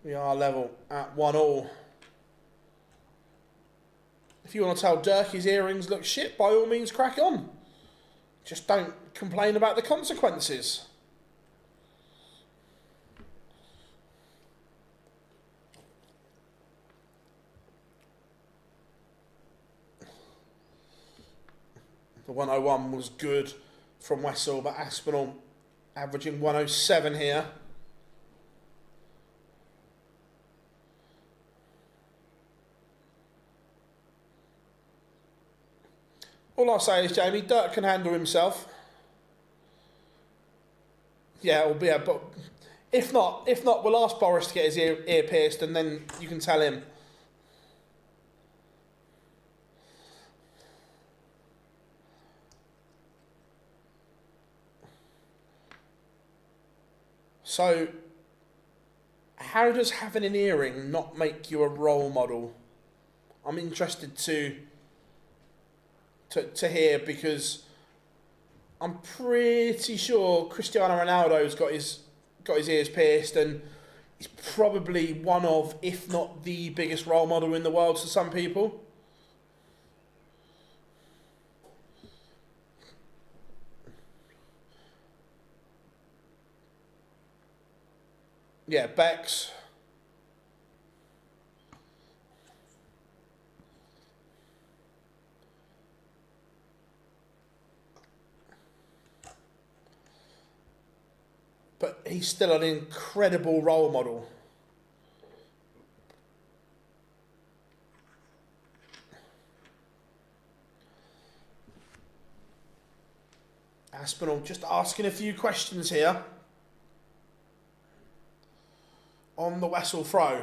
We are level at 1-1. If you want to tell Dirk his earrings look shit, by all means crack on. Just don't complain about the consequences. The 101 was good from Wessel, but Aspinall averaging 107 here. All I'll say is, Jamie, Dirk can handle himself. Yeah, but if not, we'll ask Boris to get his ear pierced, and then you can tell him. So, how does having an earring not make you a role model? I'm interested to hear, because I'm pretty sure Cristiano Ronaldo's got his ears pierced, and he's probably one of, if not the biggest role model in the world to some people. Yeah, Bex. But he's still an incredible role model. Aspinall just asking a few questions here on the Wessel throw.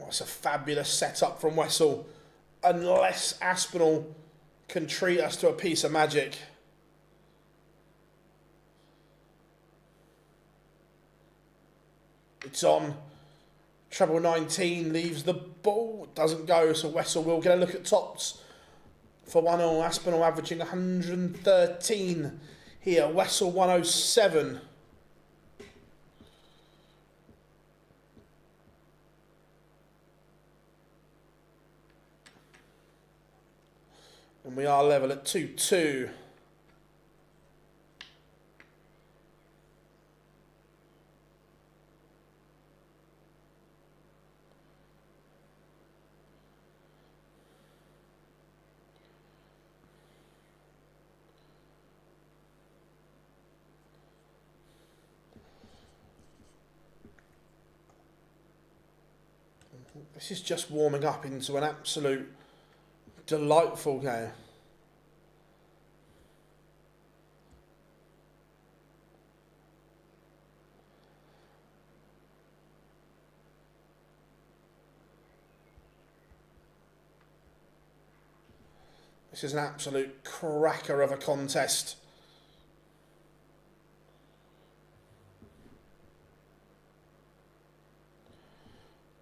That's a fabulous setup from Wessel. Unless Aspinall can treat us to a piece of magic. It's on. Treble 19 leaves the ball. Doesn't go, so Wessel will get a look at tops for 1-0. Aspinall averaging 113 here. Wessel 107. And we are level at 2-2. This is just warming up into an absolute delightful game. This is an absolute cracker of a contest.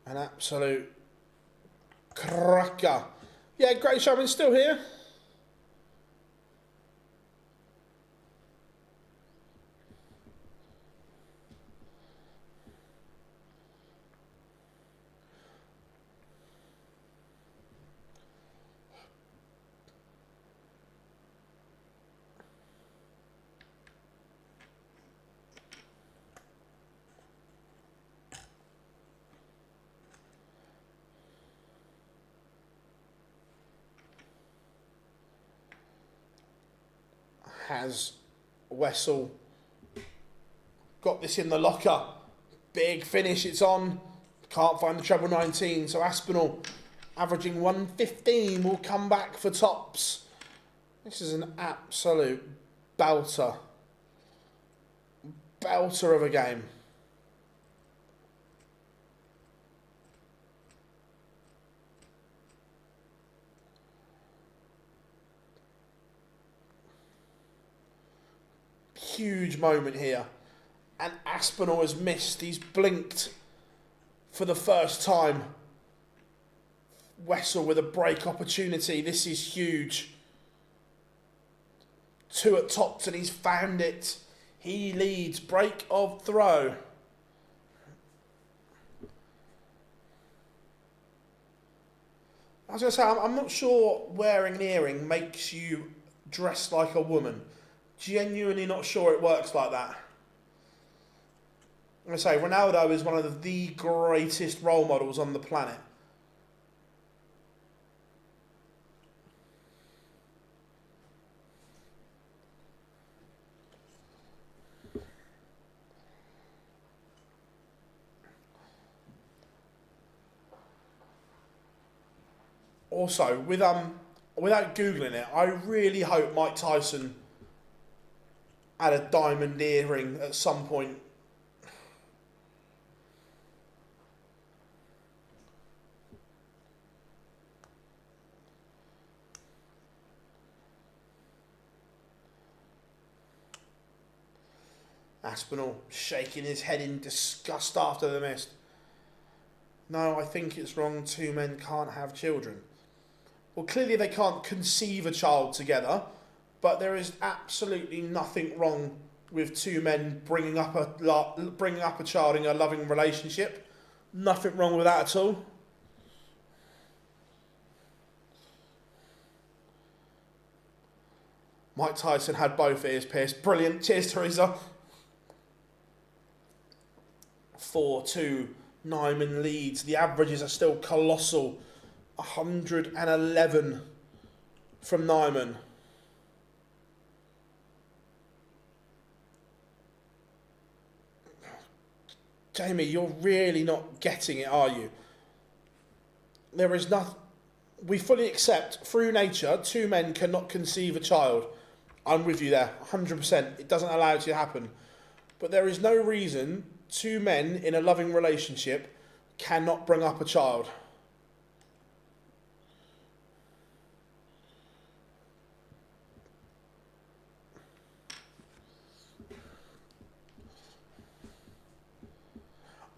An absolute cracker. Yeah, Great Showman's still here. Has Wessel got this in the locker? Big finish, it's on. Can't find the treble 19, so Aspinall, averaging 115, will come back for tops. This is an absolute belter. Belter of a game. Huge moment here, and Aspinall has missed. He's blinked for the first time. Wessel with a break opportunity. This is huge. 2 at tops and he's found it. He leads. Break of throw. I was going to say, I'm not sure wearing an earring makes you dress like a woman. Genuinely not sure it works like that. I'm going to say, Ronaldo is one of the greatest role models on the planet. Also, without Googling it, I really hope Mike Tyson had a diamond earring at some point. Aspinall shaking his head in disgust after the miss. No, I think it's wrong. 2 men can't have children. Well, clearly they can't conceive a child together, but there is absolutely nothing wrong with 2 men bringing up a child in a loving relationship. Nothing wrong with that at all. Mike Tyson had both ears pierced. Brilliant. Cheers, Teresa. 4-2. Nyman leads. The averages are still colossal. 111 from Nyman. Jamie, you're really not getting it, are you? There is nothing. We fully accept, through nature, 2 men cannot conceive a child. I'm with you there, 100%. It doesn't allow it to happen. But there is no reason 2 men in a loving relationship cannot bring up a child.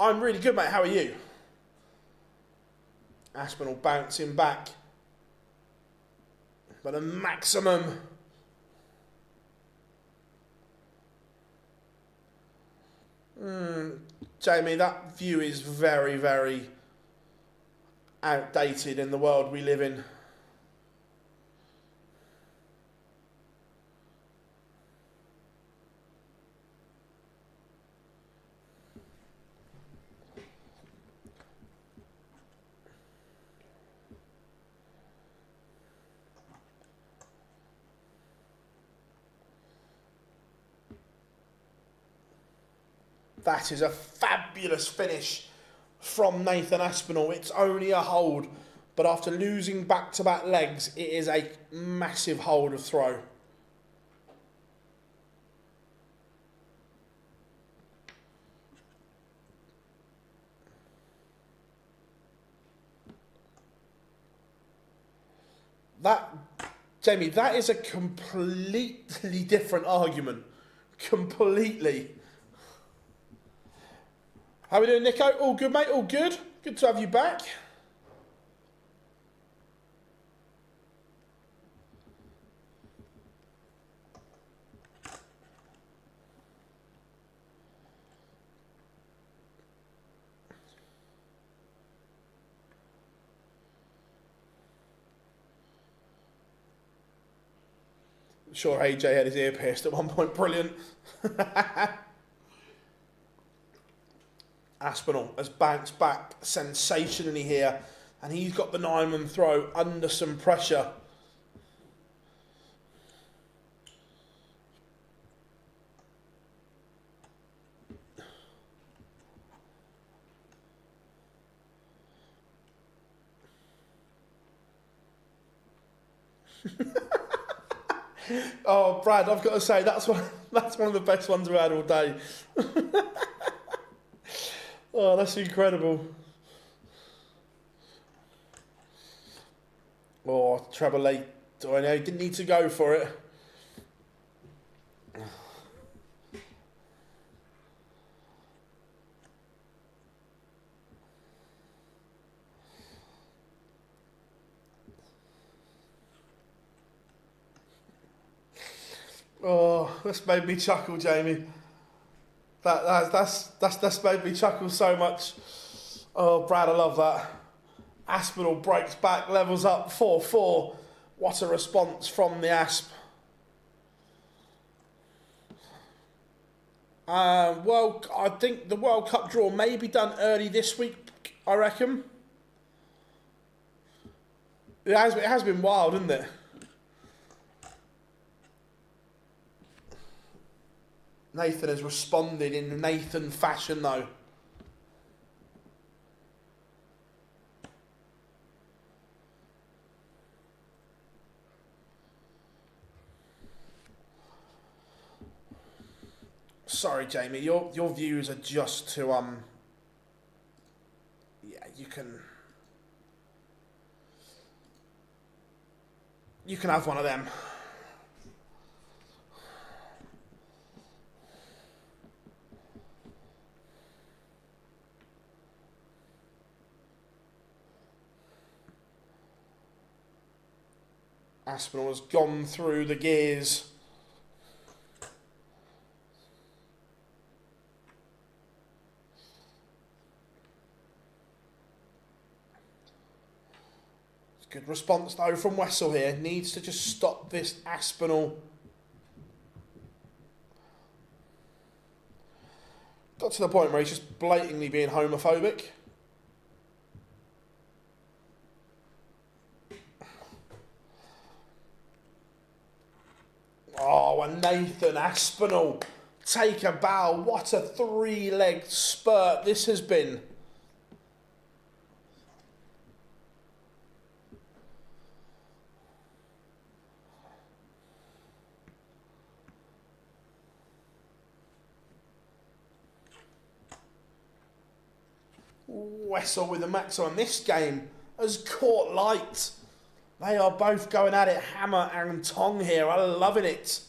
I'm really good, mate. How are you? Aspinall bouncing back. But a maximum. Jamie, that view is very, very outdated in the world we live in. That is a fabulous finish from Nathan Aspinall. It's only a hold, but after losing back-to-back legs, it is a massive hold of throw. That, Jamie, that is a completely different argument. Completely. How we doing, Nico? All good, mate? All good? Good to have you back. I'm sure AJ had his ear pierced at one point. Brilliant. Aspinall has bounced back sensationally here, and he's got the 9-man throw under some pressure. Oh, Brad, I've got to say that's one of the best ones we've had all day. Oh, that's incredible. Oh, treble eight. I know, didn't need to go for it. Oh, that's made me chuckle, Jamie. That's made me chuckle so much. Oh, Brad, I love that. Aspinall breaks back, levels up 4-4. What a response from the Asp. Well, I think the World Cup draw may be done early this week, I reckon. It has been wild, isn't it? Nathan has responded in Nathan fashion, though. Sorry, Jamie, your views are just to yeah, you can have one of them. Aspinall has gone through the gears. Good response though from Wessel here. Needs to just stop this Aspinall. Got to the point where he's just blatantly being homophobic. Oh, and Nathan Aspinall take a bow. What a three-legged spurt this has been. Wessel with the maximum. This game has caught light. They are both going at it hammer and tong here. I'm loving it.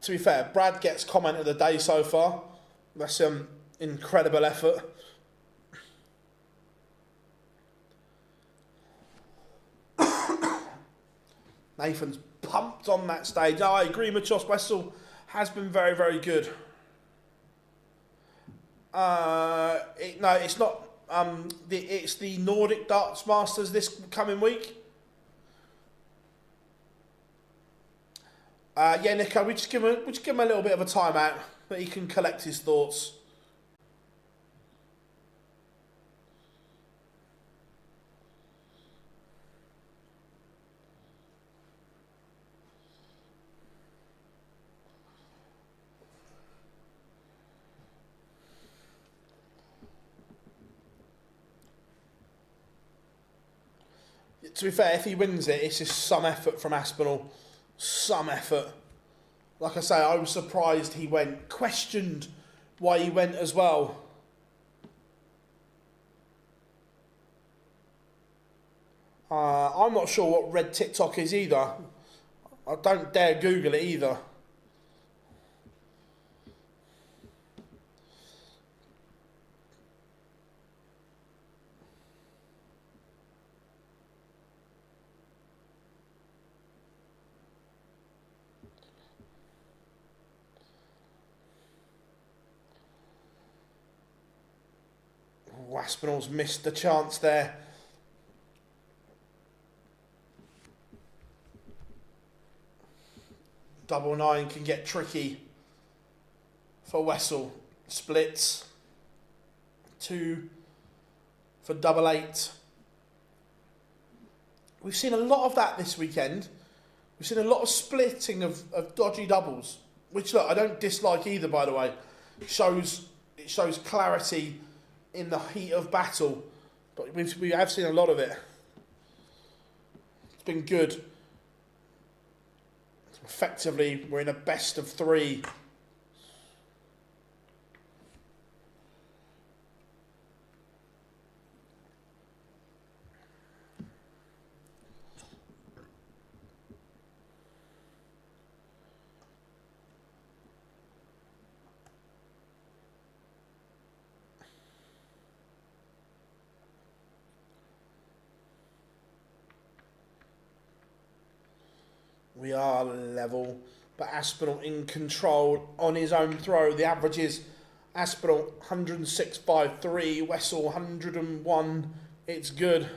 To be fair, Brad gets comment of the day so far. That's some incredible effort. Nathan's pumped on that stage. Oh, I agree, Machos. Wessel has been very, very good. No, it's not. It's the Nordic Darts Masters this coming week. Yeah, Nico, we just give him a little bit of a timeout that he can collect his thoughts. to be fair, if he wins it, it's just some effort from Aspinall. Some effort. Like I say, I was surprised he went. Questioned why he went as well. I'm not sure what red TikTok is either. I don't dare Google it either. Aspinall's missed the chance there. Double 9 can get tricky for Wessel. Splits. 2 for double 8. We've seen a lot of that this weekend. We've seen a lot of splitting of dodgy doubles, which, look, I don't dislike either, by the way. It shows clarity in the heat of battle, but we have seen a lot of it. It's been good. Effectively, we're in a best of 3. We are level, but Aspinall in control on his own throw. The average is Aspinall 106.53, Wessel 101. It's good.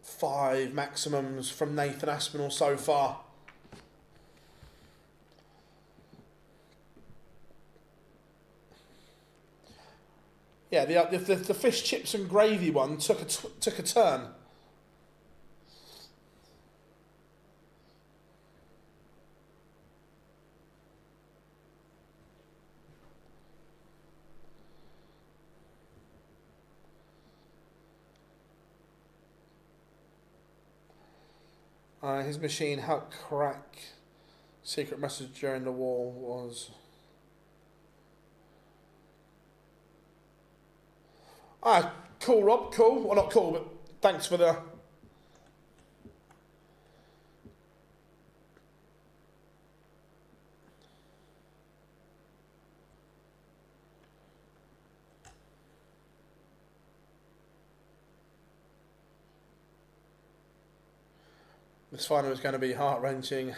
Five maximums from Nathan Aspinall so far. Yeah, the fish chips and gravy one took a turn. His machine helped crack secret message during the war was... Cool, Rob, cool. Well, not cool, but thanks for the... This final was going to be heart-wrenching.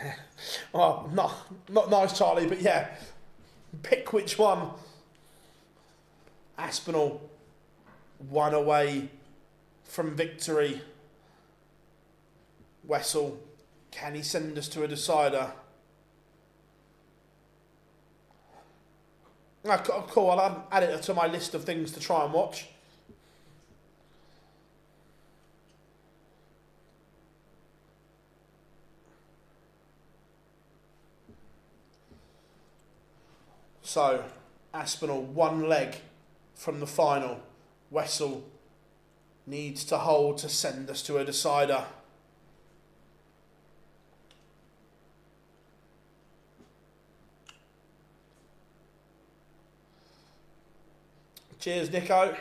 Well, not nice, Charlie, but yeah. Pick which one. Aspinall 1 away from victory. Wessel, can he send us to a decider? Cool, I'll add it to my list of things to try and watch. So, Aspinall 1 leg from the final. Wessel needs to hold to send us to a decider. Cheers, Nico.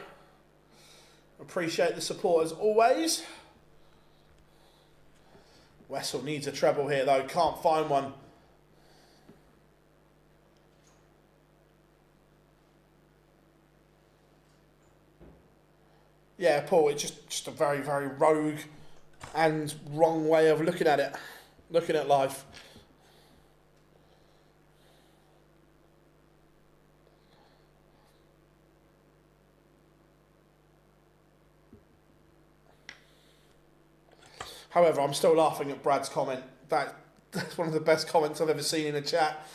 Appreciate the support as always. Wessel needs a treble here though, can't find one. Yeah, Paul, it's just a very, very rogue and wrong way of looking at it, looking at life. However, I'm still laughing at Brad's comment. That's one of the best comments I've ever seen in a chat.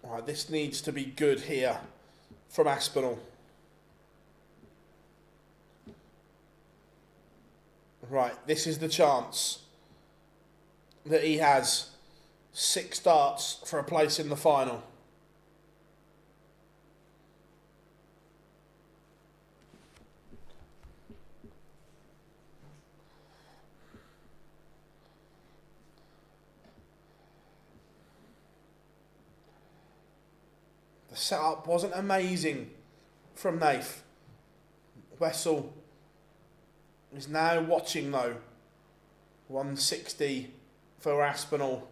Right, this needs to be good here from Aspinall. Right, this is the chance. that he has 6 starts for a place in the final. The setup wasn't amazing from Nath. Wessel is now watching though. 160 for Aspinall.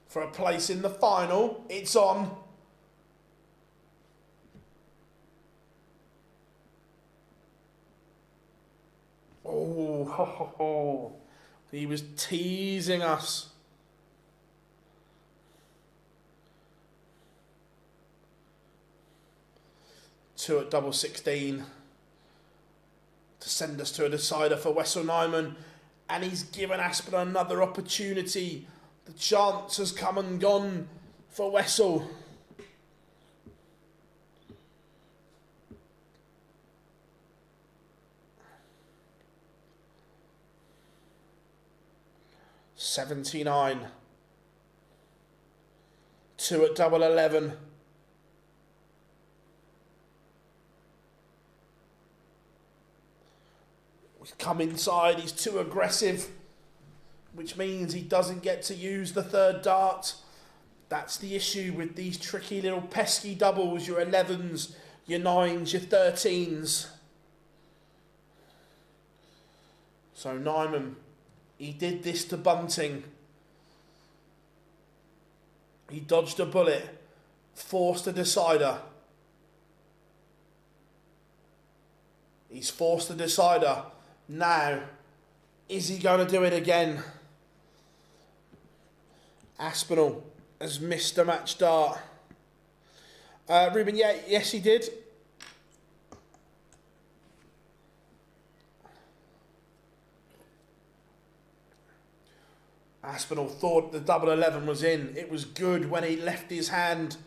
For a place in the final, it's on. Oh, ho, ho, ho. He was teasing us. Two at double 16 to send us to a decider for Wessel Nyman, and he's given Aspinall another opportunity. The chance has come and gone for Wessel. $79. 2 at double 11. He's come inside, he's too aggressive, which means he doesn't get to use the third dart. That's the issue with these tricky little pesky doubles, your 11s, your 9s, your 13s. So Nyman, he did this to Bunting. He dodged a bullet, forced a decider. He's forced the decider. Now, is he going to do it again? Aspinall has missed a match dart. Ruben, yes he did. Aspinall thought the double 11 was in. It was good when he left his hand.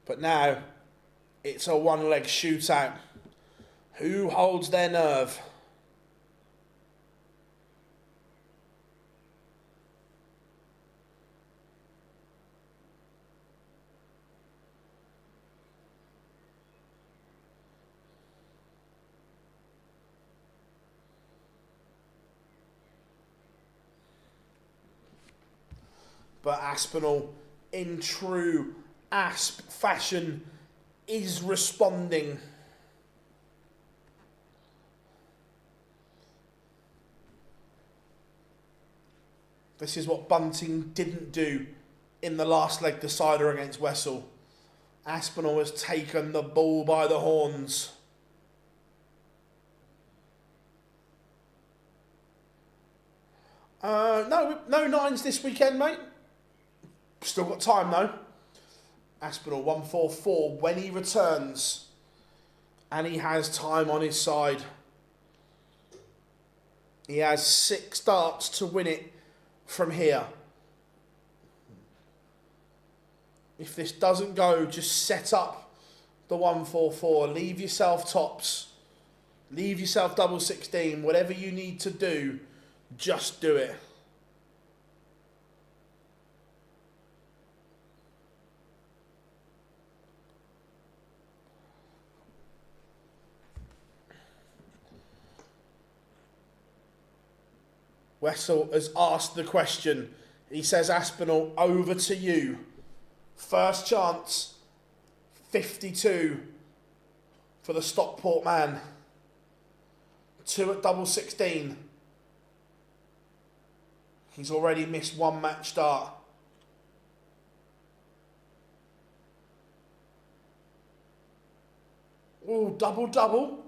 But now, it's a one-leg shootout. Who holds their nerve? But Aspinall, in true Asp fashion, is responding. This is what Bunting didn't do in the last leg decider against Wessel. Aspinall has taken the bull by the horns. No 9s this weekend, mate. Still got time though. Aspinall 144 when he returns, and he has time on his side. He has 6 darts to win it from here. If this doesn't go, just set up the 144. Leave yourself tops. Leave yourself double 16. Whatever you need to do, just do it. Wessel has asked the question. He says, Aspinall, over to you. First chance, 52 for the Stockport man. 2 at double 16. He's already missed 1 match start. Oh, double.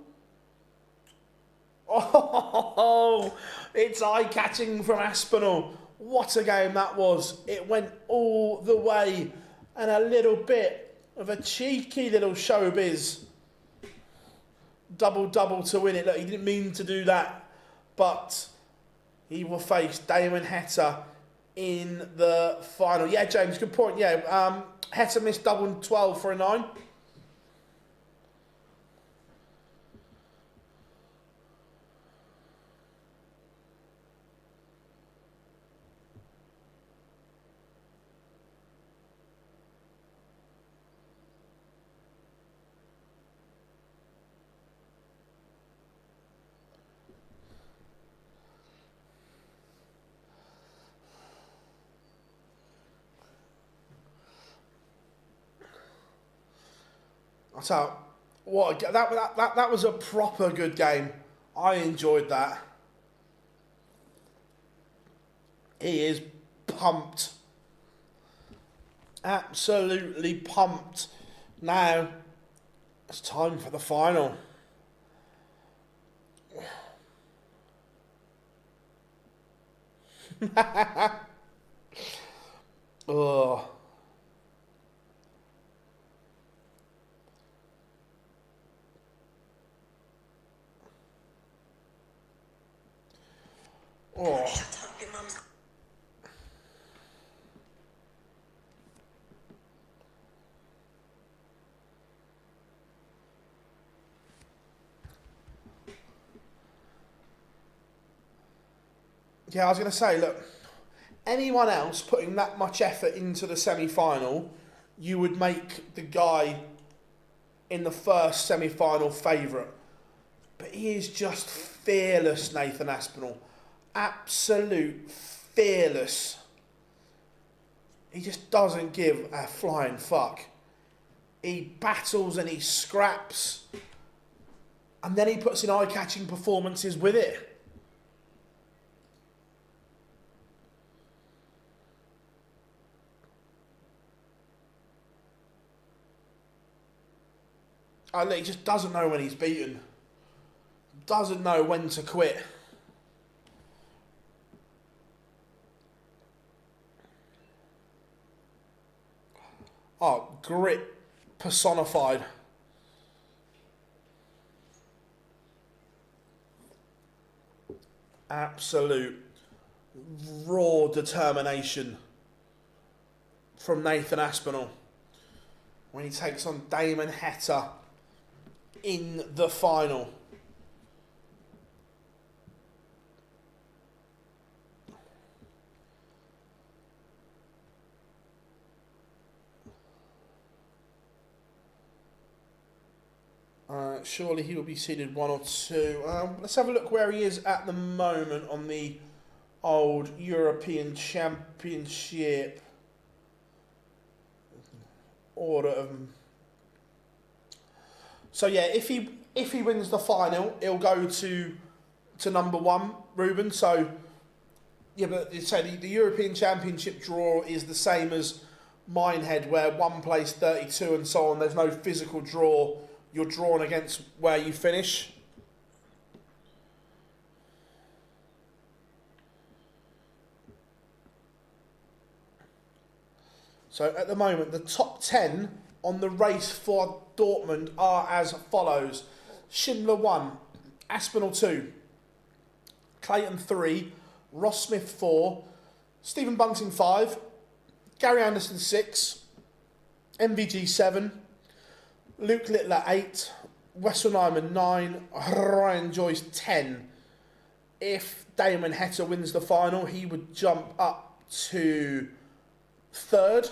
Oh, it's eye-catching from Aspinall. What a game that was. It went all the way. And a little bit of a cheeky little showbiz. Double to win it. Look, he didn't mean to do that. But he will face Damon Heta in the final. Yeah, James, good point. Yeah, Heta missed double 12 for a 9. So, that was a proper good game. I enjoyed that. He is pumped. Absolutely pumped. Now, it's time for the final. Oh. Oh. Yeah, I was going to say, look, anyone else putting that much effort into the semi-final, you would make the guy in the first semi-final favourite. But he is just fearless, Nathan Aspinall. Absolute fearless. He just doesn't give a flying fuck. He battles and he scraps. And then he puts in eye-catching performances with it. He just doesn't know when he's beaten. Doesn't know when to quit. Oh, grit personified. Absolute raw determination from Nathan Aspinall when he takes on Damon Heta in the final. Surely he will be seeded 1 or 2. Let's have a look where he is at the moment on the old European Championship order of. So yeah, if he wins the final, he'll go to number 1, Ruben. So yeah, but so the European Championship draw is the same as Minehead, where 1 plays 32 and so on. There's no physical draw. You're drawn against where you finish. So at the moment, the top 10 on the race for Dortmund are as follows. Schindler 1, Aspinall 2, Clayton 3, Ross Smith 4, Stephen Bunting 5, Gary Anderson 6, MVG 7, Luke Littler 8, Wessel Nyman 9, Ryan Joyce 10. If Damon Heta wins the final, he would jump up to 3rd.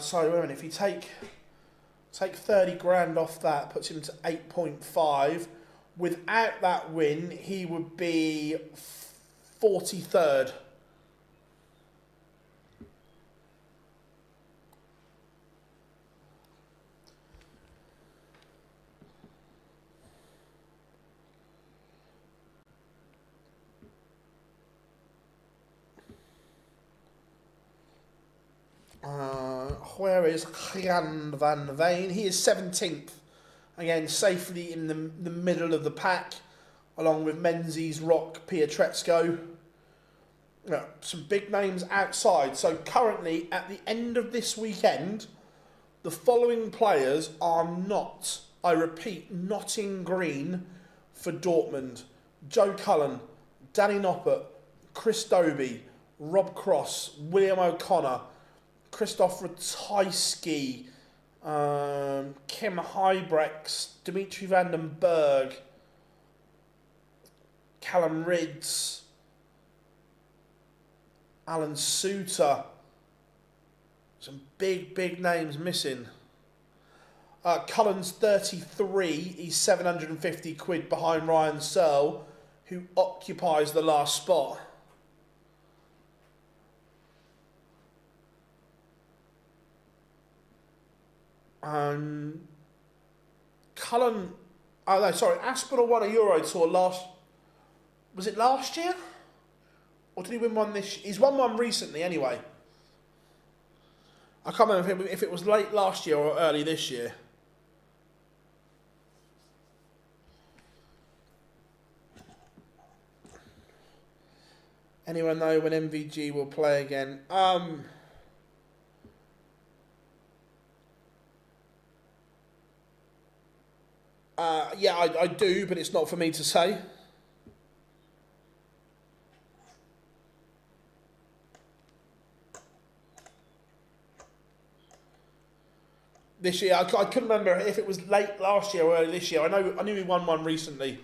So wait a minute, if you take 30 grand off that, puts him to 8.5. Without that win, he would be 43rd. Where is Jan van Veen? He is 17th. Again, safely in the middle of the pack, along with Menzies, Rock, Pietrezco. Some big names outside. So currently, at the end of this weekend, the following players are not, I repeat, not in green for Dortmund. Joe Cullen, Danny Noppert, Chris Dobie, Rob Cross, William O'Connor, Christoph Ratajski, Kim Hybrex, Dimitri van den Berg, Callum Ridds, Alan Suter, Some big names missing. Cullen's 33. He's 750 quid behind Ryan Searle, who occupies the last spot. Cullen, oh no, sorry, Aspinall won a Euro Tour was it last year? Or did he win one this year? He's won one recently anyway. I can't remember if it was late last year or early this year. Anyone know when MVG will play again? Yeah, I do, but it's not for me to say. This year, I couldn't remember if it was late last year or early this year. I knew he won one recently.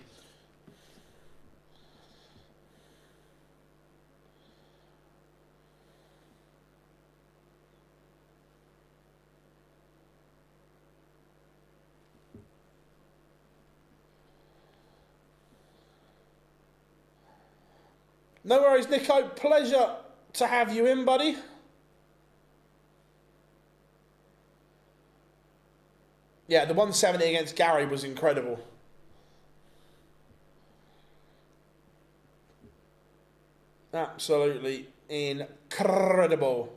No worries, Nico. Pleasure to have you in, buddy. Yeah, the 170 against Gary was incredible. Absolutely incredible.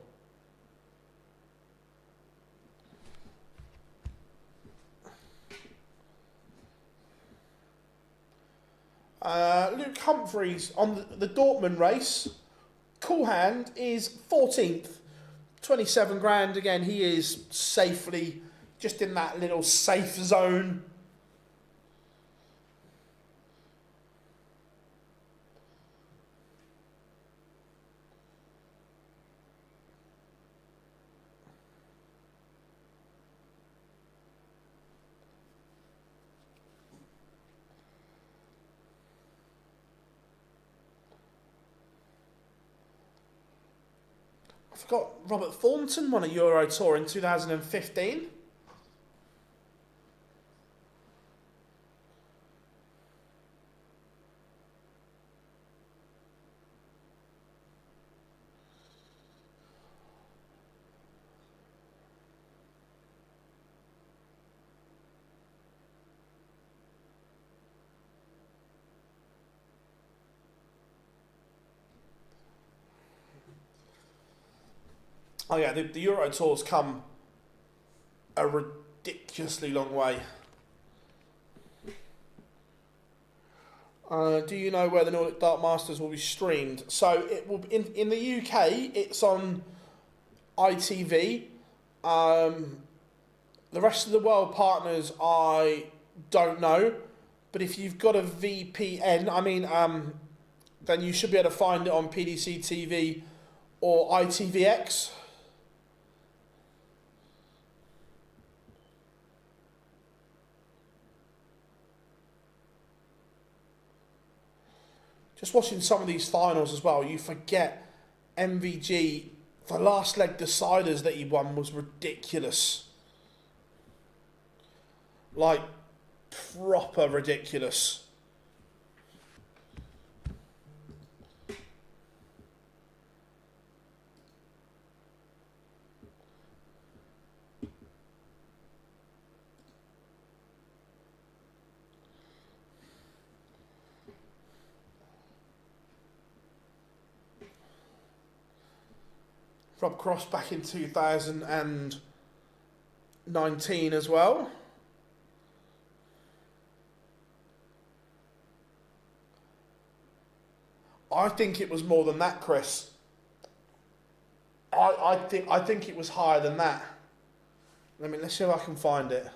Luke Humphreys on the Dortmund race. Cool Hand is 14th. 27 grand. Again, he is safely just in that little safe zone. I forgot Robert Thornton won a Euro Tour in 2015. Oh yeah, the Euro Tour's come a ridiculously long way. Do you know where the Nordic Dart Masters will be streamed? So it will in the UK. It's on ITV. The rest of the world partners, I don't know. But if you've got a VPN, then you should be able to find it on PDC TV or ITVX. Just watching some of these finals as well, you forget MVG, the last leg deciders that he won was ridiculous. Like, proper ridiculous. Rob Cross back in 2019 as well. I think it was more than that, Chris. I think it was higher than that. Let's see if I can find it.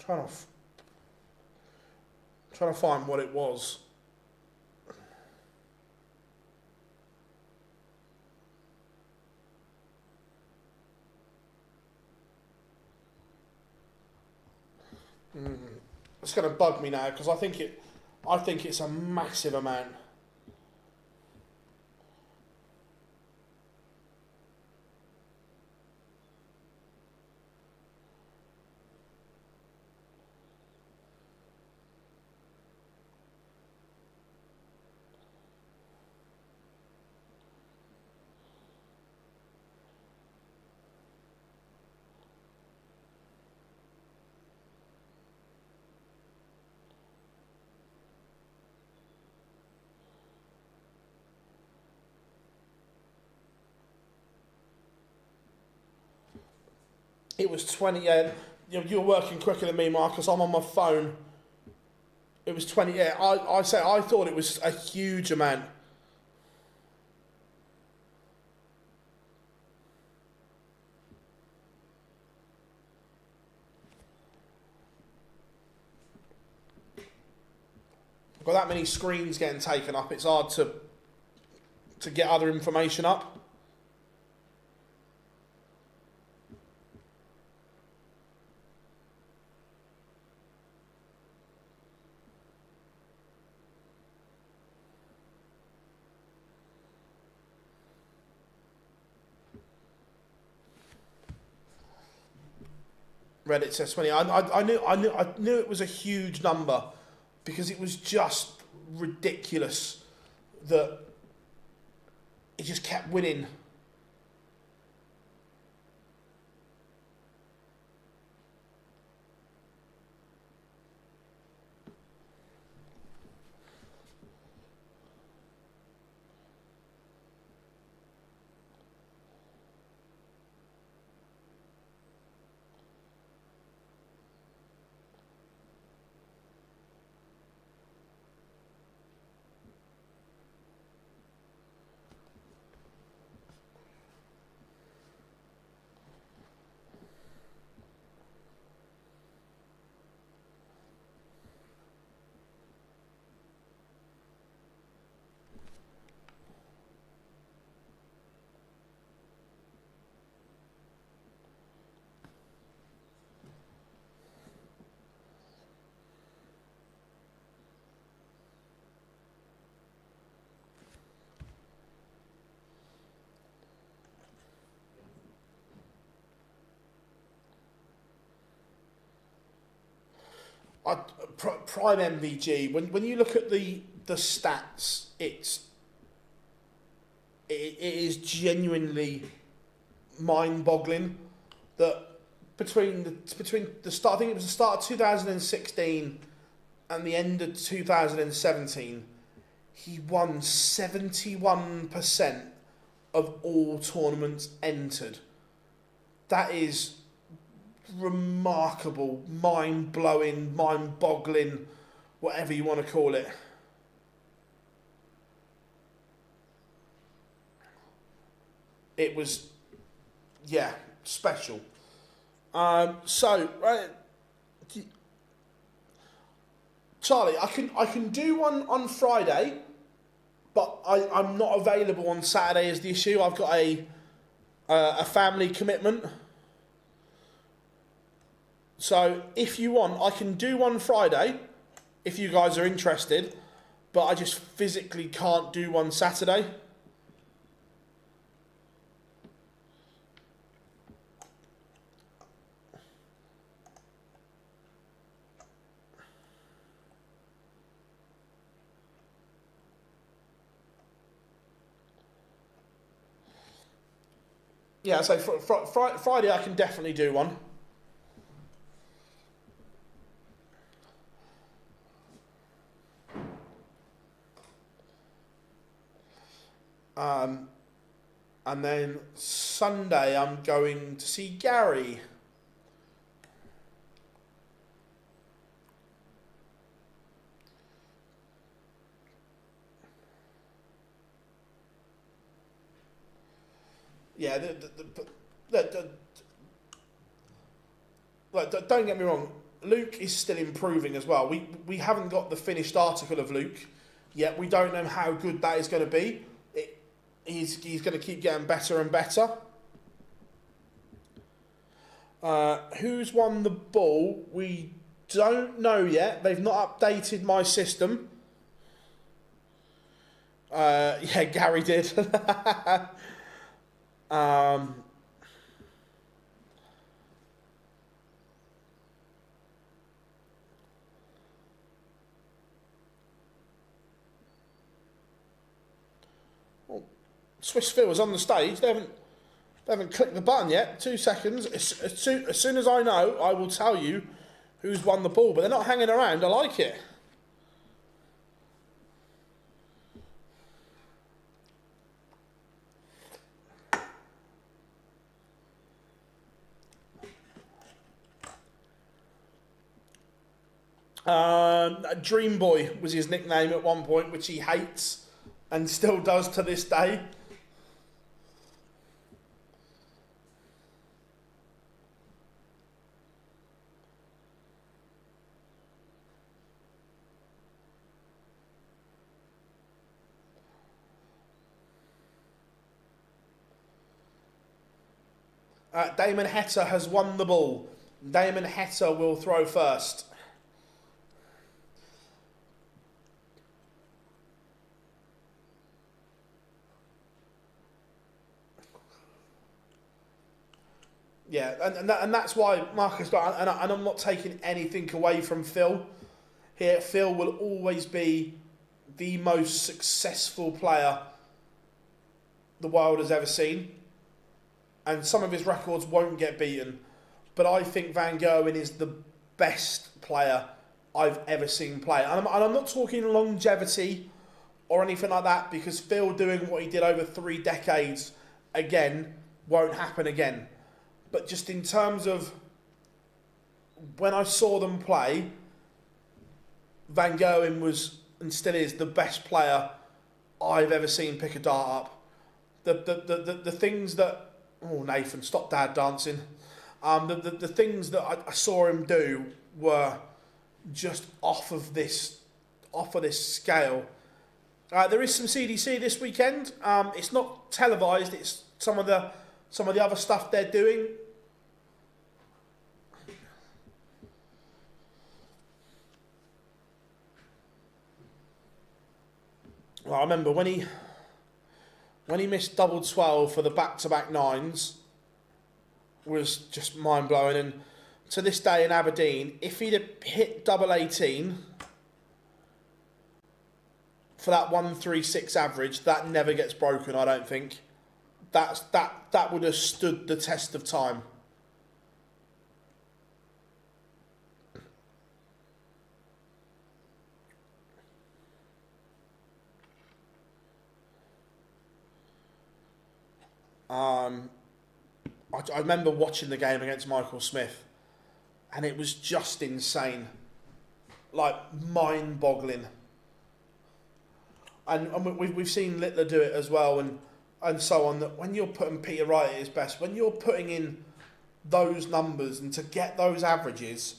trying to find what it was. It's going to bug me now because I think it's a massive amount. It was 20. You're working quicker than me, Marcus. I'm on my phone. It was 20. Yeah, I thought it was a huge amount. I've got that many screens getting taken up. It's hard to get other information up. Reddit says 20. I knew it was a huge number because it was just ridiculous that it just kept winning. Prime MVG. When you look at the stats, it is genuinely mind-boggling that between the start, I think it was the start of 2016 and the end of 2017, he won 71% of all tournaments entered. That is remarkable, mind-blowing, mind-boggling, whatever you want to call it. It was, yeah, special. So, Charlie, I can do one on Friday, but I'm not available on Saturday is the issue. I've got a family commitment. So if you want, I can do one Friday, if you guys are interested, but I just physically can't do one Saturday. Yeah, so Friday I can definitely do one. And then Sunday I'm going to see Gary. Yeah, don't get me wrong. Luke is still improving as well. We haven't got the finished article of Luke yet. We don't know how good that is going to be. He's going to keep getting better and better. Who's won the ball? We don't know yet. They've not updated my system. Yeah, Gary did. Swiss Phil is on the stage. They haven't clicked the button yet. 2 seconds. As soon as I know, I will tell you who's won the ball. But they're not hanging around. I like it. Dream Boy was his nickname at one point, which he hates and still does to this day. Damon Heta has won the ball. Damon Heta will throw first. Yeah, and that's why Marcus got, and I'm not taking anything away from Phil here. Phil will always be the most successful player the world has ever seen. And some of his records won't get beaten. But I think Van Gerwen is the best player I've ever seen play. And I'm not talking longevity or anything like that, because Phil doing what he did over 3 decades, again, won't happen again. But just in terms of when I saw them play, Van Gerwen was, and still is, the best player I've ever seen pick a dart up. The things that... Oh, Nathan, stop dad dancing. The things that I saw him do were just off of this scale. There is some CDC this weekend. It's not televised. It's some of the other stuff they're doing. Well, I remember when he missed double 12 for the back-to-back 9s, was just mind-blowing. And to this day in Aberdeen, if he'd have hit double 18 for that 136 average, that never gets broken, I don't think. That would have stood the test of time. I remember watching the game against Michael Smith, and it was just insane, like mind-boggling. And we've seen Littler do it as well, and so on. That when you're putting Peter Wright at his best, when you're putting in those numbers and to get those averages,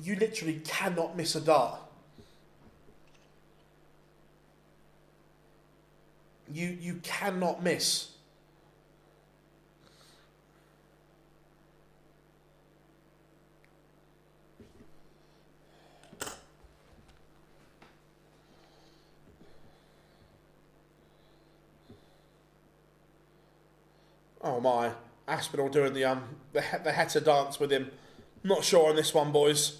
you literally cannot miss a dart. You cannot miss. Oh my, Aspinall doing the Heta dance with him. Not sure on this one, boys.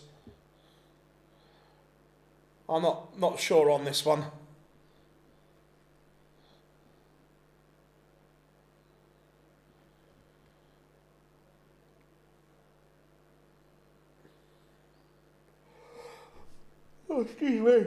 I'm not sure on this one. Oh, excuse me.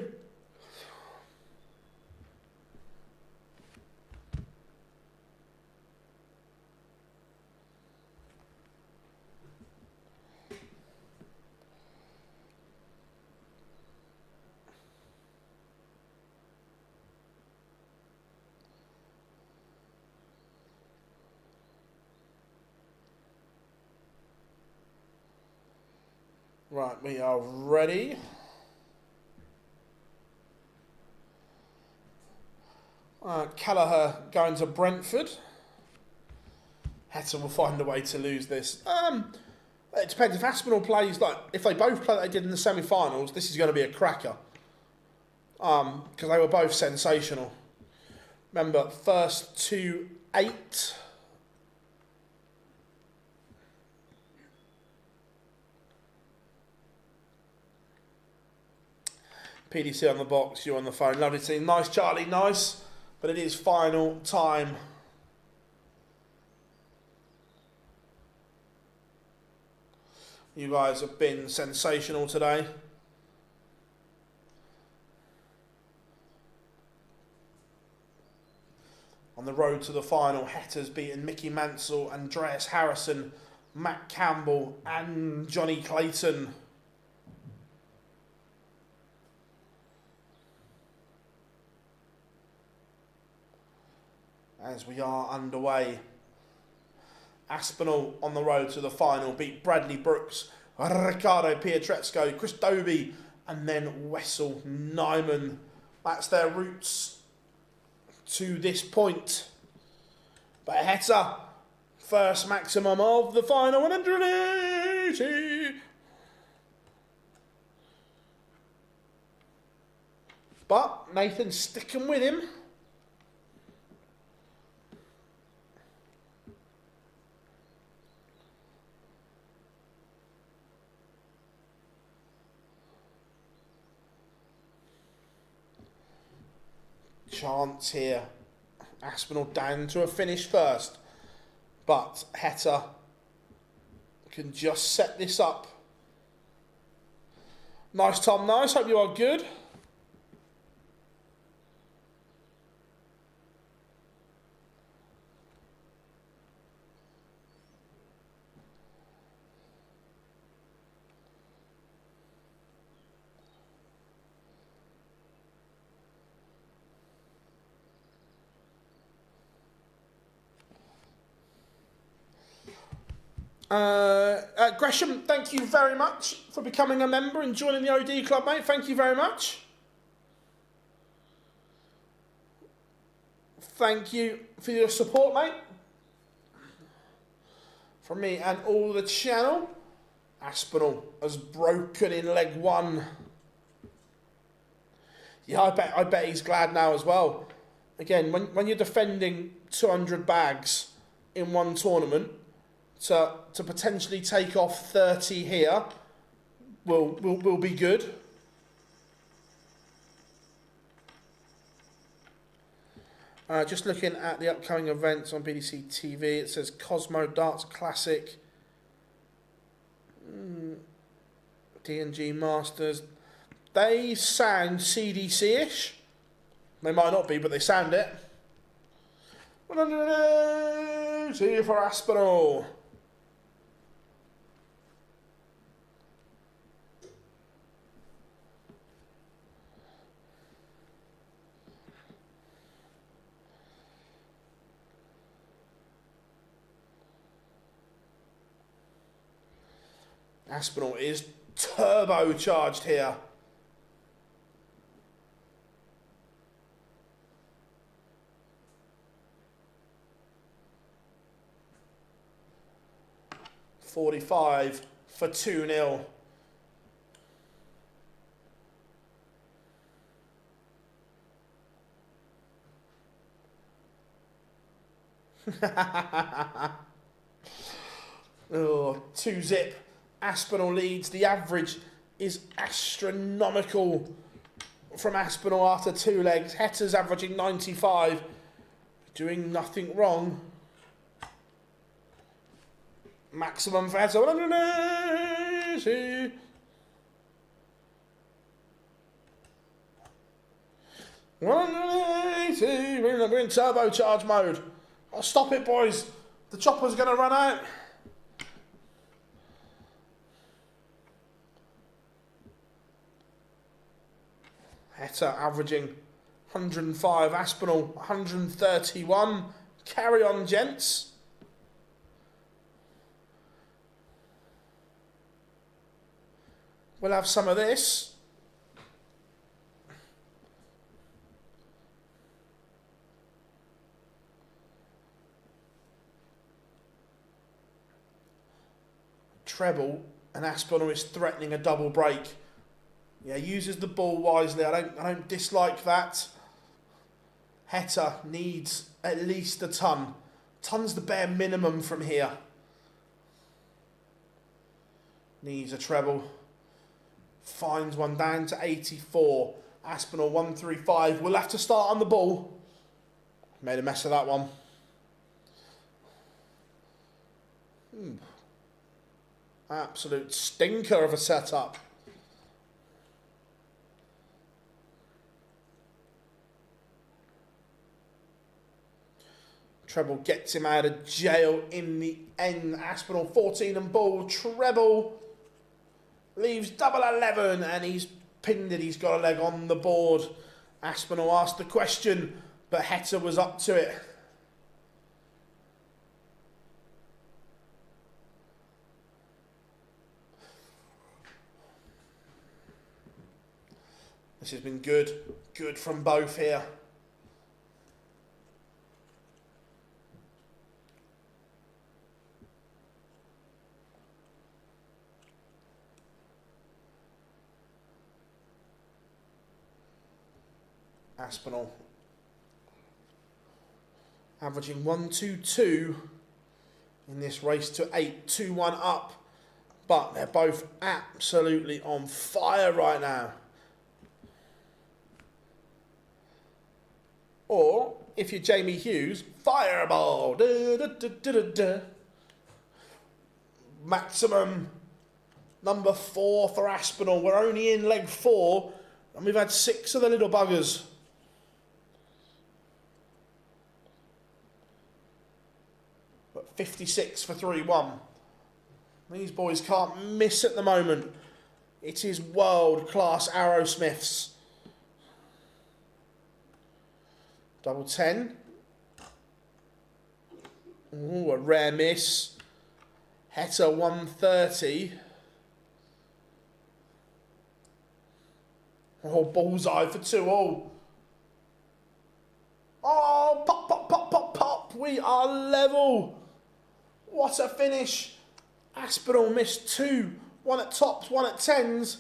Right, we are ready. Callagher going to Brentford. Heta will find a way to lose this. It depends. If Aspinall plays, like, if they both play like they did in the semi-finals, this is going to be a cracker. Because they were both sensational. Remember, first 2-8. PDC on the box, you on the phone. Lovely to see. Nice, Charlie, nice. But it is final time. You guys have been sensational today. On the road to the final, Heta's beaten Mickey Mansell, Andreas Harrison, Matt Campbell and Johnny Clayton. As we are underway. Aspinall on the road to the final beat Bradley Brooks, Riccardo Pietrezco, Chris Dobie and then Wessel Nyman. That's their routes to this point. But Heta, first maximum of the final 180. But Nathan's sticking with him. Chance here. Aspinall down to a finish first. But Heta can just set this up. Nice, Tom. Nice. Hope you are good. Gresham, thank you very much for becoming a member and joining the OD club, mate. Thank you very much. Thank you for your support, mate. From me and all the channel. Aspinall has broken in leg one. Yeah, I bet he's glad now as well. Again, when you're defending 200 bags in one tournament, to potentially take off 30 here will be good. Just looking at the upcoming events on PDC TV, it says Cosmo Darts Classic, D&G Masters. They sound CDC-ish. They might not be, but they sound it. 180 for Aspinall. Aspinall is turbocharged here. .45 for 2-0. Oh, 2-zip. Aspinall leads. The average is astronomical from Aspinall after 2 legs. Heta's averaging 95. Doing nothing wrong. Maximum for Heta. 180. We're in turbocharge mode. Oh, stop it, boys. The chopper's going to run out. Heta averaging 105. Aspinall 131. Carry on, gents. We'll have some of this. Treble, and Aspinall is threatening a double break. Yeah, uses the ball wisely. I don't dislike that. Heta needs at least a ton. Ton's the bare minimum from here. Needs a treble. Finds one down to 84. Aspinall 135. We'll have to start on the ball. Made a mess of that one. Absolute stinker of a setup. Treble gets him out of jail in the end. Aspinall 14 and ball. Treble leaves double 11 and he's pinned it. He's got a leg on the board. Aspinall asked the question, but Heta was up to it. This has been good. Good from both here. Aspinall averaging 1-2-2 in this race to 8, 2-1 up, but they're both absolutely on fire right now. Or if you're Jamie Hughes, fireball. Da, da, da, da, da, da. Maximum number 4 for Aspinall. We're only in leg 4 and we've had 6 of the little buggers. But 56 for 3-1. These boys can't miss at the moment. It is world-class Arrowsmiths. Double 10. Ooh, a rare miss. Heta 130. Oh, bullseye for 2-all. Oh, pop, pop, pop, pop, pop. We are level. What a finish. Aspinall missed 2. 1 at tops, 1 at 10s.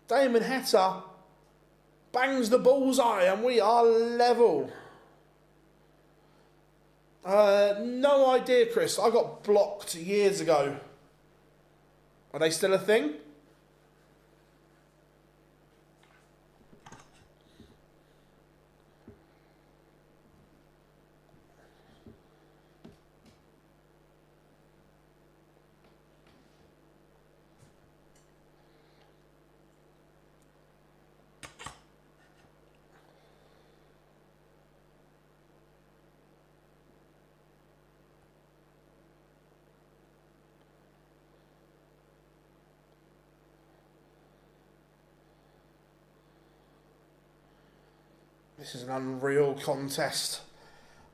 Damon Heta bangs the bullseye and we are level. No idea, Chris. I got blocked years ago. Are they still a thing? This is an unreal contest.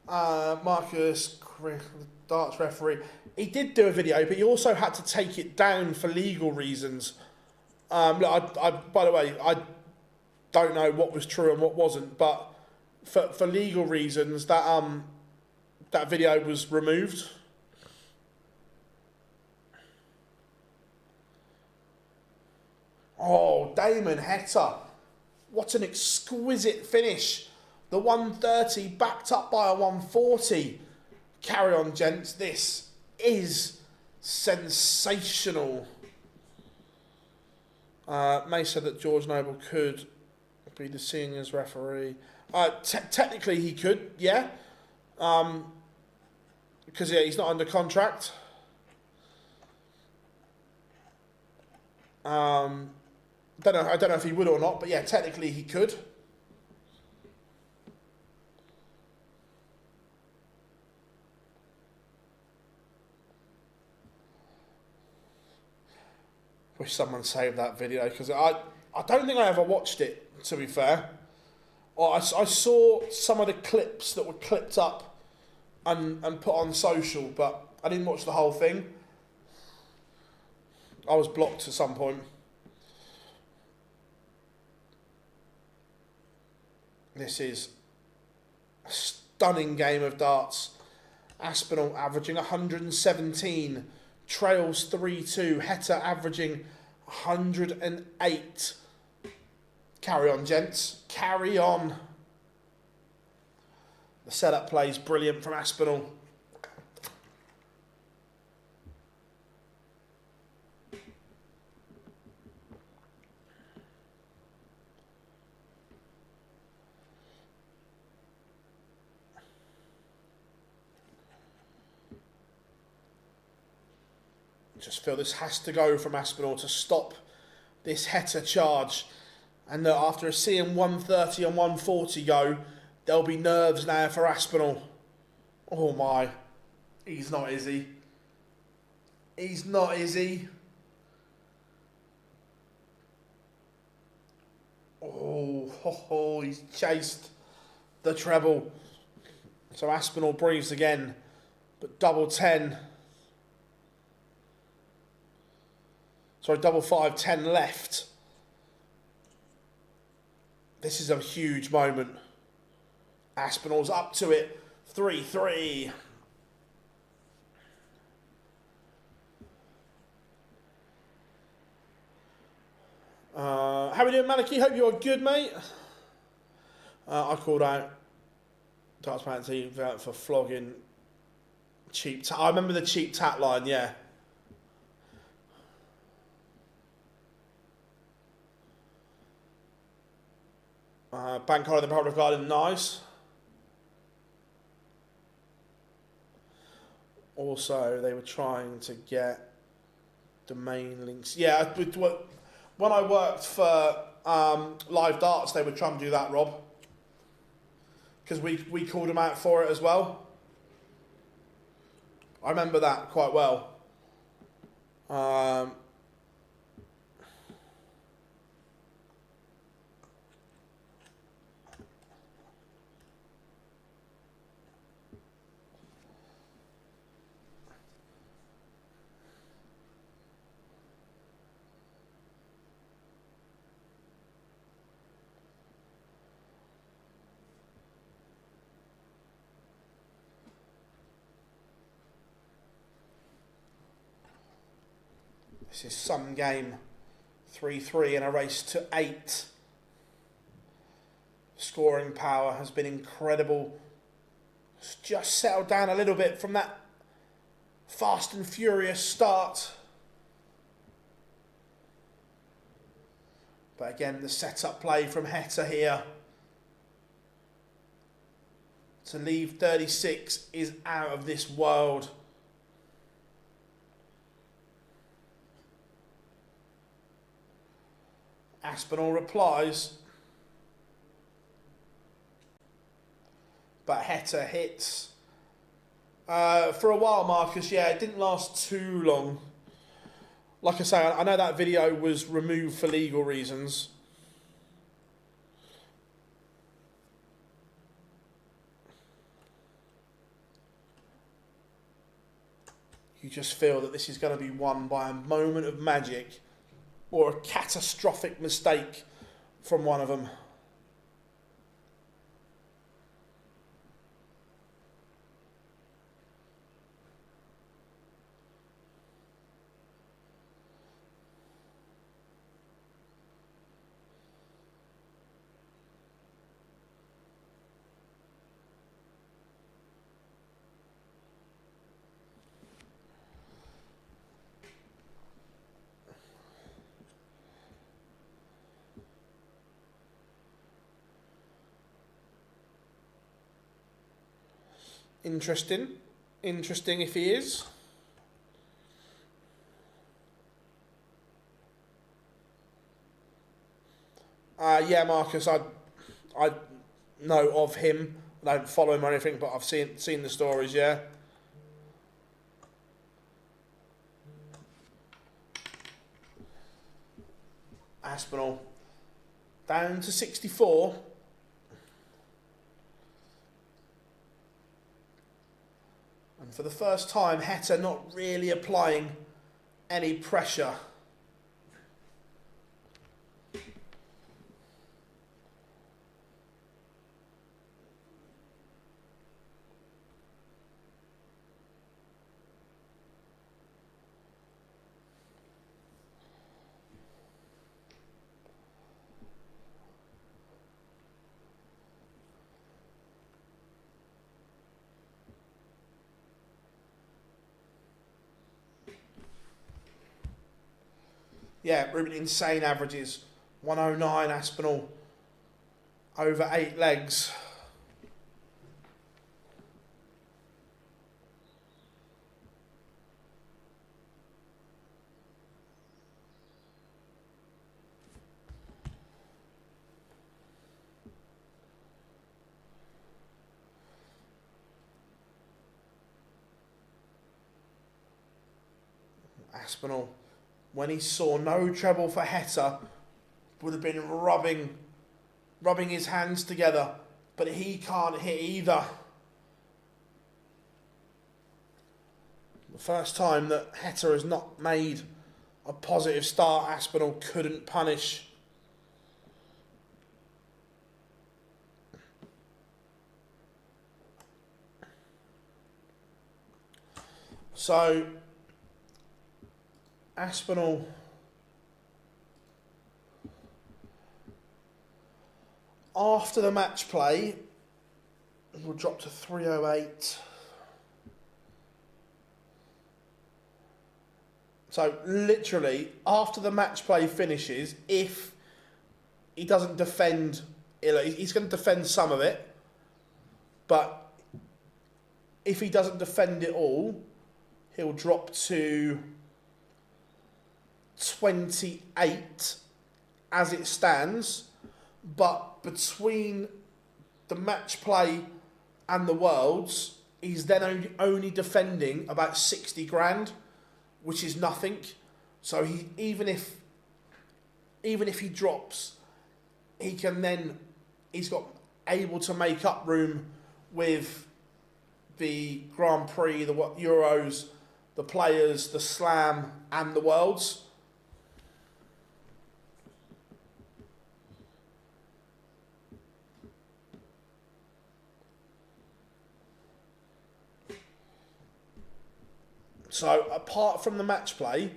Marcus, the darts referee, he did do a video, but he also had to take it down for legal reasons. Look, by the way, I don't know what was true and what wasn't, but for legal reasons, that that video was removed. Oh, Damon Heta. What an exquisite finish. The 130 backed up by a 140. Carry on, gents. This is sensational. May said that George Noble could be the seniors referee. Technically he could, yeah. Because yeah, he's not under contract. I don't know if he would or not, but yeah, technically he could. Wish someone saved that video because I don't think I ever watched it, to be fair. Or I saw some of the clips that were clipped up and put on social, but I didn't watch the whole thing. I was blocked at some point. This is a stunning game of darts. Aspinall averaging 117, trails 3-2. Heta averaging 108. Carry on, gents. Carry on. The setup play is brilliant from Aspinall. Just feel this has to go from Aspinall to stop this Heta charge. And after seeing 130 and 140 go, there'll be nerves now for Aspinall. Oh my. He's not, is he? He's not, is he? Oh, he's chased the treble. So Aspinall breathes again, but double 10. Sorry, double 5, 10 left. This is a huge moment. Aspinall's up to it. 3-3. How are we doing, Maliki? Hope you're good, mate. I called out Darts Man team for flogging cheap tat. I remember the cheap tat line, yeah. Bank holiday in the Republic of Ireland, nice. Also, they were trying to get domain links. Yeah, when I worked for Live Darts, they were trying to do that, Rob. Because we called them out for it as well. I remember that quite well. This is some game. 3-3 in a race to 8. Scoring power has been incredible. It's just settled down a little bit from that fast and furious start. But again, the setup play from Heta here to leave 36 is out of this world. Aspinall replies, but Heta hits. For a while, Marcus, yeah, it didn't last too long. Like I say, I know that video was removed for legal reasons. You just feel that this is going to be won by a moment of magic or a catastrophic mistake from one of them. Interesting. Interesting if he is. Yeah, Marcus, I know of him. I don't follow him or anything, but I've seen the stories, yeah. Aspinall down to 64. And for the first time, Heta not really applying any pressure. Yeah, Ruben, insane averages. 109 Aspinall over 8 legs. Aspinall, when he saw no treble for Heta, would have been rubbing his hands together, but he can't hit either. The first time that Heta has not made a positive start, Aspinall couldn't punish. So Aspinall after the match play will drop to 308. So literally after the match play finishes, if he doesn't defend, he's going to defend some of it, but if he doesn't defend it all, he'll drop to 28 as it stands, but between the match play and the Worlds, he's then only defending about 60 grand, which is nothing. So he even if he drops, he's got able to make up room with the Grand Prix, the Euros, the Players, the Slam, and the Worlds. So apart from the match play,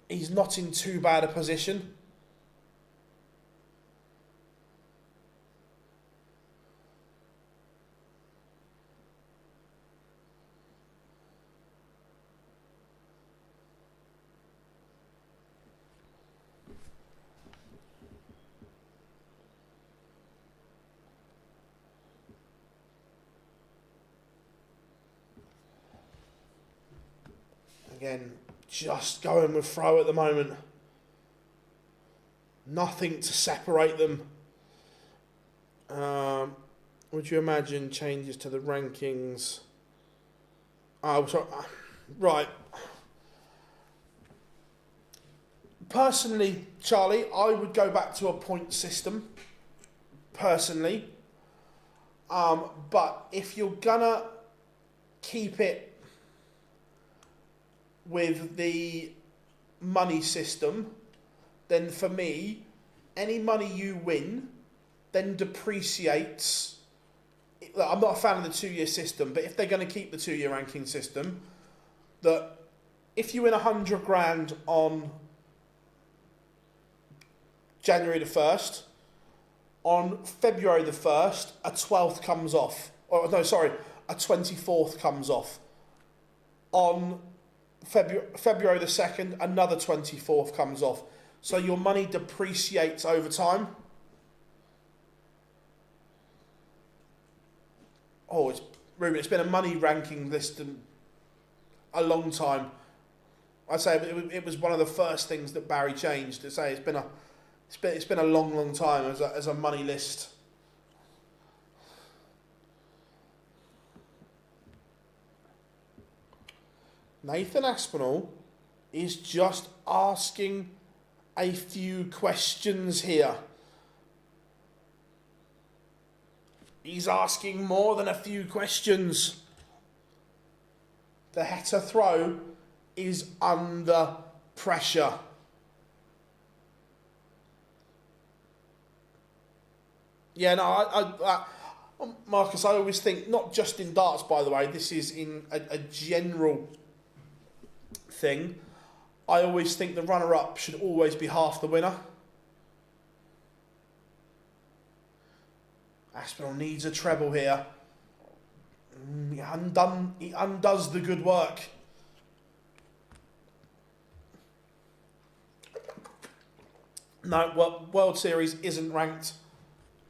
he's not in too bad a position. Again, just going with throw at the moment. Nothing to separate them. Would you imagine changes to the rankings? Oh, sorry. Right. Personally, Charlie, I would go back to a point system. Personally. But if you're gonna keep it with the money system, then for me, any money you win then depreciates. I'm not a fan of the 2-year system, but if they're going to keep the 2-year ranking system, that if you win 100 grand on January the 1st, on February the 1st, a 12th comes off. Or no, sorry, a 24th comes off. On February the 2nd, another 24th comes off. So your money depreciates over time. Oh, Ruben, it's been a money ranking list in a long time. I'd say it was one of the first things that Barry changed. To say it's been a long time as a money list. Nathan Aspinall is just asking a few questions here. He's asking more than a few questions. The Heta throw is under pressure. Yeah, no, Marcus, I always think, not just in darts, by the way, this is in a general thing. I always think the runner-up should always be half the winner. Aspinall needs a treble here. He undoes the good work. No, well, World Series isn't ranked.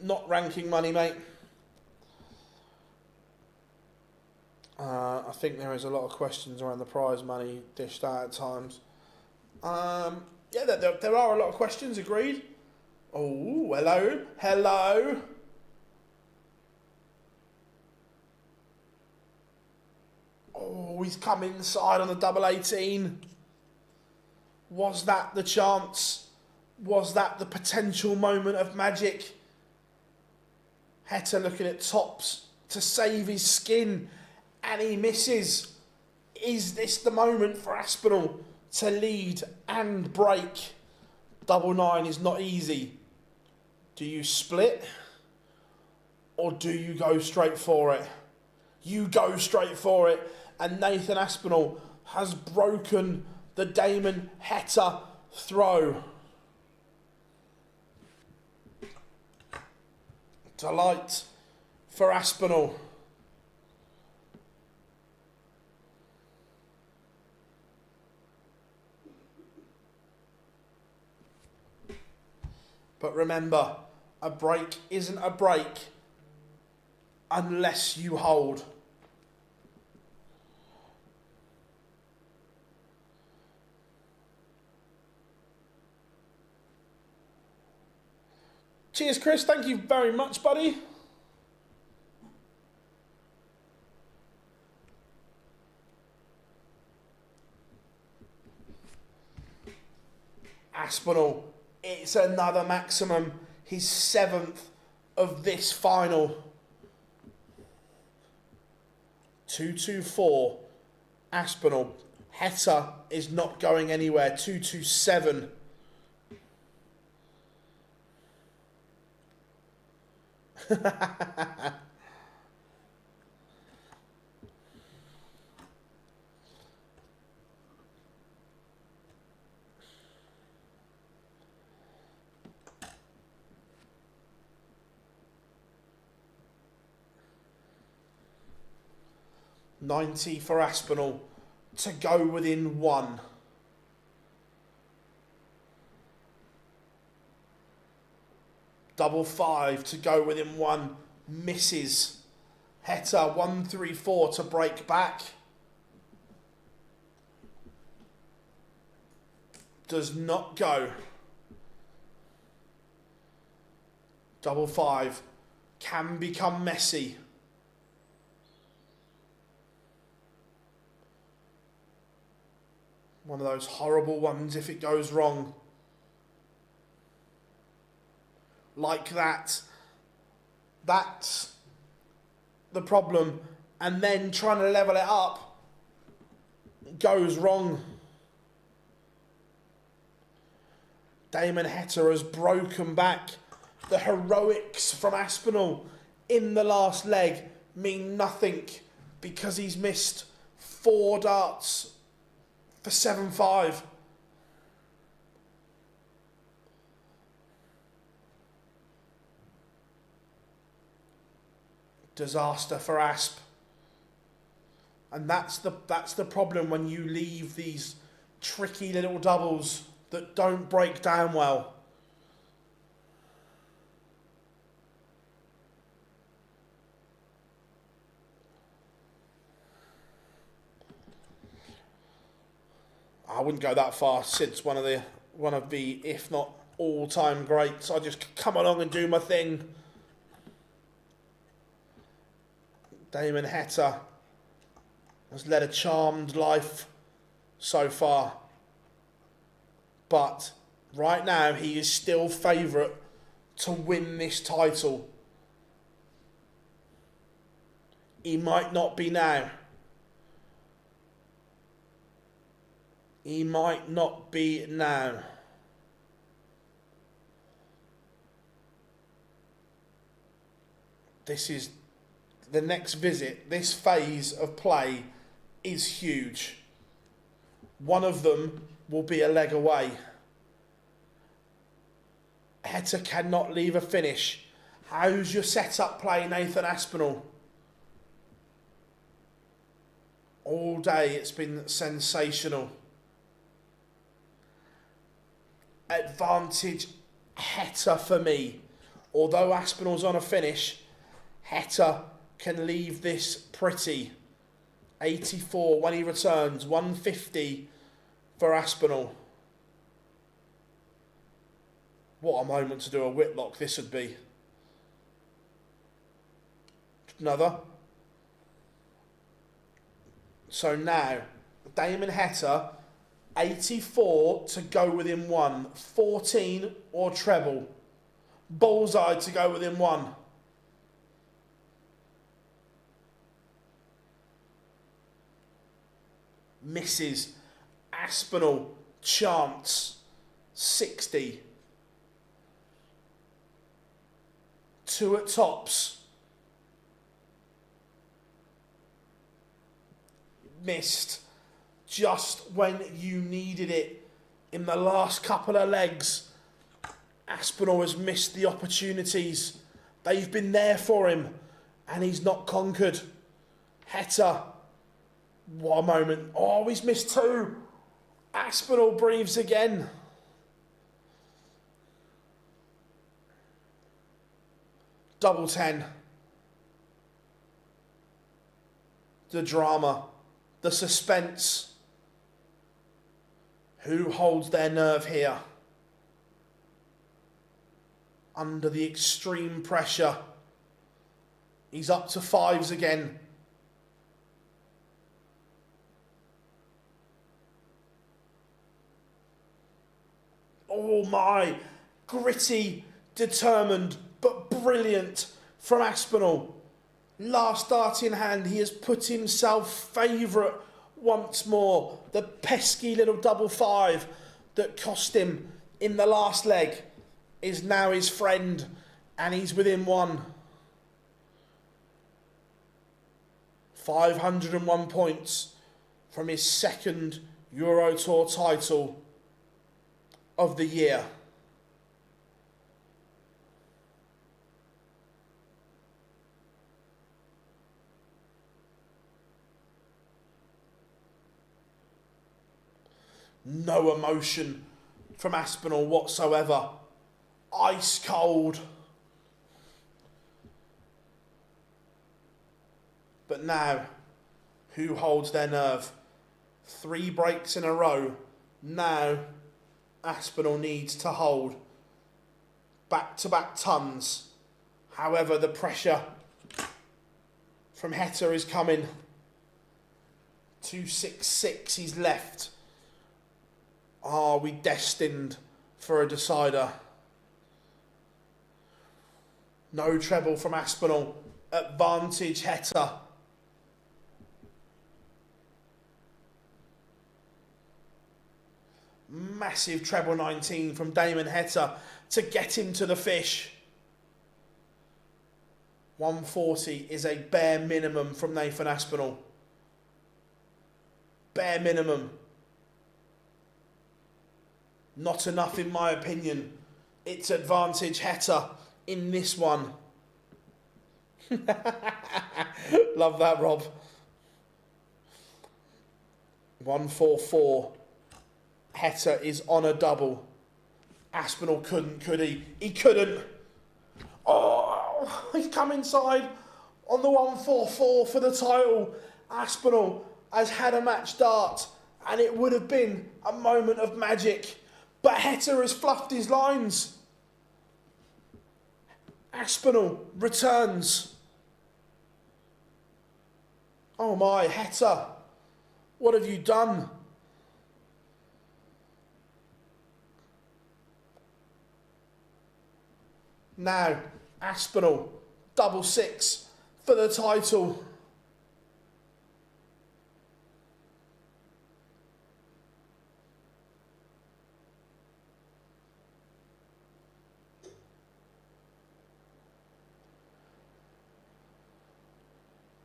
Not ranking money, mate. I think there is a lot of questions around the prize money dished out at times. Yeah, there are a lot of questions, agreed. Oh, hello. Hello. Oh, he's come inside on the double 18. Was that the chance? Was that the potential moment of magic? Heta looking at tops to save his skin, and he misses. Is this the moment for Aspinall to lead and break? Double 9 is not easy. Do you split? Or do you go straight for it? You go straight for it. And Nathan Aspinall has broken the Damon Heta throw. Delight for Aspinall. But remember, a break isn't a break unless you hold. Cheers, Chris. Thank you very much, buddy. Aspinall, it's another maximum. His 7th of this final. 224. Aspinall. Heta is not going anywhere. 227. $90 for Aspinall to go within 1. Double 5 to go within 1. Misses. Heta 134 to break back. Does not go. Double 5 can become messy. One of those horrible ones if it goes wrong. Like that. That's the problem. And then trying to level it up goes wrong. Damon Heta has broken back. The heroics from Aspinall in the last leg mean nothing because he's missed 4 darts for 7-5. Disaster for Asp. And that's the problem when you leave these tricky little doubles that don't break down well. I wouldn't go that far. Sid's one of the if not all-time greats. I just come along and do my thing. Damon Heta has led a charmed life so far. But right now he is still favourite to win this title. He might not be now. He might not be now. This is the next visit. This phase of play is huge. One of them will be a leg away. Heta cannot leave a finish. How's your setup play, Nathan Aspinall? All day it's been sensational. Advantage Heta for me. Although Aspinall's on a finish, Heta can leave this pretty. 84 when he returns, 150 for Aspinall. What a moment to do a whitlock this would be. Another. So now, Damon Heta, 84 to go within one. 14 or treble. Bullseye to go within one. Misses. Aspinall, chance. 60. 2 at tops. Missed just when you needed it in the last couple of legs. Aspinall has missed the opportunities. They've been there for him and he's not conquered. Heta, what a moment. Oh, he's missed 2. Aspinall breathes again. Double 10. The drama. The suspense. Who holds their nerve here? Under the extreme pressure. He's up to 5s again. Oh my. Gritty, determined, but brilliant from Aspinall. Last dart in hand, he has put himself favourite once more. The pesky little double 5 that cost him in the last leg is now his friend, and he's within one. 501 points from his second Euro Tour title of the year. No emotion from Aspinall whatsoever. Ice cold. But now, who holds their nerve? 3 breaks in a row. Now, Aspinall needs to hold. Back-to-back tons. However, the pressure from Heta is coming. 266 he's left. Are we destined for a decider? No treble from Aspinall. Advantage Heta. Massive treble 19 from Damon Heta to get him to the fish. 140 is a bare minimum from Nathan Aspinall. Bare minimum. Not enough in my opinion. It's advantage Heta in this one. Love that, Rob. 144. Heta is on a double. Aspinall couldn't, could he? He couldn't. Oh, he's come inside on the 144 for the title. Aspinall has had a match dart and it would have been a moment of magic. But Heta has fluffed his lines. Aspinall returns. Oh my, Heta. What have you done? Now, Aspinall, double 6 for the title.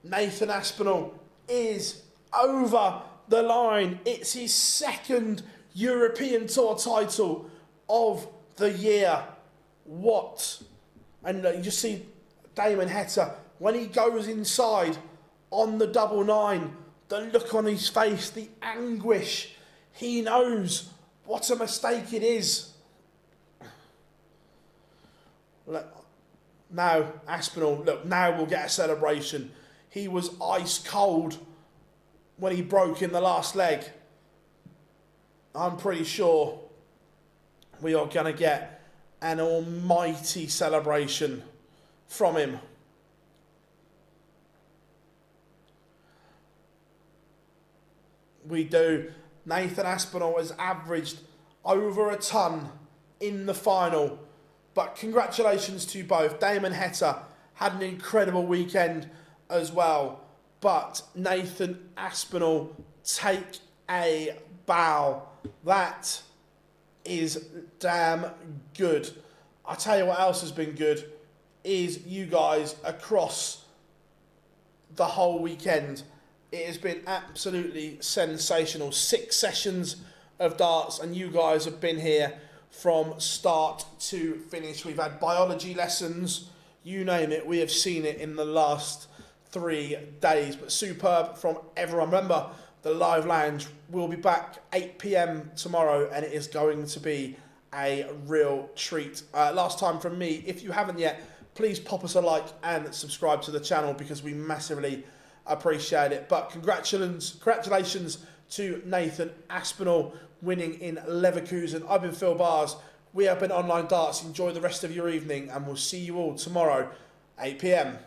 Nathan Aspinall is over the line. It's his second European Tour title of the year. What? And you just see Damon Heta, when he goes inside on the double 9, the look on his face, the anguish. He knows what a mistake it is. Now, Aspinall, look, now we'll get a celebration. He was ice cold when he broke in the last leg. I'm pretty sure we are going to get an almighty celebration from him. We do. Nathan Aspinall has averaged over a ton in the final. But congratulations to both. Damon Heta had an incredible weekend as well. But Nathan Aspinall, take a bow. That is damn good. I tell you what else has been good is you guys across the whole weekend. It has been absolutely sensational. 6 sessions of darts and you guys have been here from start to finish. We've had biology lessons, you name it. We have seen it in the last 3 days. But superb from everyone. Remember, the live lounge will be back 8 p.m. tomorrow and it is going to be a real treat. Last time from me, if you haven't yet, please pop us a like and subscribe to the channel because we massively appreciate it. But congratulations to Nathan Aspinall winning in Leverkusen. I've been Phil Bars. We have been Online Darts. Enjoy the rest of your evening and we'll see you all tomorrow, 8 p.m.